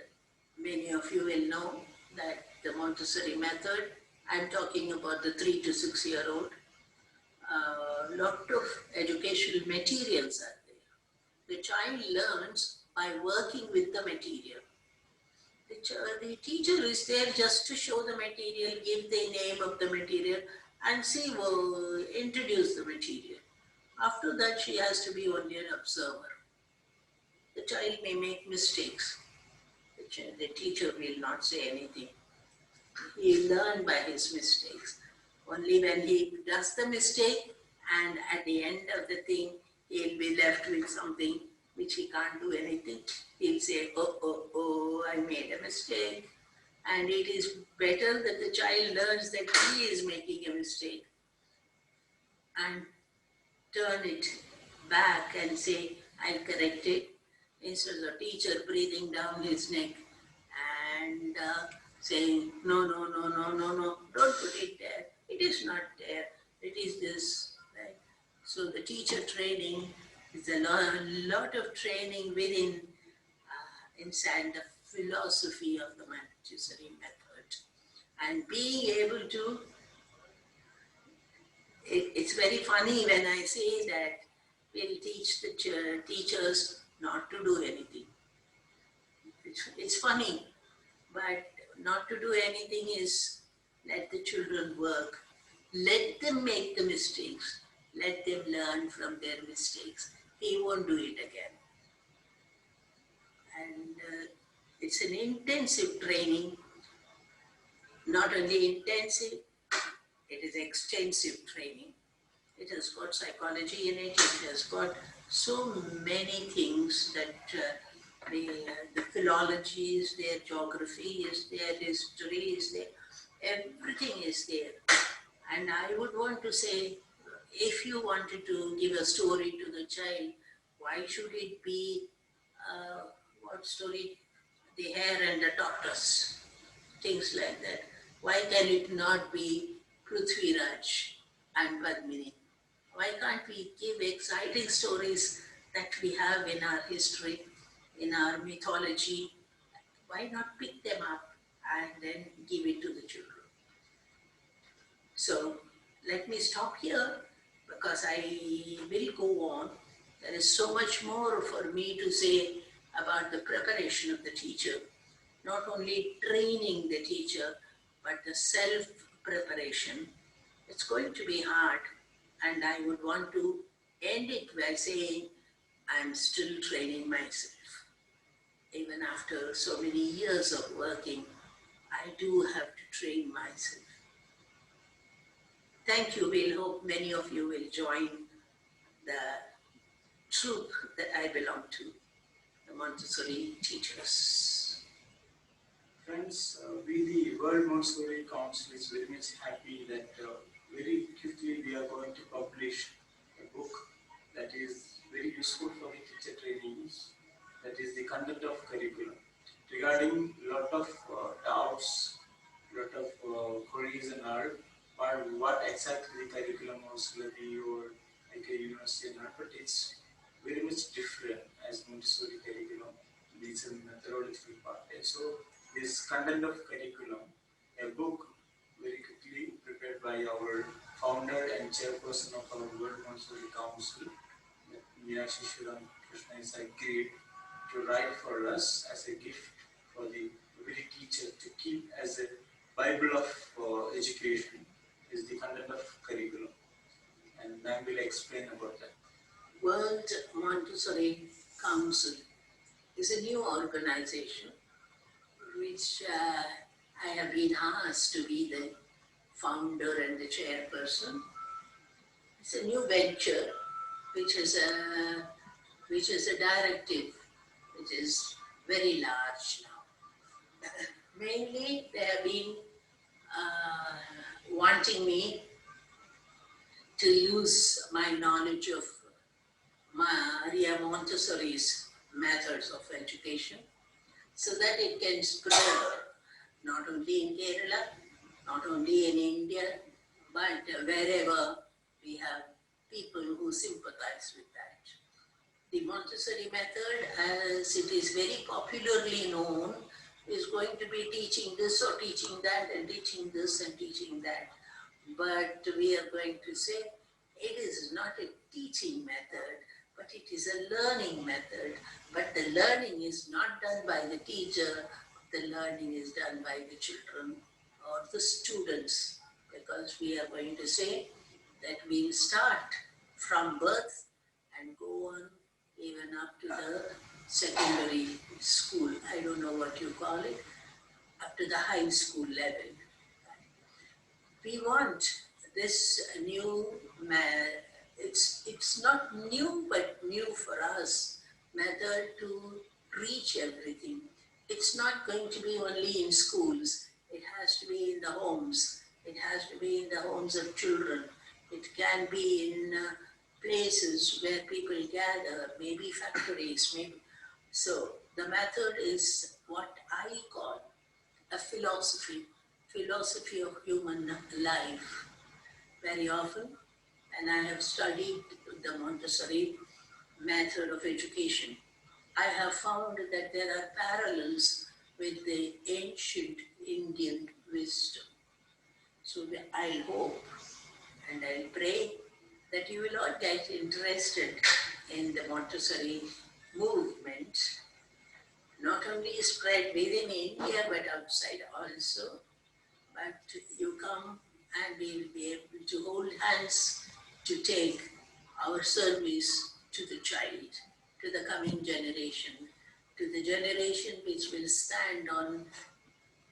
M: many of you will know that the Montessori method, I'm talking about the 3 to 6 year old, lot of educational materials are there. The child learns by working with the material. The teacher is there just to show the material, give the name of the material, and she will introduce the material. After that, she has to be only an observer. The child may make mistakes. The teacher will not say anything. He learns by his mistakes. Only when he does the mistake, and at the end of the thing, he'll be left with something which he can't do anything. He'll say, oh, I made a mistake. And it is better that the child learns that he is making a mistake and turn it back and say, I'll correct it, instead of the teacher breathing down his neck and saying, no, don't put it there. It is not there. It is this. Right? So the teacher training is a lot of training within inside the philosophy of the Montessori method. And being able to, it's very funny when I say that we'll teach the teachers not to do anything. It's funny, but not to do anything is let the children work. Let them make the mistakes. Let them learn from their mistakes. He won't do it again. And it's an intensive training. Not only intensive, it is extensive training. It has got psychology in it. It has got so many things that the philology is there, geography is there, history is there, everything is there. And I would want to say, if you wanted to give a story to the child, why should it be, what story? The hare and the tortoise, things like that. Why can it not be Prithviraj and Padmini? Why can't we give exciting stories that we have in our history, in our mythology? Why not pick them up and then give it to the children? So let me stop here because I will go on. There is so much more for me to say about the preparation of the teacher, not only training the teacher, but the self-preparation. It's going to be hard, and I would want to end it by saying, I'm still training myself. Even after so many years of working, I do have to train myself. Thank you. We'll hope many of you will join the troop that I belong to, the Montessori teachers.
N: Friends, we the World Montessori Council is very much happy that very quickly we are going to publish a book that is very useful for the teacher trainees, that is the content of curriculum. Regarding lot of doubts, lot of queries and all, what exactly the curriculum or syllabi or like a university and all, but it's very much different as Montessori curriculum. It's a methodological part. And so this content of curriculum, a book very quickly prepared by our founder and chairperson of our World Montessori Council, Meenakshi Shiram Krishna, is agreed to write for us as a gift for the every teacher to keep as a Bible of education is the content of curriculum. And I will explain about that.
M: World Montessori Council is a new organization which I have been asked to be the founder and the chairperson. It's a new venture which is a directive which is very large now. Mainly they have been wanting me to use my knowledge of Maria Montessori's methods of education so that it can spread not only in Kerala, not only in India, but wherever we have people who sympathize with that. The Montessori method, as it is very popularly known, is going to be teaching this or teaching that and teaching this and teaching that. But we are going to say it is not a teaching method, but it is a learning method. But the learning is not done by the teacher, the learning is done by the children or the students, because we are going to say that we'll start from birth and go on even up to the secondary school. I don't know what you call it, up to the high school level. We want this new, it's not new, but new for us, method to reach everything. It's not going to be only in schools. It has to be in the homes. It has to be in the homes of children. It can be in places where people gather, maybe factories, maybe. So the method is what I call a philosophy of human life. Very often, and I have studied the Montessori method of education, I have found that there are parallels with the ancient Indian wisdom. So I hope and I pray that you will all get interested in the Montessori movement, not only spread within India but outside also. But you come and we will be able to hold hands to take our service to the child, to the coming generation, to the generation which will stand on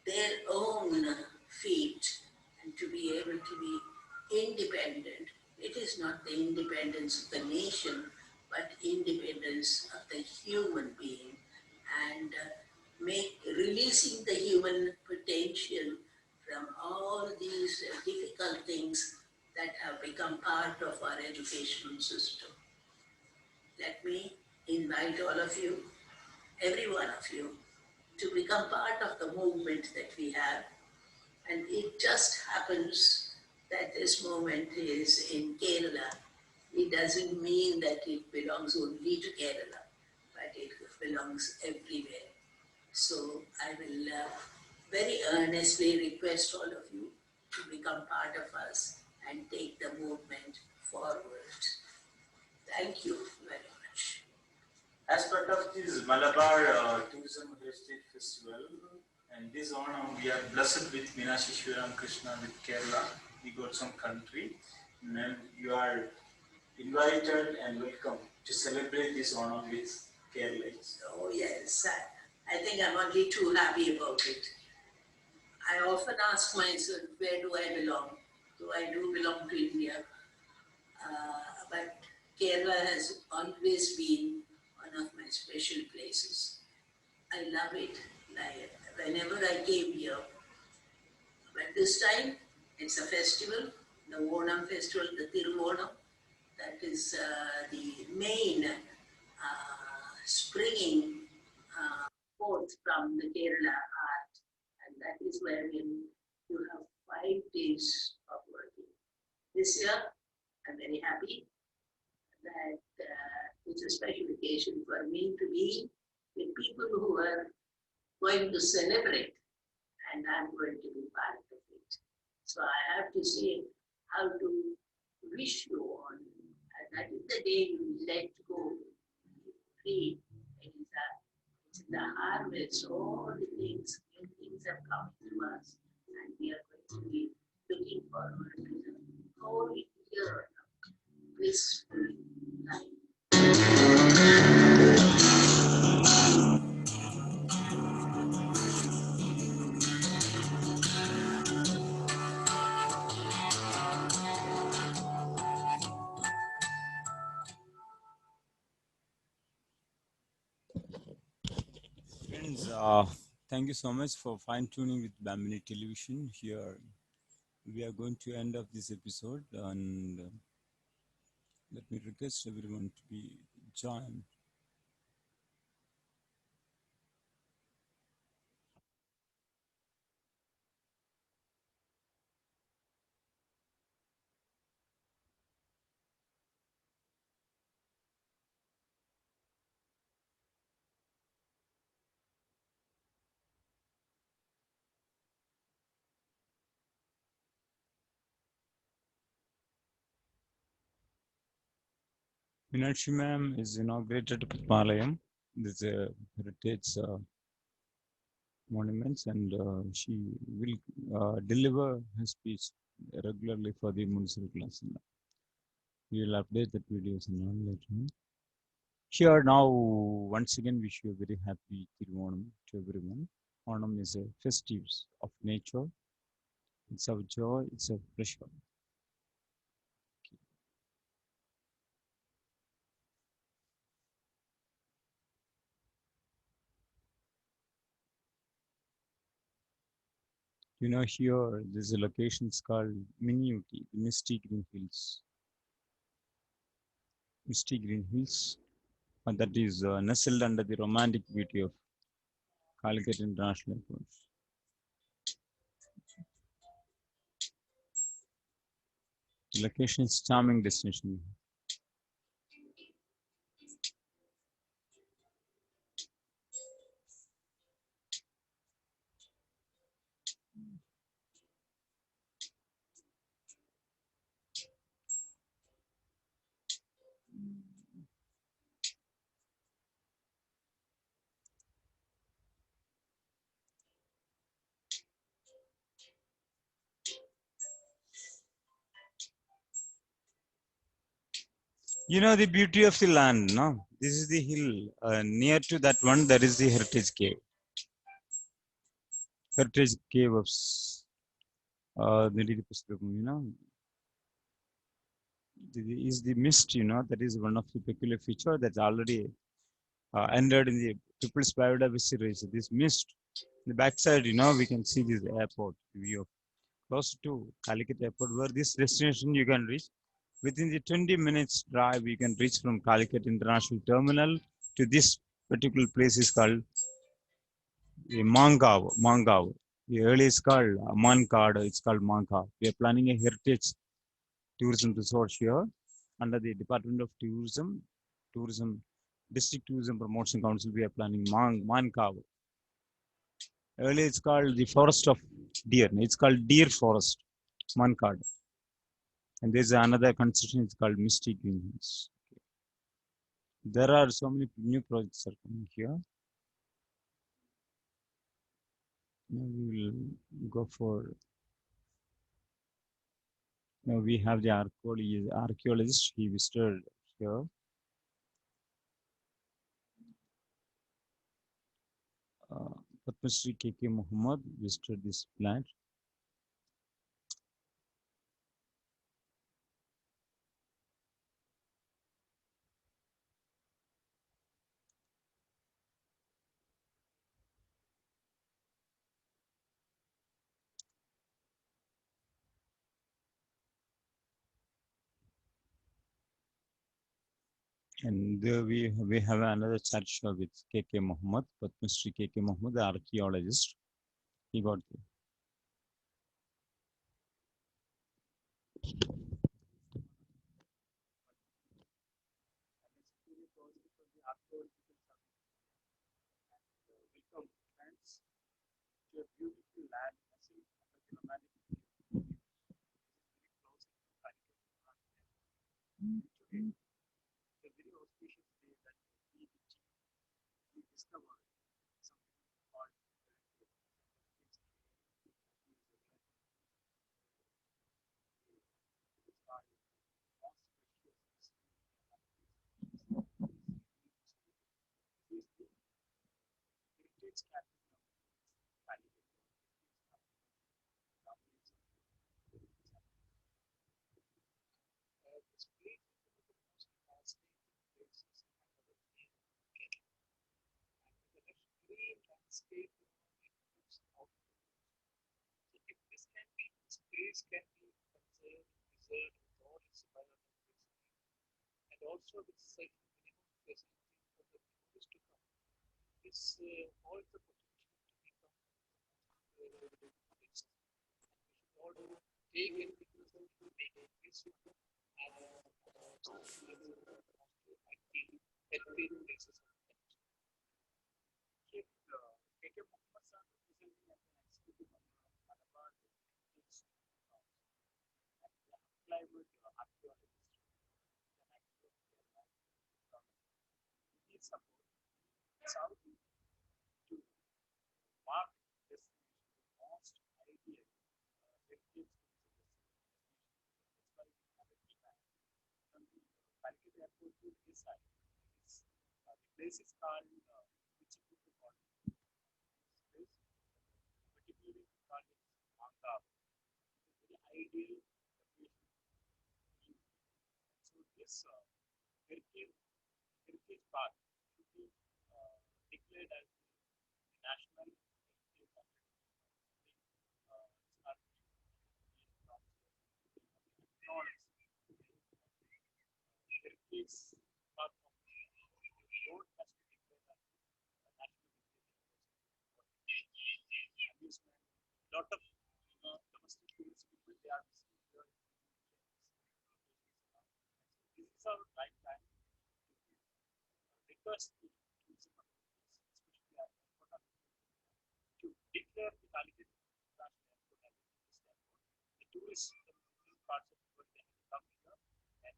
M: their own feet and to be able to be independent. It is not the independence of the nation, but independence of the human being and releasing the human potential from all these difficult things that have become part of our educational system. Let me invite all of you, every one of you, to become part of the movement that we have. And it just happens that this movement is in Kerala. It doesn't mean that it belongs only to Kerala, but it belongs everywhere. So I will very earnestly request all of you to become part of us and take the movement forward. Thank you very much.
N: As part of this Malabar Tourism Heritage Festival, and this Onam, we are blessed with Meenakshi Shivaram Krishna with Kerala. We got some country, and you are invited and welcome to celebrate this Onam with Kerala.
M: Oh yes, I think I'm only too happy about it. I often ask myself, where do I belong? Do I belong to India? But Kerala has always been one of my special places. I love it. Whenever I came here, but this time it's a festival, the Onam festival, the Tiruvonam. That is the main springing forth from the Kerala art, and that is wherein you have 5 days of working. This year, I'm very happy that it's a special occasion for me to be with people who are going to celebrate, and I'm going to be part of it. So I have to say how to wish you all, and that is the day you let go, free. It's in the harvest, all the things, new things have come to us, and we are going to be looking forward to the whole year of blissful life.
A: Friends, thank you so much for fine tuning with Bambini Television. Here we are going to end up this episode, and let me request everyone to be joined. Meenakshi ma'am is inaugurated Padmalayam. This heritage monuments, and she will deliver her speech regularly for the municipal class. We will update that videos and all later on. Here now, once again, wish you a very happy Onam to everyone. Onam is a festive of nature. It's our joy. It's a pleasure. Here there's a location called Minuti, the Misty Green Hills. Misty Green Hills, and that is nestled under the romantic beauty of Calicut International Airport. The location is charming destination. The beauty of the land, no? This is the hill. Near to that one, there is the heritage cave. Heritage cave of is the mist, that is one of the peculiar feature that's already entered in the people's biodiversity reserve. This mist, the backside, we can see this airport view close to Calicut Airport, where this destination you can reach within the 20 minutes drive. You can reach from Calicut International Terminal to this particular place is called Mangav. Mangav. The earlier is called Mankad. It's called Mangav. We are planning a heritage tourism resort here under the Department of Tourism, District Tourism Promotion Council. We are planning Mankav. Earlier it's called the Forest of Deer. It's called Deer Forest, Mankad. And there's another construction, it's called Misty Green Hills. There are so many new projects are coming here. Now we will go for. Now we have the archaeologist. He visited here. Padma Shri K.K. Muhammad visited this plant. And there we have another chat show with K.K. Muhammad, Padma Shri K.K. Muhammad, the archaeologist. He got there.
I: Welcome, friends, to a beautiful land nestled under the romantic beauty of very close to Calicut. Today, a very auspicious day that we discovered something called heritage capital of Calicut. This place is one of the most fascinating places I've ever been. And with the lush green
L: this can be conserved, preserved with all its biodiversity and also with certain minimum facilities for the tourists to come. This holds the potential to become valuable place. We should all take and make this one as one of the most tourism, most active heritage places of the country. If K.K. Mohammed Sir representing as an executive member of Malabar Heritage House and the unclaimed archaeologist an actual Kerala government. He support Saudi to mark this most ideal heritage tourism destination. That's why we have a plan from the Calicut airport to this side. The place is called Vichiputu College. This place, particularly we call it Manga. It is very ideal location. So this heritage park should be declared as the national heritage already. Start from acknowledge heritage park of the road has to declare as a national heritage amusement. Lot of domestic tourist people they are visiting here. This is our right time to request the tourism authorities, especially our airport authorities, to declare the Calicut International Airport as a tourist airport. The tourists from different parts of the world they have to come here and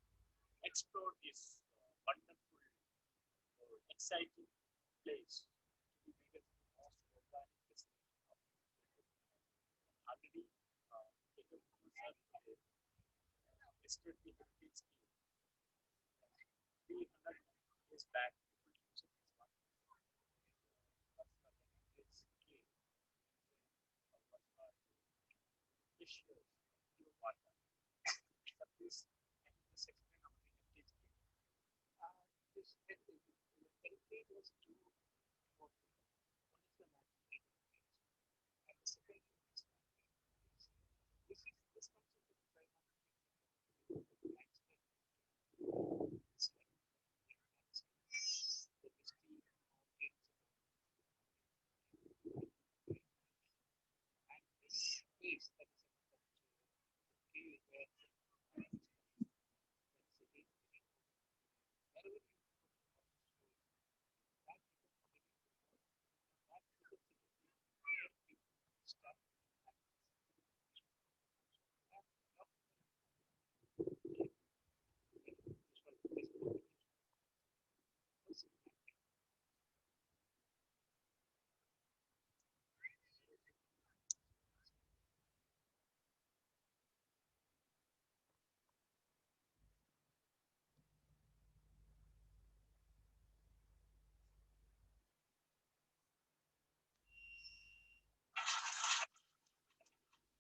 L: explore this wonderful, exciting place to be made as the most organic destination of the world. Already, Jacob Muhammad listed the heritage scheme. 300 years back, people used this one. What's the heritage scheme? What's the issues? Pure water. But this, can you just explain about the heritage scheme? This heritage was two important. One is the natural heritage, and the second is this is this concept of I want to explain. It's like the misty mountains and this place that is okay where wherever you that becomes that becomes where people start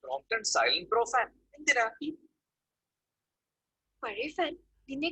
O: Brompton silent pro fan. എന്തിനാ
P: പഴയ fan നിന്നെ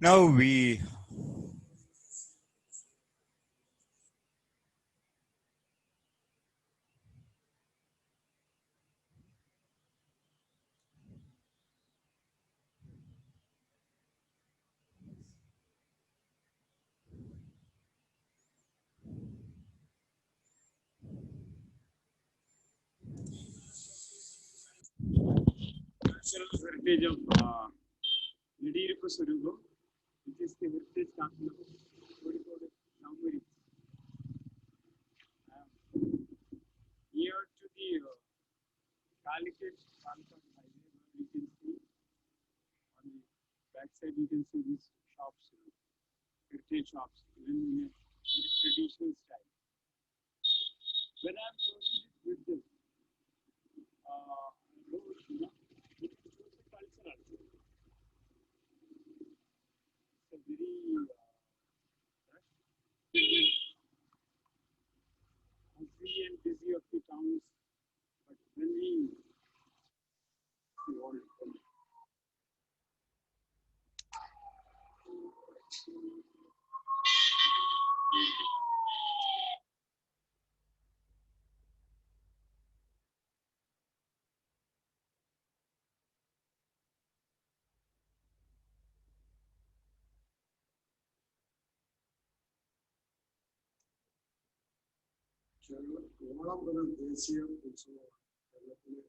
A: Now we
I: cultural heritage of Nidiripa Surugo, which is the heritage capital of Kozhikode, Namuri. Near to the Calicut highway, where you can see on the backside, you can see these shops, heritage shops, even in a very traditional style. When I'm crossing this bridge, road, it shows the culture also. It's a very busy and busy of the towns, but when we the old
J: Onam ഒരു ദേശീയ ഉത്സവമാണ് കേരളത്തിലെ.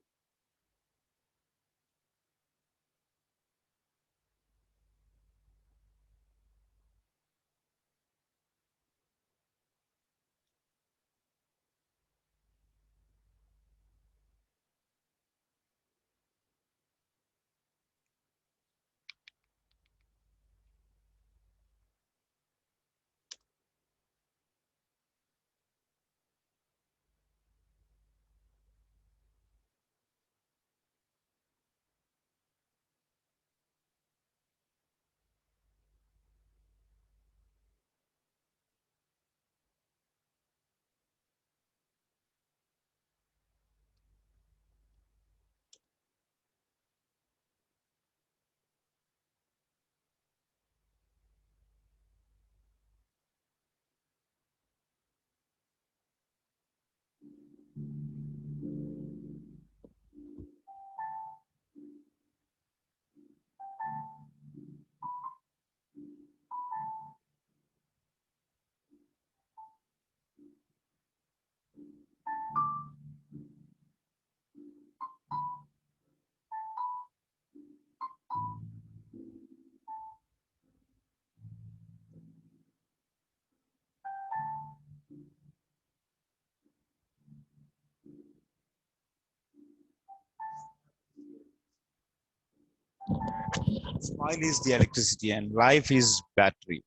A: smile is the electricity and life is battery.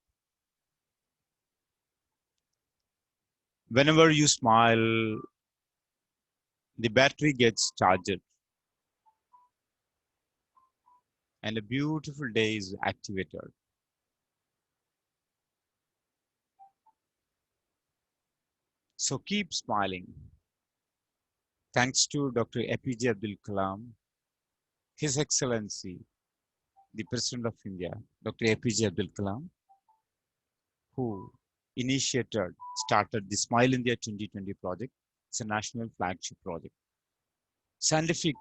A: Whenever you smile, the battery gets charged and a beautiful day is activated. So keep smiling. Thanks to Dr. APJ Abdul Kalam, His Excellency, the President of India, Dr. APJ Abdul Kalam, who started the Smile India 2020 project. It's a national flagship project. Scientific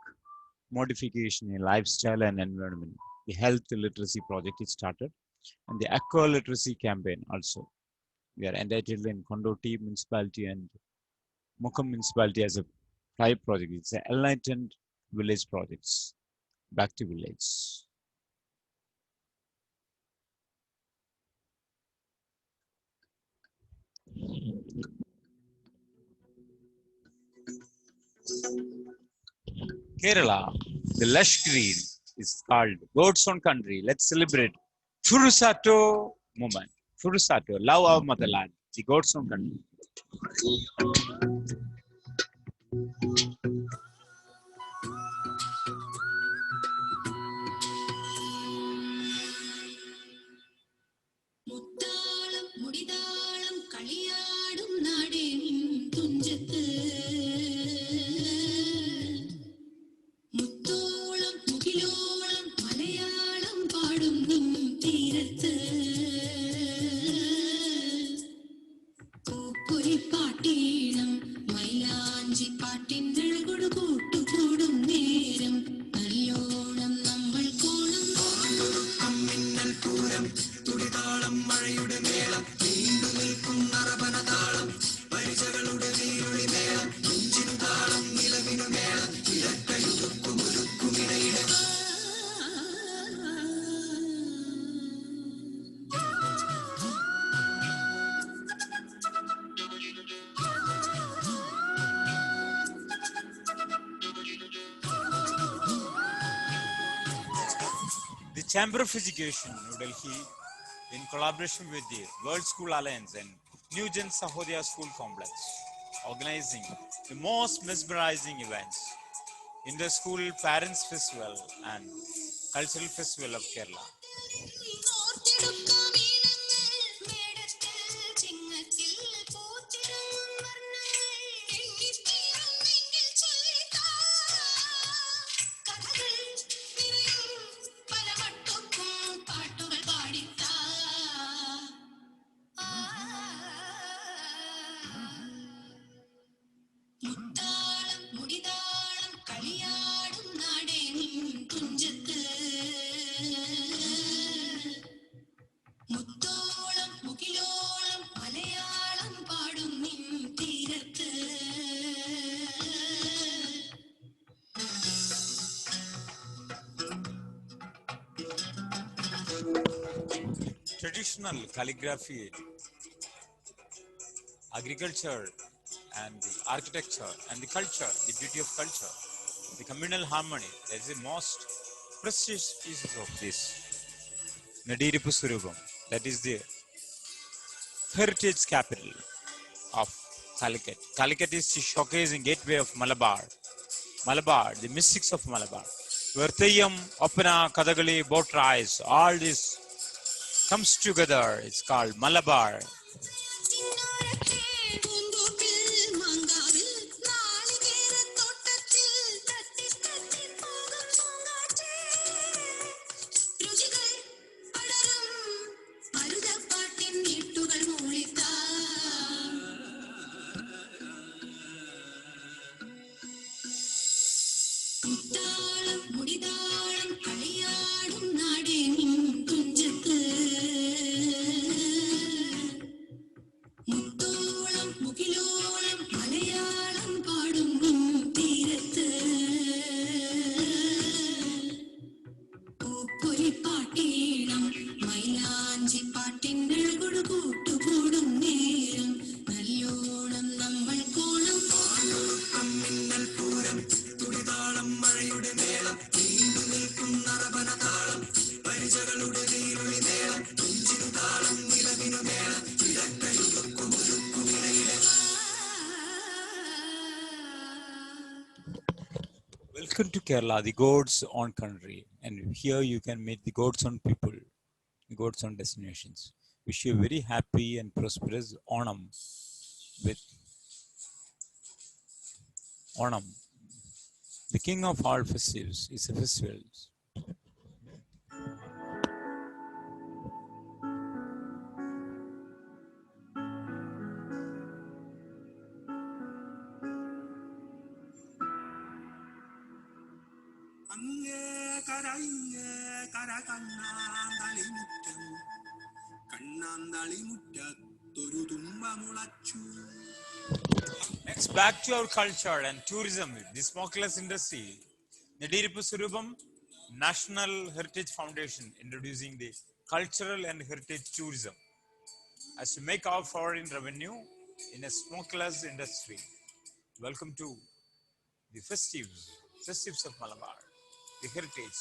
A: modification in lifestyle and environment. The health literacy project is started, and the aqua literacy campaign also. We are entitled in Kondoti municipality and Mukham municipality as a private project. It's an enlightened village projects. Back to village. Kerala, the lush green is called God's own country. Let's celebrate Furusato movement. Furusato, love our motherland, the God's own country.
P: മുത്താളം മുടിതാളം കളിയാടും നാടിൻ തുഞ്ചത്ത് മുത്തോളം മുകിലോളം മലയാളം പാടും തീരത്ത് പൂപ്പൊലിപ്പാട്ടീണം മൈലാഞ്ചി പാട്ടിൻ്റെ കൂട്ടുകൂടും നേരം നല്ലോണം നമ്മൾ കോണം മിന്നൽ പൂരം തുടിതാളം മഴയുടെ മേളം നീണ്ടു നിൽക്കും നറപനതാളം പരിചകളുടെ നീരുളി മേളം നെഞ്ചിനു താളം നിലവിനു മേളം ഇടക്കയുടുക്കുമൊരുക്കുമിടയിട
A: The Chamber of Education, New Delhi, in collaboration with the World School Alliance and New Gen Sahodaya School Complex, organizing the most mesmerizing events in the school Parents Festival and Cultural Festival of Kerala.
P: മുത്താളം മുടിതാളം കളിയാടും നാടേ നിൻ തുഞ്ചത്ത് മുത്തോളം മുകിലോളം മലയാളം പാടും നിൻ തീരത്ത്
A: Traditional calligraphy, agriculture, and the architecture and the culture, the beauty of culture, the communal harmony, that is the most precious pieces of this Nadiripu Surubam, that is the heritage capital of Calicut. Calicut is the showcasing gateway of Malabar. Malabar, the mystics of Malabar. Where Theyyam, Opera, Kathakali, boat rides, all this comes together. It's called Malabar.
P: മുത്താളം മുടിതാളം കളിയാടും നാടേ നിൻ തുഞ്ചത്ത് മുത്തോളം മുകിലോളം മലയാളം പാടും നിൻ തീരത്ത് പൂപ്പൊലിപ്പാട്ടീണം മൈലാഞ്ചി പാട്ടിൻ്റെ കൂട്ടുകൂടും നേരം നല്ലോണം നമ്മൾ കോണം മിന്നൽ പൂരം തുടിതാളം മഴയുടെ മേളം നീണ്ടു നിൽക്കും നറപനതാളം പരിചകളുടെ നീരുളി മേളം നെഞ്ചിനു താളം നിലവിനു മേളം ഇടക്കയുടുക്കുമൊരുക്കുമിടയിട
A: Welcome to Kerala, the God's own country. And here you can meet the God's own people, the God's own destinations. Wish you a very happy and prosperous Onam with Onam. The king of all festivals is a festival.
H: അങ്ങേ കരയിങ്ങേ കര കണ്ണാന്തളിമുറ്റം കണ്ണാന്തളിമുറ്റത്തൊരു തുമ്പ മുളച്ചു.
A: Next, back to our culture and tourism, the smokeless industry. Nadiripu Surubam National Heritage Foundation introducing the cultural and heritage tourism as to make our foreign revenue in a smokeless industry. Welcome to the festives of Malabar, the heritage.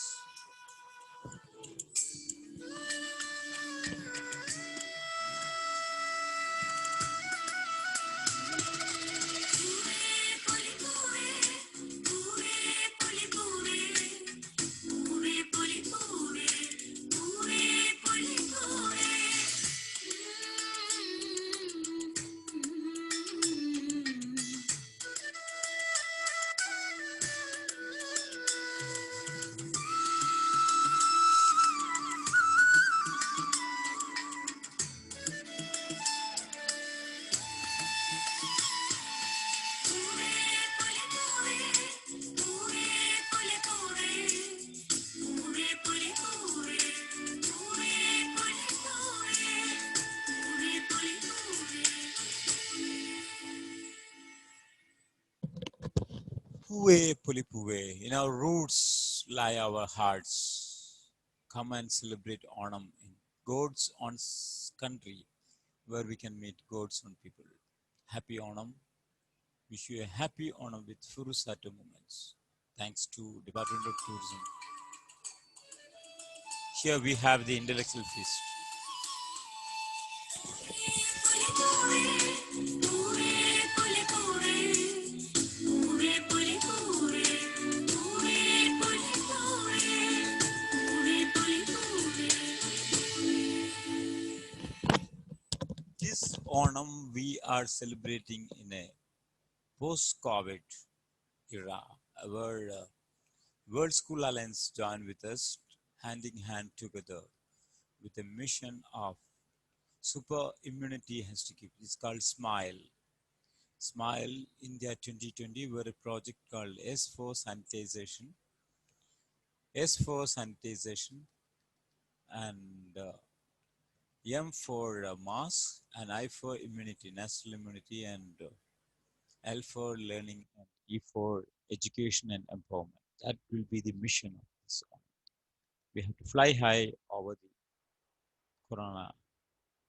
A: Puve Pulipuve, in our roots lie our hearts. Come and celebrate Onam in God's own country, where we can meet God's own people. Happy Onam. Wish you a happy Onam with Furusato moments. Thanks to Department of Tourism. Here we have the intellectual feast. This Onam we are celebrating in a post-COVID era, where World School Alliance joined with us hand in hand together with a mission of super immunity has to keep. It's called SMILE. SMILE India 2020 were a project called S for Sanitization, and M for mass, and I for immunity, national immunity, and L for learning, and E for education and empowerment. That will be the mission of this. We have to fly high over the corona,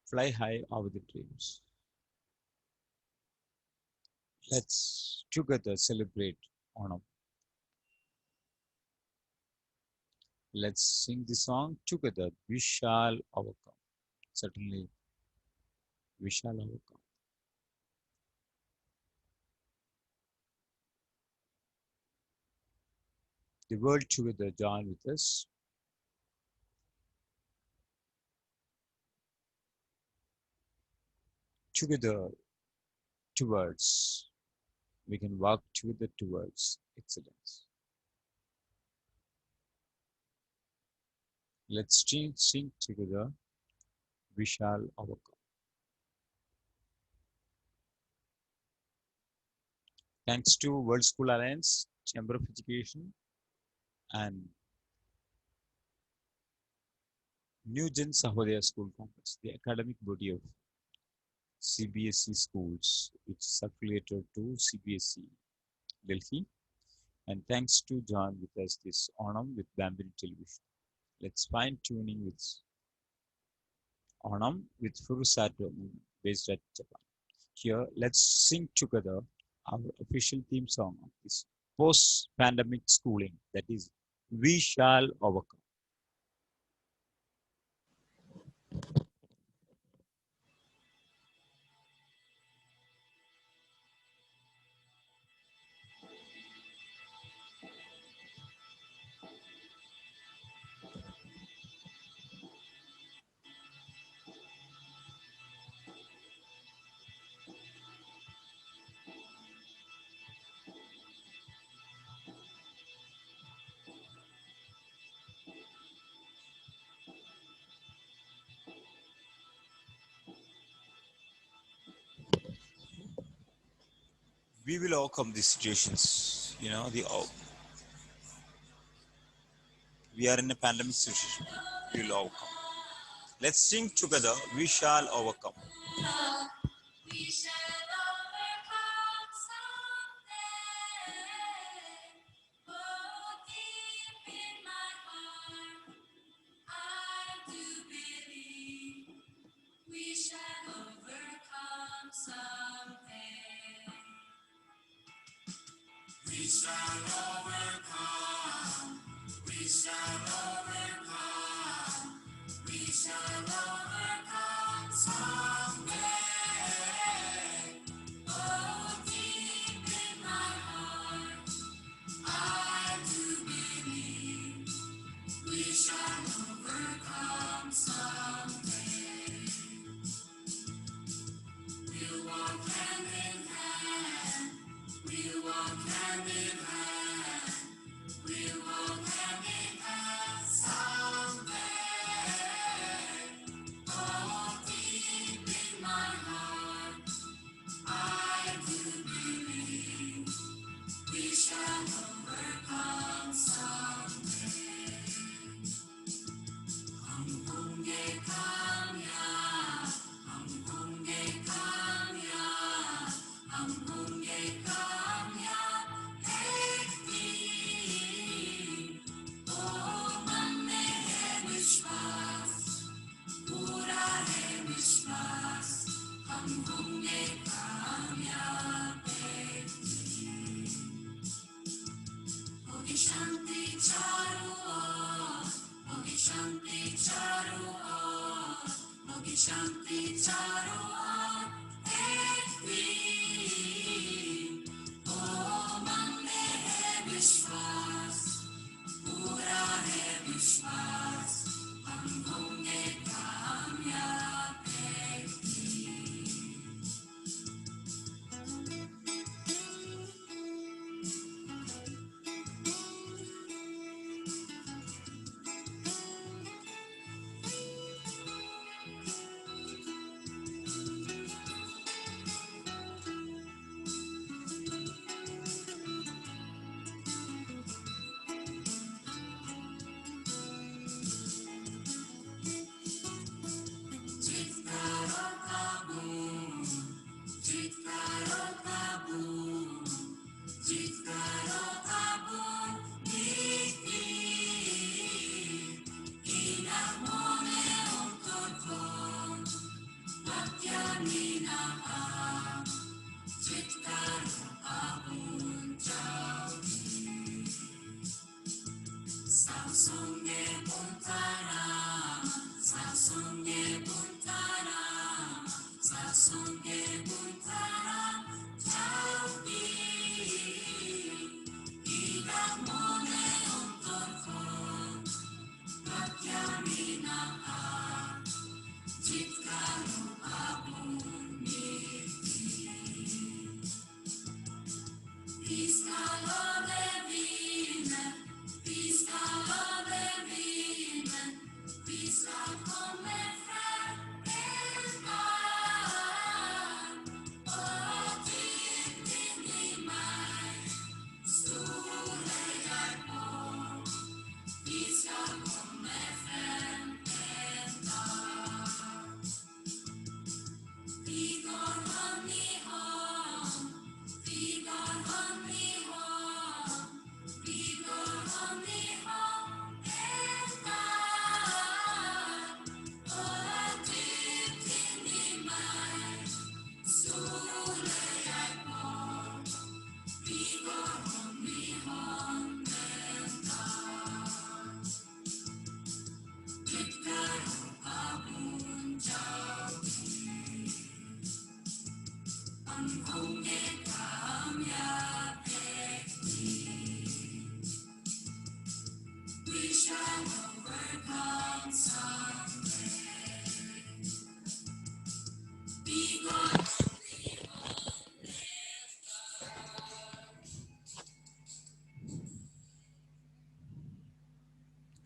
A: fly high over the dreams. Let's together celebrate Onam. Let's sing the song together. We shall overcome. Certainly, we shall overcome. The world together join with us. Together towards, we can walk together towards excellence. Let's sing together. We shall overcome. Thanks to World School Alliance, Chamber of Education, and New Gen Sahodaya School Complex, the academic body of CBSE schools, which is affiliated to CBSE Delhi. And thanks to join with us this Onam with Bambini Television. Let's fine tuning with Onam with Furusato based at Japan. Here, let's sing together our official theme song of this post-pandemic schooling, that is, We Shall Overcome. We will overcome these situations. We are in a pandemic situation. We will overcome. Let's sing together. We shall overcome.
P: We shall overcome someday. Oh, deep in my heart, I do believe we shall overcome someday. We shall overcome. We shall overcome. We shall overcome someday. Oh, deep in my heart, I do believe we shall overcome someday. We'll walk hand in hand. We'll walk hand in hand. We'll walk hand in hand someday. Oh, deep in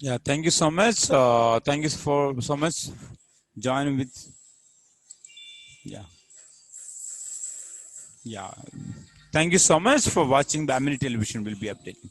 A: Yeah, thank you so much. Thank you for so much. Join with, yeah, yeah. Thank you so much for watching the Amini Television. Will be updating.